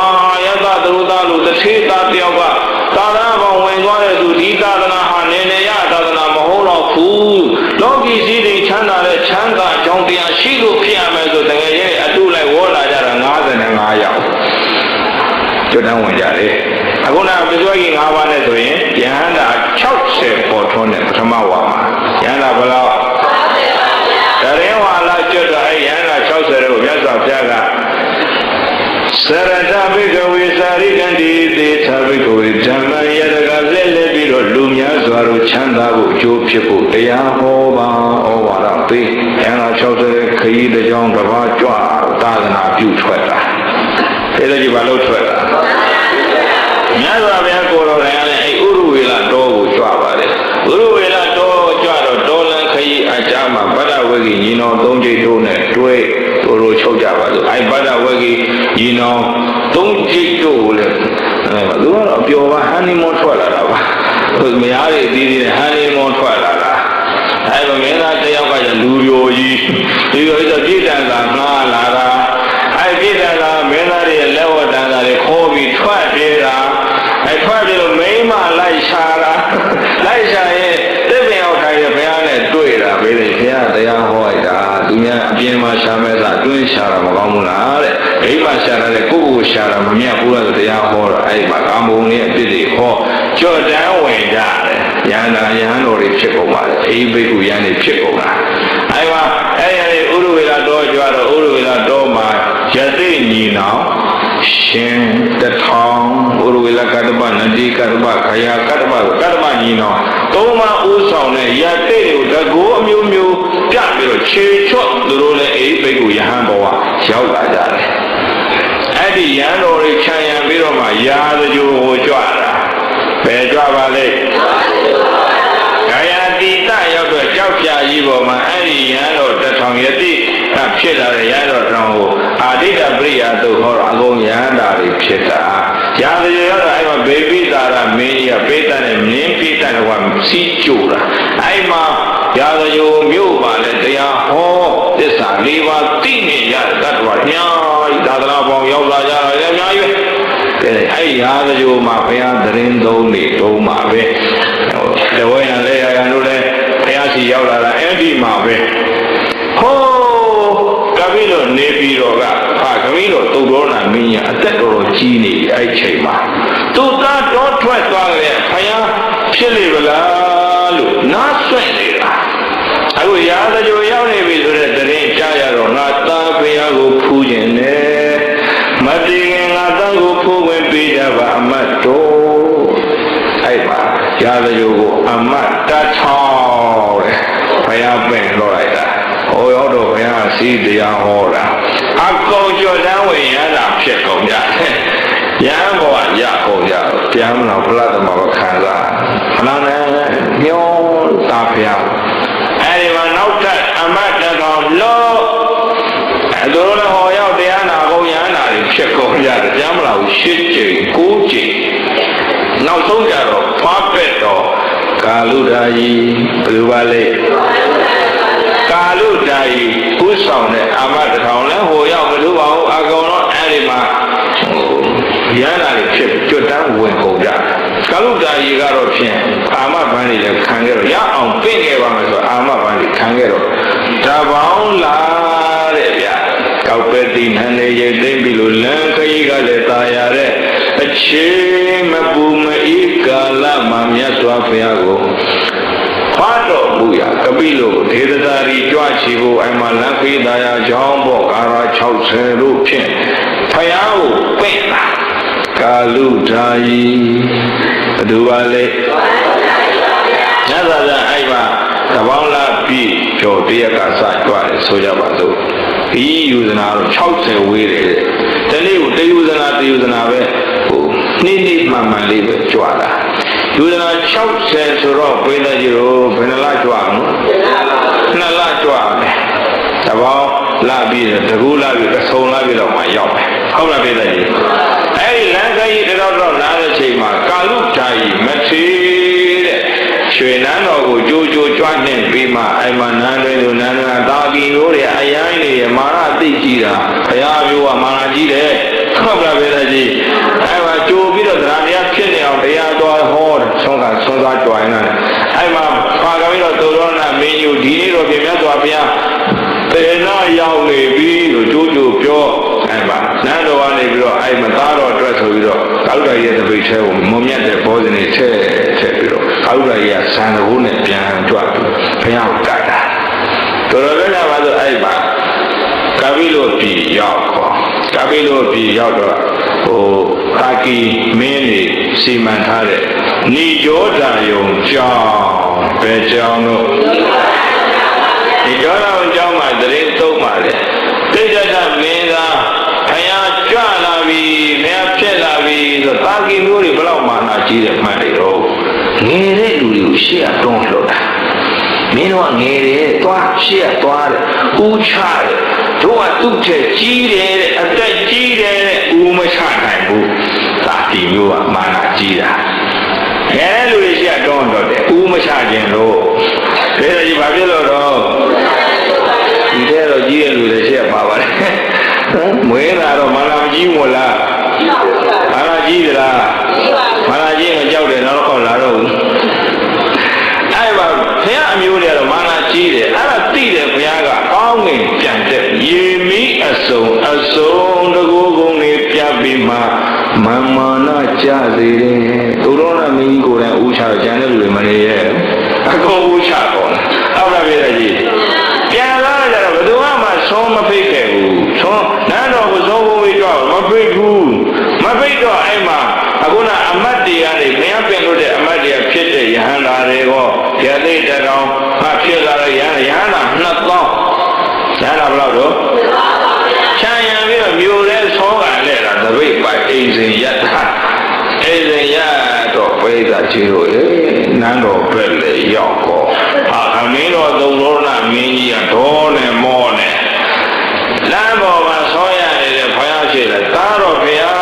ယတသရောတာလို့တစ်ထေးသားတယောက်ကသာသနာပေါင်းဝင်သွားတဲ့သူဒီသာသနာဟာနေနေရသာသနာမဟုတ်တော့ဘူးလောကီစည်းတွေချမ်းသာတဲ့ချမ်းသာကြောင်းတရားရှိလို့ဖြစ်ရမယ်ဆိုတငယ်ချင်းတွေအတူလိုက်ဝေါ်လာကြတာ55ယောက်ကျွတ်တန်းဝင်ကြတယ်အခုနပစ္စဝကြီး5ပါးနဲ့ဆိုရင်ယဟန္တာ60ပေါ်ထွန်းတဲ့ပထမဝါမှာယဟန္တာဘယ်လောက်တရင်ဝါလာကျွတ်တော့အဲယဟန္တာ60ကိုမြတ်စွာဘုရားကစရတဘိကဝေစာရိကန္တိသေသဘိကဝေဓမ္မယတကလက်လက်ပြီးတော့လူများစွာတို့ချမ်းသာဖို့အကျိုးဖြစ်ဖို့တရားဟောပါဩဝါဒပေးယဟန္တာ60ခရီးတစ်ကြောင်းတစ်ပါးကြွသာသနာပြုထွက်တာအဲဒါကြီးဘာလို့ထွက်တာမြတ်စွာဘုရားကိုယ်တော်တိုင်လည်းအဲ့ဥရဝေလတော်ကိုကြွပါတယ်ဥရဝေလတော်ကြွတော့တော်လန်ခရီးအကြမှာဗဒ္ဒဝဂီညီနောင်3ကြိတ်တို့နဲ့တွဲတို့ချုပ်ကြပါလို့အဲ့ဗဒ္ဒဝဂီညီနောင်3ကြိတ်တို့ကိုလည်းသူကတော့ပျော်ပါဟန်နီမွန်ထွက်လာတာပါသူမယားတွေအသီးသီးနဲ့ဟန်နီမွန်ထွက်လာတာအဲ့တော့မင်းသားတယောက်ကကျလူပြိုကြီးဆိုပြည့်တန်သာငှားလာတာအဲ့ပြည့်တန်သာမင်းသားတွေရဲ့လက်ဝတ်တန်သာတွေခေါ်ပြီးထွက်ပြေးတာအဲ့ထွက်ပြီးတော့မိမလိုက်ရှာတာလိုက်ရှာရင်တစ်ပင်အောင်ထိုင်ရဘုရားနဲ့တွေ့တာပဲလေဘုရားတရားဟောလိုက်တာသူများအပြင်မှာရှာမဲ့သာတွင်းရှာတာမကောင်းဘူး ရှာတာမမြတ်ဘူးလားဆိုတရားဟောတော့အဲ့မှာကာမဂုဏ်ရဲ့အပြစ်တွေဟောကြော့တန်းဝင်ကြတယ်ယန္တာယဟန်တော်တွေဖြစ်ကုန်ပါလေအိဘိက္ခုယန္တိဖြစ်ကုန်တာအဲ့မှာအဲ့ရဥရဝေလာတော်ကြွားတော့ဥရဝေလာတော်မှာယသိညီနောင်ရှင်တထောင်ဥရဝေလာကတ္တပနတိကတ္တပခယာကတ္တပကတ္တပညီနောင်သုံးပါးဥဆောင်တဲ့ယသိကိုတကောအမျိုးမျိုးပြပြီးတော့ခြေချော့သူတို့လည်းအိဘိက္ခုယဟန်ဘဝရောက်လာကြတယ်အဲ့ဒီယန္တော်တွေခြံရံပြီးတော့မှရာဇဂိုကိုကြွတာဘယ်ကြွပါလဲဂါယာတိတရောက်တော့ကြောက်ပြာကြီးပေါ်မှာအဲ့ဒီယန္တော်တထောင်ယတိဖြစ်လာတဲ့ယန္တော်တောင်ကိုအာတိတပရိယာတို့ဟောတော့အကုန်ယန္တာတွေဖြစ်တာရာဇဂိုရောက်တော့အဲ့မှာဘေပိတာရမင်းကြီးကပိတတ်နဲ့မြင်းပိတတ်ကစီးကြိုတာအဲ့မှာရာဇဂိုမြို့ပါလေတရားဟောသစ္စာ၄ပါးသိနေရတတ်တော်ညာသာသနာပေါင်းရောက်လာကြတော့လည်းအများကြီးပဲအဲ့ရာဇဂိုမှာဘုရားသတင်းသုံးနေတုံးပါပဲတဝဲရလဲရတို့လည်းဘုရားစီရောက်လာတာအဲ့ဒီမှာပဲဟောကပိလို့နေပြီးတော့ကကပိလို့တုတ်တော်နာမင်းကြီးအသက်တော်ကြီးနေအဲ့ချိန်မှာသူသားတော်ထွက်သွားကြတဲ့ဘုရားဖြစ်လေဗလားလို့နားဆွင့်နေတာအခုရာဇဂိုရောက်နေပြီဆိုတဲ့သတင်းကြားရတော့ငါသားဘုရားကိုဖူးခြင်းနဲ့မတည်ခင်ငါသားကိုဖူးဝင်ပေးကြပါအမတ်တော်အဲ့ပါရာဇဂိုကိုအမတ်တထောင်တဲ့ဘုရားပင်လို့လိုက်တာဟောရောက်တော့ဘုရားစီတရားဟောတာအကောင်ကျော်တန်းဝင်ရတာဖြစ်ကုန်ကြရဟန်းဘောကရကုန်ကြပြန်မလို့ဘုရားသမဘာခံစားဖလားနဲ့ညောတာဖျားအဲ့ဒီမှာနောက်ထပ်အမတ်တကောင်လို့အဲ့တို့လည်းဟောရောက်တရားနာကုန်ရဟန်းနာတွေဖြစ်ကုန်ကြတယ်ပြန်မလို့၈ကြိမ်၉ကြိမ်နောက်ဆုံးကြတော့ဖားပက်တော့ကာလုဒာယီဘယ်လိုပါလဲကာလုဒာယီဥဆောင်တဲ့အမတ်တကောင်လည်းဟောရောက်ဘယ်လိုပါဘူးအကောင်တော့အဲ့ဒီမှာရဟန်းနာတွေဖြစ်ကြွတန်းဝင်ကုန်ကြကာလုဒာယီကတော့ဖြင့်အာမဘန်းတွေလည်းခံခဲ့တော့ရအောင်ပြင့်ခဲ့ပါမယ်ဆိုအာမဘန်းတွေခံခဲ့တော့တပေါင်းလာတဲ့ဗျာကောက်ပဲတိနန်းလေးရိတ်သိမ့်ပြီလို့လမ်းခရီးကလည်းตายရတဲ့အချင်းမပူမအေးကာလမှာမြတ်စွာဘုရားကိုဖားတော်မူရကပိလို့ဒေသသာရီကြွချီဖို့အိမ်မှာလမ်းဖေးသားရကြောင်းပေါ့ကာရာ60လို့ဖြင့်ဘုရားကိုပင့်လာကာလုဒာယီဘယ်သူပါလဲညသာသာအဲ့မှာတပေါင်းလာပြီးကျော်တရက်ကစကြွတယ်ဆိုကြပါစို့ဒီယူဇနာတော့60ဝေးတယ်တနေ့ကိုတယူဇနာပဲဟိုနေ့မှန်မှန်လေးပဲကြွတာယူဇနာ60ဆိုတော့ဘယ်လိုကြီးတော့ဘယ်နှလကြွအောင်2လကြွမယ်တပေါင်းလာပြီးတကူလာပြီးအဆုံလာပြီးတော့မှရောက်မယ်ဟုတ်လားပြည်သားကြီးအဲ့ဒီလမ်းခရီးတော့နားတဲ့ချိန်မှာကာလုဒာယီမထေတဲ့ရွှေနန်းတော်ကိုကြိုးကြွနှင့်ပြီးမှအဲ့မှာနန်းတွင်သူနန်းကတာကီရိုးတွေအရိုင်းတွေမာရသိကြည့်တာဘုရားမျိုးကမာရကြီးတယ်ဟုတ်လားပြည်သားကြီးအဲ့မှာကြိုးပြီးတော့တရားဖြစ်နေအောင်တရားတော်ဟောဆုံးစားကြွိုင်းလာတယ်အဲ့မှာဖာကပြီးတော့သုရောနာမင်းကြီးဒီနေ့တော့ပြမြတ်စွာဘုရားတေနာရောက်နေပြီလို့ကြိုးပြောအဲ့မှာနန်းတော်ကနေပြီးတော့အဲ့မှာသားတော်အတွက်ဆိုပြီးတော့ကာလုဒာယီရဲ့တပိတ်ထဲကိုမုံမြတ်တဲ့ဘောဇင်တွေထည့်ပြီးတော့ကာလုဒာယီကဇန်တဘိုးနဲ့ပြန်ကြွပြီးဘုရားကိုကတ်တာတော်တော်လည်းပါဆိုအဲ့မှာကပိလို့ပြည်ရောက်ခေါ်ကပိလို့ပြည်ရောက်တော့ဟိုတာကီမင်းတွေစီမံထားတဲ့ဏိယောဓာယုံကျောင်းပဲကျောင်းတို့ဒီကျောင်းတော်ကျောင်းမှာတရင်သုံးပါတယ်တိဋ္ဌကမင်းသားဘုရားကြွလာပြီမင်းဖြစ်လာပြီဆိုတာကီမျိုးတွေဘလောက်မာနကြီးတယ်မှတ်တယ်တော့ငယ်တဲ့လူတွေကိုရှေ့ကတွန်းလှော်တာမင်းတို့ကငယ်တယ်သွားရှေ့ကသွားတယ်ဦးချတယ်တို့ကသူ့ထက်ကြီးတယ်တဲ့အသက်ကြီးတယ်တဲ့ဦးမချနိုင်ဘူးတာကီမျိုးကမာနကြီးတာငယ်တဲ့လူတွေရှေ့ကတွန်းတော့တယ်ဦးမချခြင်းလို့ဒါကြီးဘာဖြစ်လို့တော့ဒီတဲ့တော့ကြီးရဲ့လူတွေရှေ့ကပါပါတယ်မွေးတာတော့မာနကြီးမို့လားမာနကြီးသလားမာနကြီးကကြောက်တယ်တော့လာတော့ဘူးအဲ့ပါဘုရားအမျိုးတွေကတော့မာနကြီးတယ်အဲ့ဒါသိတယ်ဘုရားကကောင်းငင်ပြန်တဲ့ရေမီအစုံတကူကုန်တွေပြပ bima mamana jazire turona mi ko ran usha jan le lu mane ye akon usha kon awra be la ji pyan la ja da badu ma so ma phit ke bu so nan do ko so bo wi twa ma phit bu ma phit do ai maအခုနအမတ်တွေကနေမင်းပြန်လို့တဲ့အမတ်တွေဖြစ်တဲ့ယဟန္တာတွေကိုရသိတဲ့ကောင်ဖြစ်လာတဲ့ယဟန္တာ2000ရဟန္တာဘယ်လောက်တော့ချမ်းရံပြီးတော့မြို့လဲဆောကလဲတာတပိတ်ပိုက်အိမ်စဉ်ရတာအိမ်စဉ်ရတော့ပိဿာကြီးတို့နန်းတော်ပဲလေရောက်တော့ခမင်းတော်သုံးလုံးနာမင်းကြီးကဒေါနဲ့မောနဲ့လမ်းပေါ်မှာဆောရနေတဲ့ဘုရားရှိတယ်တားတော်ဘုရား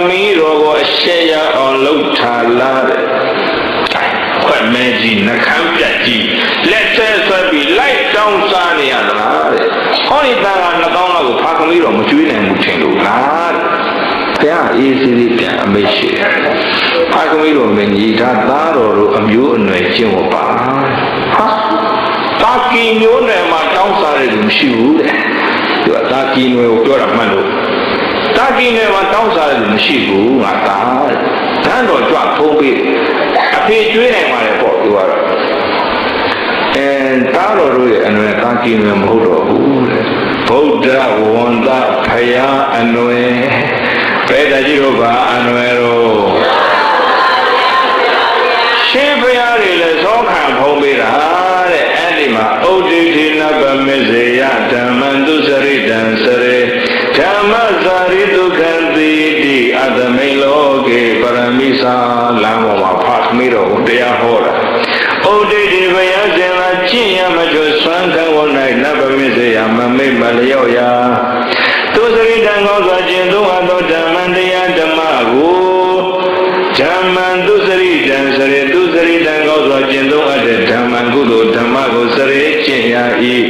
မီးတော်ကိုအရှက်ရအောင်လှုပ်ထားလာတဲ့ခွက်မဲကြီးနှခမ်းပြတ်ကြီးလက်ထဲဆွဲပြီးလိုက်တောင်းစားနေရသလားတဲ့ဟောဒီသားက2000လောက်ကိုဖာခမီးတော်မကျွေးနိုင်ဘူးထင်လို့လားဘုရားအေးစီးပြန်အမိတ်ရှိတယ်ဖာခမီးတော်မင်းကြီးဒါသားတော်တို့အမျိုးအနွယ်ကျင့်ဝတ်ပါဟာတာကီမျိုးနယ်မှာတောင်းစားတယ်လို့မရှိဘူးတဲ့သူကတာကီနွယ်ကိုပြောတာမှန်လို့တာကီနယ်မှာတောင်းစားတယ်မရှိဘူးငါသားတန်းတော်ကြွဖုံးပြီးအဖေကျွေးနိုင်ပါလေပေါ့သူကတော့တားတော်တို့ရဲ့အနွယ်တာကီနယ်မဟုတ်တော့ဘူးတဲ့ဗုဒ္ဓဝန္တဖယားအနွယ်ဘယ်တကြီးတို့ပါအနွယ်တော့ရှင်းဖယားတွေလည်းသောခံဖုံးပေးတာတဲ့အဲ့ဒီမှာဩဒိဋ္ဌိနဗမေဇေယဓမ္မံသူစရိတံစရေဓမ္မဇာရိတုခံတိတိအတမိန်လောကေပရမိသာလမ်းပေါ်မှာဖတ်မိတော့တရားဟောတာဩဒိဋ္ဌိဘယဇင်လာကျင့်ရမကျွဆွမ်းခံဝ၌နဗမေဇေယမမိတ်မလျော့ရာသူစရိတံကောစွာကျင့်သုံးအပ်သောဓမ္မတရားဓမ္မကိုဓမ္မံသူစရိတံစရေသူစရိတံကောစွာကျင့်သုံးအပ်တဲ့ဓမ္မကုသိုလ်ဓမ္မကိုစရေကျင့်ရ၏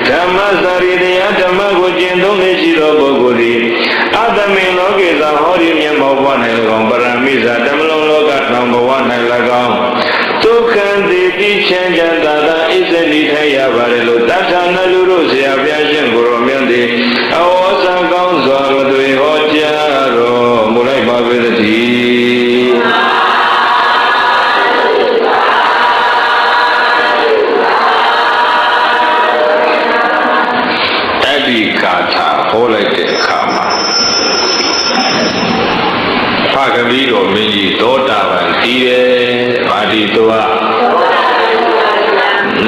ဓမ္မစရိတရားဓမ္မကိုကျင့်သုံးနေရှိသောပုဂ္ဂိုလ်သည်အတ္တမင်လောကေသာဟောဒီမြတ်မောဘဝ၌၎င်းပရမိဇာဓမ္မလုံးလောကတောင်ဘဝ၌၎င်းဒုက္ခံတိတိချမ်းချမ်းသာသာဣဇတိထိုင်ရပါလေလို့တထာနလူတို့ဆရာဘုရားရှင်ကိုရောမြတ်သည်အဝေါစံကောင်းစွာမသွေဟောကြားတော်မူလိုက်ပါပေသတည်းအဲ့ဒီကာထာဟောလိုက်တဲ့အခါမှာဖခင်ကြီးတော်မင်းကြီးသောတာပန်တည်တယ်ဗာတိသွား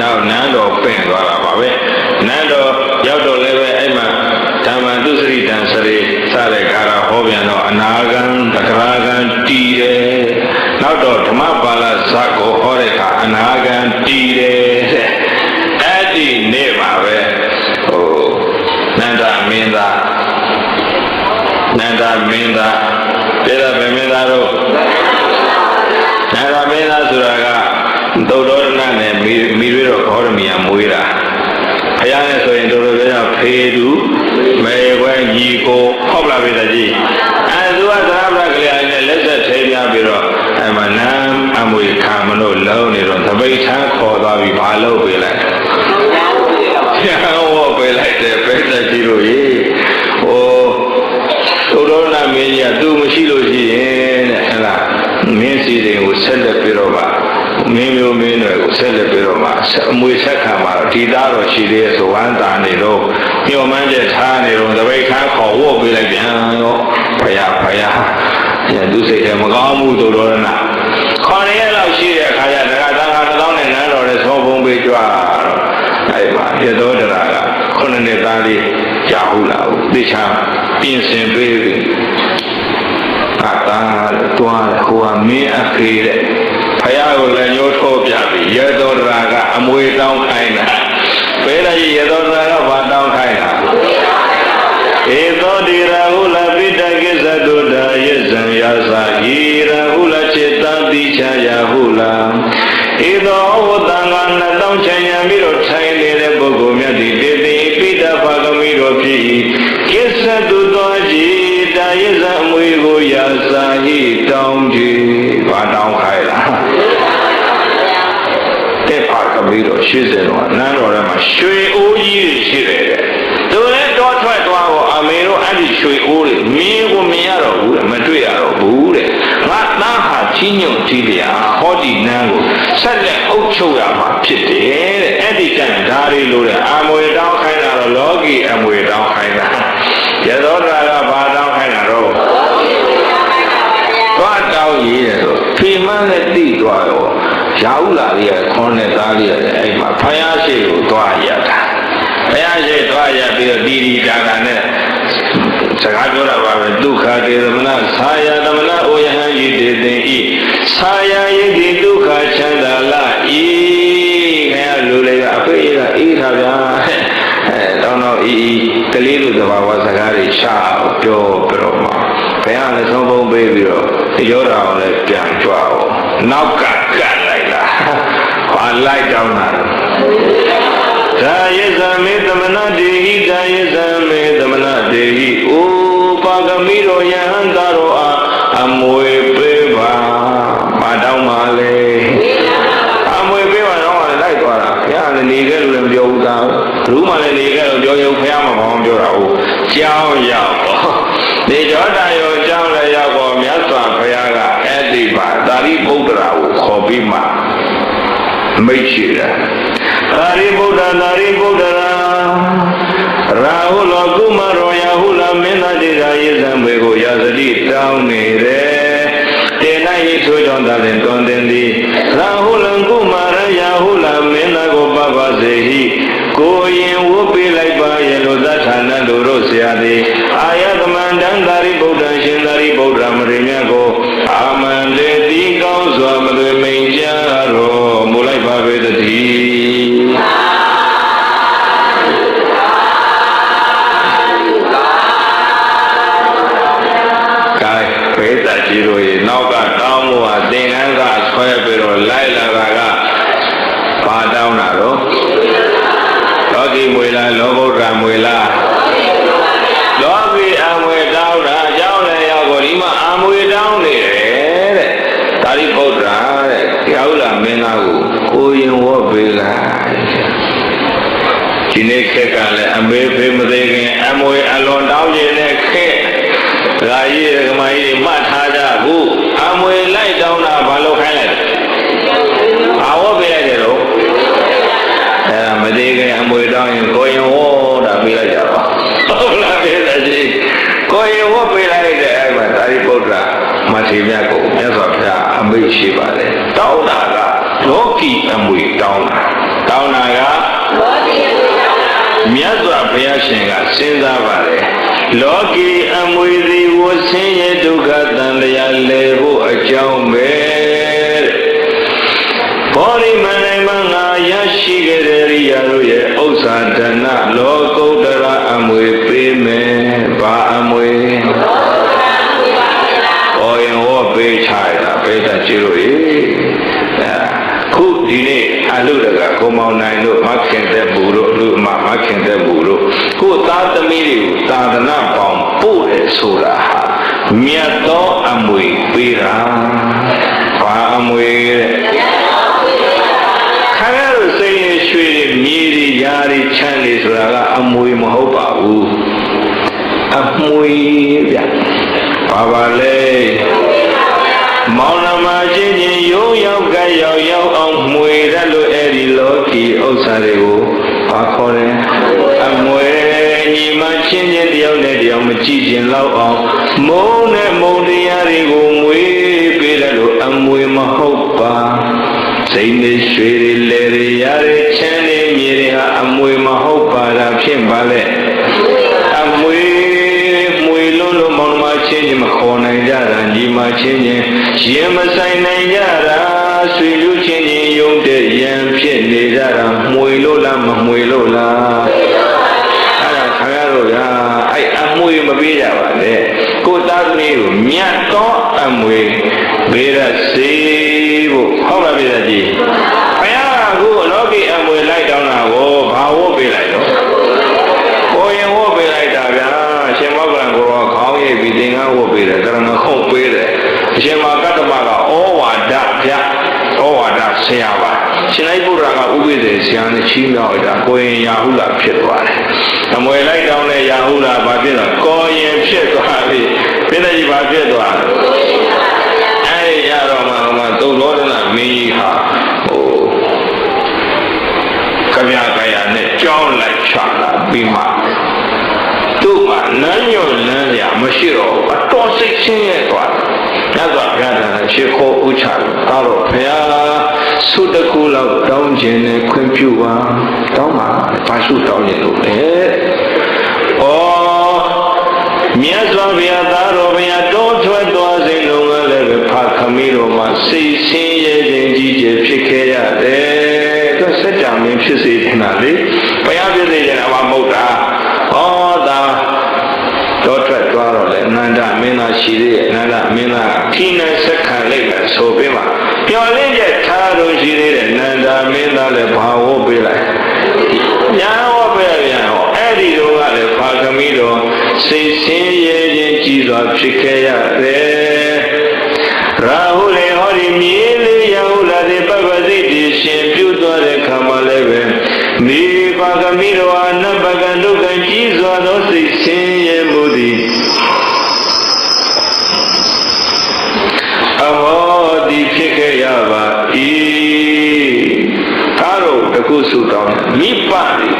နောက်နန်းတော်ပင့်သွားတာပါပဲနန်းတော်ရောက်တော့လည်းပဲအဲ့မှာဓမ္မသုစရိတံစရေစတဲ့ကာရဟောပြန်တော့အနာဂံတဂရဂံတည်တယ်နောက်တော့ဓမ္မပါဠဇတ်ကိုဟောတဲ့အခါအနာဂံတည်တယ်အဲ့ဒီနေ့မှာပဲနန္ဒမင်းသားတဲ့ဒါပဲမင်းသားတို့နန္ဒမင်းသားဆိုတာကသုတ္တရဏနဲ့မိရွေးတော်ခေါရမီယာမွေးတာဘုရားနဲ့ဆိုရင်တို့တို့ပြောဖေသူမေခွဲညီကိုဟောက်လာပြီတကြီးသူကသရပကလေးနဲ့လက်ဆက်ထိပြပြီးတော့အဲ့မှာနမ်းအမွေခံမလို့လုံးနေတော့သပိတ်ထမ်းခေါ်သွားပြီးဘာလုပ်ပေးလိုက်ဆရာဟောပေးလိုက်တယ်ပဲတကြီးတို့ရေသုတ္တရဏမင်းကြီးကသူမရှိလို့ရှိရင်တဲ့ဟဲ့လားမင်းစီတွေကိုဆက်လက်ပြီးတော့ပါမင်းမျိုးမင်းတွေကိုဆက်လက်ပြီးတော့မှအမွေဆက်ခံမှာဒီသားတော်ရှိသေးရဲ့ဆိုဝမ်းသာနေတော့ညှော်မှန်းချက်ထားနေတော့တပိတ်ခါခေါ်ဝတ်ပေးလိုက်ပြန်ရောဖယားသူစိတ်ထဲမကောင်းမှုသုတ္တရဏ9 ရက်လောက်ရှိတဲ့အခါကျဒကာသား2000နဲ့နန်းတော်နဲ့သုံးဖုံးပေးကြွတော့အဲ့မှာရသောတရာက9 နှစ်သားလေးကြာဟုလာဘူးသိချာပြင်ဆင်ပေးပြီးအာသာတွားဟိုကမင်းအဖေတဲ့ဖယားကိုလည်းညှိုးထိုးပြပြီးရသောတရာကအမွေတောင်းခိုင်းတာဘယ်လိုရသောတရာကဘာတောင်းခိုင်းတာဧသောတိရာဟုလပိတကိသတုဒ္ဒယဇံယာသာဟိရာဟုလจิตတတိချာယာဟုလာဧသောဝတ္တံက2000ချမ်းရံပြီးတော့ထိုင်နေတဲ့ပုဂ္ဂိုလ်မြတ်ဒီတေတိပိတဖကမိတော်ဖြစ်၏ကိစ္စတုသောจิตတာယဇံအမွေကိုယာသာဟိတောင်းကြည်ဘာတောင်းခိုင်းလားတဲ့ဖကမိတော်80တော့နန်းတော်ထဲမှာရွှေအိုးကြီးရှိတယ်တဲ့သူလည်းတော့ထွက်သွားတော့အမေတို့အဲ့ဒီရွှေအိုးတွေမင်းကို လည်းမတွေ့ရတော့ဘူးတဲ့ငါသားဟာကြီးညွတ်ကြီးလျာဟောဒီနန်းကိုဆက်လက်အုပ်ချုပ်ရမှာဖြစ်တယ်တဲ့အဲ့ဒီကံဓာရီလို့တဲ့အမွေတောင်းခိုင်းတာတော့လောကီအမွေတောင်းခိုင်းတာရသောတာကဘာတောင်းခိုင်းတာတော့သွားတောင်းရည်တယ်ဆိုဖေမန်းနဲ့တိသွားရောရာဟုလာလေးကခေါင်းနဲ့သားလေးကအဲ့မှာဖယားရှိကိုသွားရတာဘုရားရှိသွားရပြီးတော့ဒီဒါကနဲ့စကားပြောတာပါပဲဒုက္ခတေသမနသာယသမနဩယဟံယိတေတိဤသာယယိတိဒုက္ခချမ်းသာလာဤခင်ဗျာလူလေးကအဖေကအေးထားဗျာတောင်းတော့ဤကလေးလူသဘာဝစကားတွေရှာပြောပြတော့မှဘုရားလည်းသုံးပုံပေးပြီးတော့ရောတာအောင်လည်းပြန်ကြွအောင်နောက်ကကတ်လိုက်လားဘာလိုက်တောင်းတာဒါယေဇမေသမနတေဟိဒါယေဇမေသမနတေဟိဩပါကမိရောယဟန္တာရောအမွေပေးပါမတောင်းပါလေအမွေပေးပါတော့လိုက်သွားတာဘုရားလည်းနေခဲ့လို့လည်းမပြောဘူးသားဘူးမှလည်းနေခဲ့လို့ပြောရုံဘုရားမဘောင်းပြောတာဟုတ်ကြောင်းရောက်နေကြောတာရောကြောင်းလည်းရောက်ပေါ်မြတ်စွာဘုရားကအဲ့ဒီပါသာရိပုတ္တရာကိုခေါ်ပြီးမှမိတ်ရှိတာသာရိပုတ္တရာရာဟုလောကုမရောယဟုလမင်းသားဒေသာယေဇံဘေကိုရာဇတိတောင်းနေတယ်တေနဟိဆိုကြောင့်သာလင်တွင်တင်သည်ရာဟုလကုမရယဟုလမင်းသားကိုပပစေဟိကိုရင်ဝုပေးလိုက်ပါရဲ့လို့သတ္ထာနလူတို့ဆရာသည်အာယသမန္တံသာရိပုတ္တရှင်သာရိပုတ္တမရေမြတ်ကိုအာမန္တေတိကောင်းစွာမသွေမိန်ကြတော်မူလိုက်ပါပေတည်းဒီလိုရေနောက်ကတောင်းလို့ဟာသင်္ကန်းကဆွဲပြီးတော့လိုက်လာတာကဘာတောင်းတာတော့လောကီမွေလားလောဘုဒ္ဓမွေလားလောကီအမွေတောင်းတာအကြောင်းလည်းရောက်ကိုဒီမှာအမွေတောင်းနေတယ်တဲ့သာရိပုတ္တရာတဲ့ရာဟုလမင်းသားကိုရင်ဝတ်ပေးလိုက်ဒီနေ့ခက်ကလည်းအမေဖေးမသေးခင်အမွေအလွန်တောင်းနေတဲ့ခက်ဒါကြီးကမကြီးမှတ်ထားကြဘူးအမွေလိုက်တောင်းတာဘာလို့ခိုင်းလိုက်ဘာဝပေးလိုက်တယ်လို့အဲ့ဒါမသေးခင်အမွေတောင်းရင်ကိုရင်ဝေါ်တာပေးလိုက်ကြပါဟုတ်လားပေးတယ်ကြီးကိုရင်ဝေါ်ပေးလိုက်တဲ့အဲ့မှာသာရိပုတ္တရာမထေရမြတ်ကိုမြတ်စွာဘုရားအမိန့်ရှိပါတယ်တောင်းတာကလောကီအမွေတောင်းတာတောင်းတာကလောကီအမွေတောင်းတာမြတ်စွာဘုရားရှင်ကစဉ်းစားပါတယ်လောကီအမွေသည်ဝဆင်းရဲဒုက္ခတန်တရားလဲဖို့အကြောင်းပဲဘောရိမန္တမငါရရှိခဲ့တဲ့ရိယာတို့ရဲ့ဥစ္စာဒနာလောကုတ္တရာအမွေပေးမယ်ဘာအမွေဘောရင်ဟောပေးချတာပေးတာကြည့်လို့ရေခုဒီနေ့အလုတကကိုမောင်နိုင်တို့မခင်တဲ့ဘူတို့လူမခင်တဲ့ဘူတို့ကိုသားသမီးတွေကိုသာသနာပေါင်းပို့တယ်ဆိုတာဟာမြတ်သောအမွေပေးတာဘာအမွေတဲ့ခါရလို့စိတ်ရရွှေတွေမြေတွေယားတွေချမ်းတွေဆိုတာကအမွေမဟုတ်ပါဘူးအမွေဗျဘာပါလဲမောင်နှမချင်းချင်းယုံရောက်ကရောက်အောင်မှွေရလို့အဲ့ဒီလောကီဥစ္စာတွေကိုဘာခေါ်လဲအမွေညီမချင်းချင်းတယောက်နဲ့တယောက်မကြည့်ခြင်းလောက်အောင်မုန်းနဲ့မုန်းတရားတွေကိုမွေပေးတယ်လို့အမွေမဟုတ်ပါစိတ်နဲ့ရွှေတွေလဲတွေရတဲ့ချမ်းတွေမြေတွေဟာအမွေမဟုတ်ပါတာဖြစ်ပါလေအမွေလို့မောင်နှမချင်းချင်းမခေါ်နိုင်ကြတာညီမချင်းချင်းရင်မဆိုင်နိုင်ကြတာဆွေလူချင်းချင်းယုံတဲ့ရံဖြစ်နေကြတာမှွေလို့လားမမှွေလို့လားအဲ့ဒါခါရတော့ဗျာအဲ့အမှွေမပေးကြပါနဲ့ကိုသားသမီးကိုမြတ်သောအမွေပေးရစေဖို့ဟုတ်ပါပြီလားကြီးဘုရားကလောကီအမွေလိုက်တောင်းတာကိုဘာဝတ်ပေးလိုက်တော့ကိုရင်ဝတ်ပေးလိုက်တာဗျာရှင်မောကလန်ကိုတော့ခေါင်းရိပ်ပြီးသင်္ကန်းဝတ်ပေးတယ်ကရဏခုတ်ပေးတယ်အရှင်မကတ္တမကဩဝါဒဗျဩဝါဒဆရာပါ ရှင်လိုက်ဘုရားကဥပိ္ပေဆရာနဲ့ချီးမြှောက်တာကိုရင်ရာဟုလာဖြစ်သွားတယ်အမွေလိုက်တောင်းတဲ့ရာဟုလာဘာဖြစ်တော့ကိုရင်ဖြစ်သွားပြီပြည့်တဲ့ကြီးဘာဖြစ်သွားအဲ့ဒီရတော့မှသုတ်တော်ဒနာမင်းကြီးဟာကဗျာကရာနဲ့ကြောင်းလိုက်ချလာပြီးမှသူ့မှာနန်းညွန့်လန်းရမရှိတော့အတော်စိတ်ချင်းရဲ့သွားညစွာဘုရားတရားရှ िख ောဥချတာတော့ဘုရားဆုတကူလောက်တောင်းခြင်းနဲ့ခွင့်ပြုပါတောင်းပါဘာဆုတောင်းခြင်းလို့လဲဩမြတ်စွာဘုရားသားတော်ဘုရားတောထွက်သွားစဉ်လုံးကလည်းပဲဖခမီးတော်မှာစိတ်ဆင်းရဲခြင်းကြီးကျယ်ဖြစ်ခဲ့ရတယ်သူစัจ जा မင်းဖြစ်စေချင်တာလေဘုရားဖြစ်စေချင်တာမဟုတ်တာဩသာတော့ထွက်သွားတော့လေအနန္တမင်းသားရှိသေးရဲ့အနန္တမင်းသားခိနဆက်ခံလိုက်မယ်ဆိုပြီးမှပျော်လင့်ချက်ထားလို့ရှိသေးတယ်အနန္တမင်းသားလည်းဘာဝပေးလိုက်ညာဝပေးပြန်ဟောအဲ့ဒီတော့ကလည်းဖာကမီးတော်စိတ်ဆင်းရဲခြင်းကြီးစွာဖြစ်ခဲ့ရတယ်ရာဟုလေဟောဒီမြေလေးရဟုလာတဲ့ပပစိတ်ဒီရှင်ပြုသွားတဲ့ခါမှလည်းပဲမိဖာကမီးတော်အနပကဒုက္ခကြီးစွာသောစိတ်ဆင်းရဲမှုသည်အဟောဒီဖြစ်ခဲ့ရပါ၏ဒါတော့တခုစုတောင်းမိပ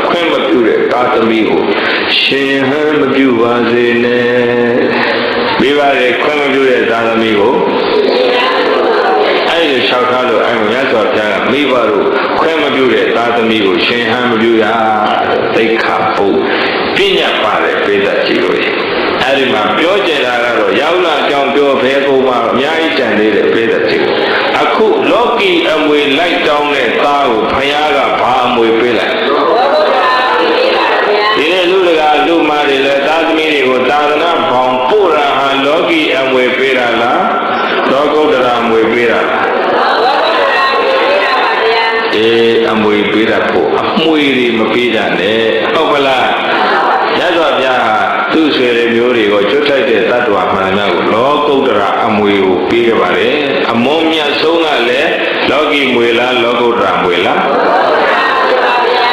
ခွင့်မပြုတဲ့သာသမီကိုရှင်ဟန်မပြုပါစေနဲ့မိဘတွေခွင့်မပြုတဲ့သာသမီကိုအဲ့ဒီလျှောက်ထားလို့အဲ့မြတ်စွာဘုရားကမိဘတို့ခွင့်မပြုတဲ့သာသမီကိုရှင်ဟန်မပြုရသိက္ခာပုဒ်ပညာပါတယ်ပိဿကြည့်လို့အဲ့ဒီမှာပြောကြတာကတော့ရောက်လာကြောင်းပြောဘဲကုန်မှာအများကြီးကြံသေးတယ်ပိဿကြည့်အခုလောကီအမွေလိုက်တောင်းတဲ့သားကိုဘုရားကဘာအမွေပေးလိုက်ဒီနေ့လူတကာလူမာတွေလည်းသာသမီတွေကိုသာသနာပေါင်းပို့တာဟာလောကီအမွေပေးတာလားလောကုတ္တရာအမွေပေးတာလားအမွေပေးတာပို့အမွေတွေမပေးတာနဲ့ဟုတ်ပလားရသော်ဗျာသူ့ဆွေတွေမျိုးတွေကိုကျွတ်ထိုက်တဲ့တ attva မှန်များကိုလောကုတ္တရာအမွေကိုပေးကြပါတယ်အမုန်းမြတ်ဆုံးကလည်းလောကီမွေလားလောကုတ္တရာမွေလား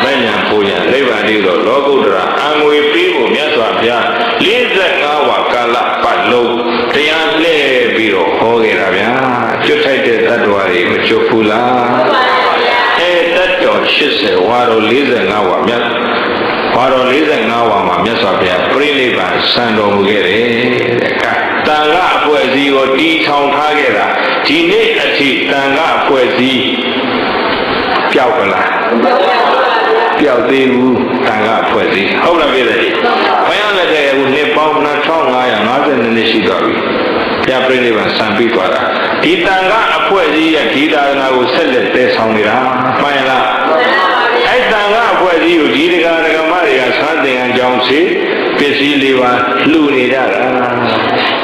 မညာပူညာနိဗ္ဗာန်တည်းတော့လောကုတ္တရာအမွေပေးဖို့မြတ်စွာဘုရား45ဝါကာလပတ်လုံးတရားလှည့်ပြီးတော့ဟောခဲ့တာဗျာကျွတ်ထိုက်တဲ့တ attva တွေမကျွတ်ဘူးလားတတ်တော်80ဝါတော်45ဝါမြတ်ဝါတော်45ဝါမှာမြတ်စွာဘုရားပြိဋိဘံစံတော်မူခဲ့တယ်တဲ့ကတန်ခါအဖွဲ့အစည်းကိုတီထောင်ထားခဲ့တာဒီနေ့အထိတန်ခါအဖွဲ့အစည်းပျောက်ကလားပျောက်သေးဘူးတန်ခါအဖွဲ့အစည်းဟုတ်လားပြည့်တယ်ဘုရားလက်ထက်ကနှစ်ပေါင်း2552နှစ်ရှိသွားပြီဘုရားပြိဋိဘံစံပြီးသွားတာဒီတန်ခါအဖွဲ့အစည်းရဲ့ဒီသာသနာကိုဆက်လက်တည်ဆောင်နေတာမှန်လားအဲ့တန်ခါအဖွဲ့အစည်းကိုဒီတရားဓမ္မတွေကစသင်အကြောင်းစီပစ္စည်း၄ပါးလှူနေကြတာ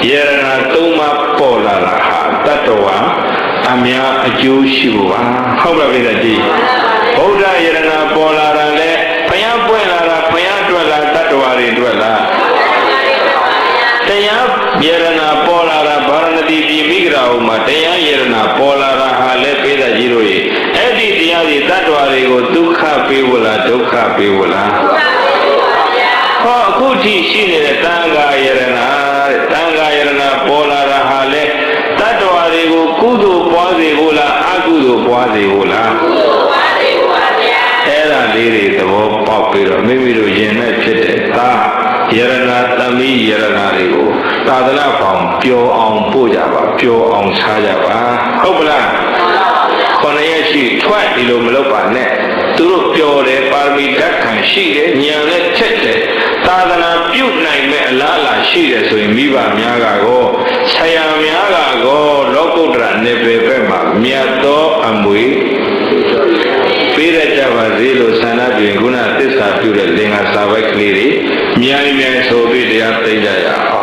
ယရဏ၃ပါးပေါ်လာတာဟာတတ္တဝါအများအကျိုးရှိဖို့ပါဟုတ်ပါပြီလားဒီဗုဒ္ဓယရဏပေါ်လာတာလဲဘုရားပွင့်လာတာဘုရားတွေ့လာတတ္တဝါတွေတွေ့လာတရားယရဏပေါ်လာတာဗာရဏသီပြည်မိဂရာဟုမှာတရားယရဏပေါ်လာတာဟာလဲပိဿကြီးတို့ရေအဲ့ဒီတရားတွေတတ္တဝါတွေကိုဒုက္ခပေးဖို့လားဒုက္ခပေးဖို့လားဟောအခုထိရှိနေတဲ့တန်ခါယရဏတန်ခါယရဏပေါ်လာတာဟာလဲတတ္တဝါတွေကိုကုသိုလ်ပွားစေဖို့လားအကုသိုလ်ပွားစေဖို့လားကုသိုလ်ပွားစေဖို့ပါဗျာအဲ့ဒါလေးတွေသဘောပေါက်ပြီးတော့မိမိတို့ယင်နဲ့ဖြစ်တဲ့သာယရဏသမီးယရဏတွေကိုသာသနာပေါင်းပျော်အောင်ပို့ကြပါပျော်အောင်စားကြပါဟုတ်ပလားခொနည်းရှိထွက်ဒီလိုမလုပ်ပါနဲ့သူတို့ပျော်တယ်ပါရမီဓာတ်ခံရှိတယ်ဉာဏ်နဲ့ထက်တယ်သာသနာပြုနိုင်မဲ့အလားအလာရှိတယ်ဆိုရင်မိဘများကောဆရာများကောလောကုတ္တရာနေပေဘက်မှာမြတ်သောအမွေပေးရကြပါစေလို့ဆန္ဒပြုရင်ခုနသစ္စာပြုတဲ့လင်္ကာစာပိုက်ကလေးတွေအများကြီးများဆိုပြီးတရားသိကြရအောင်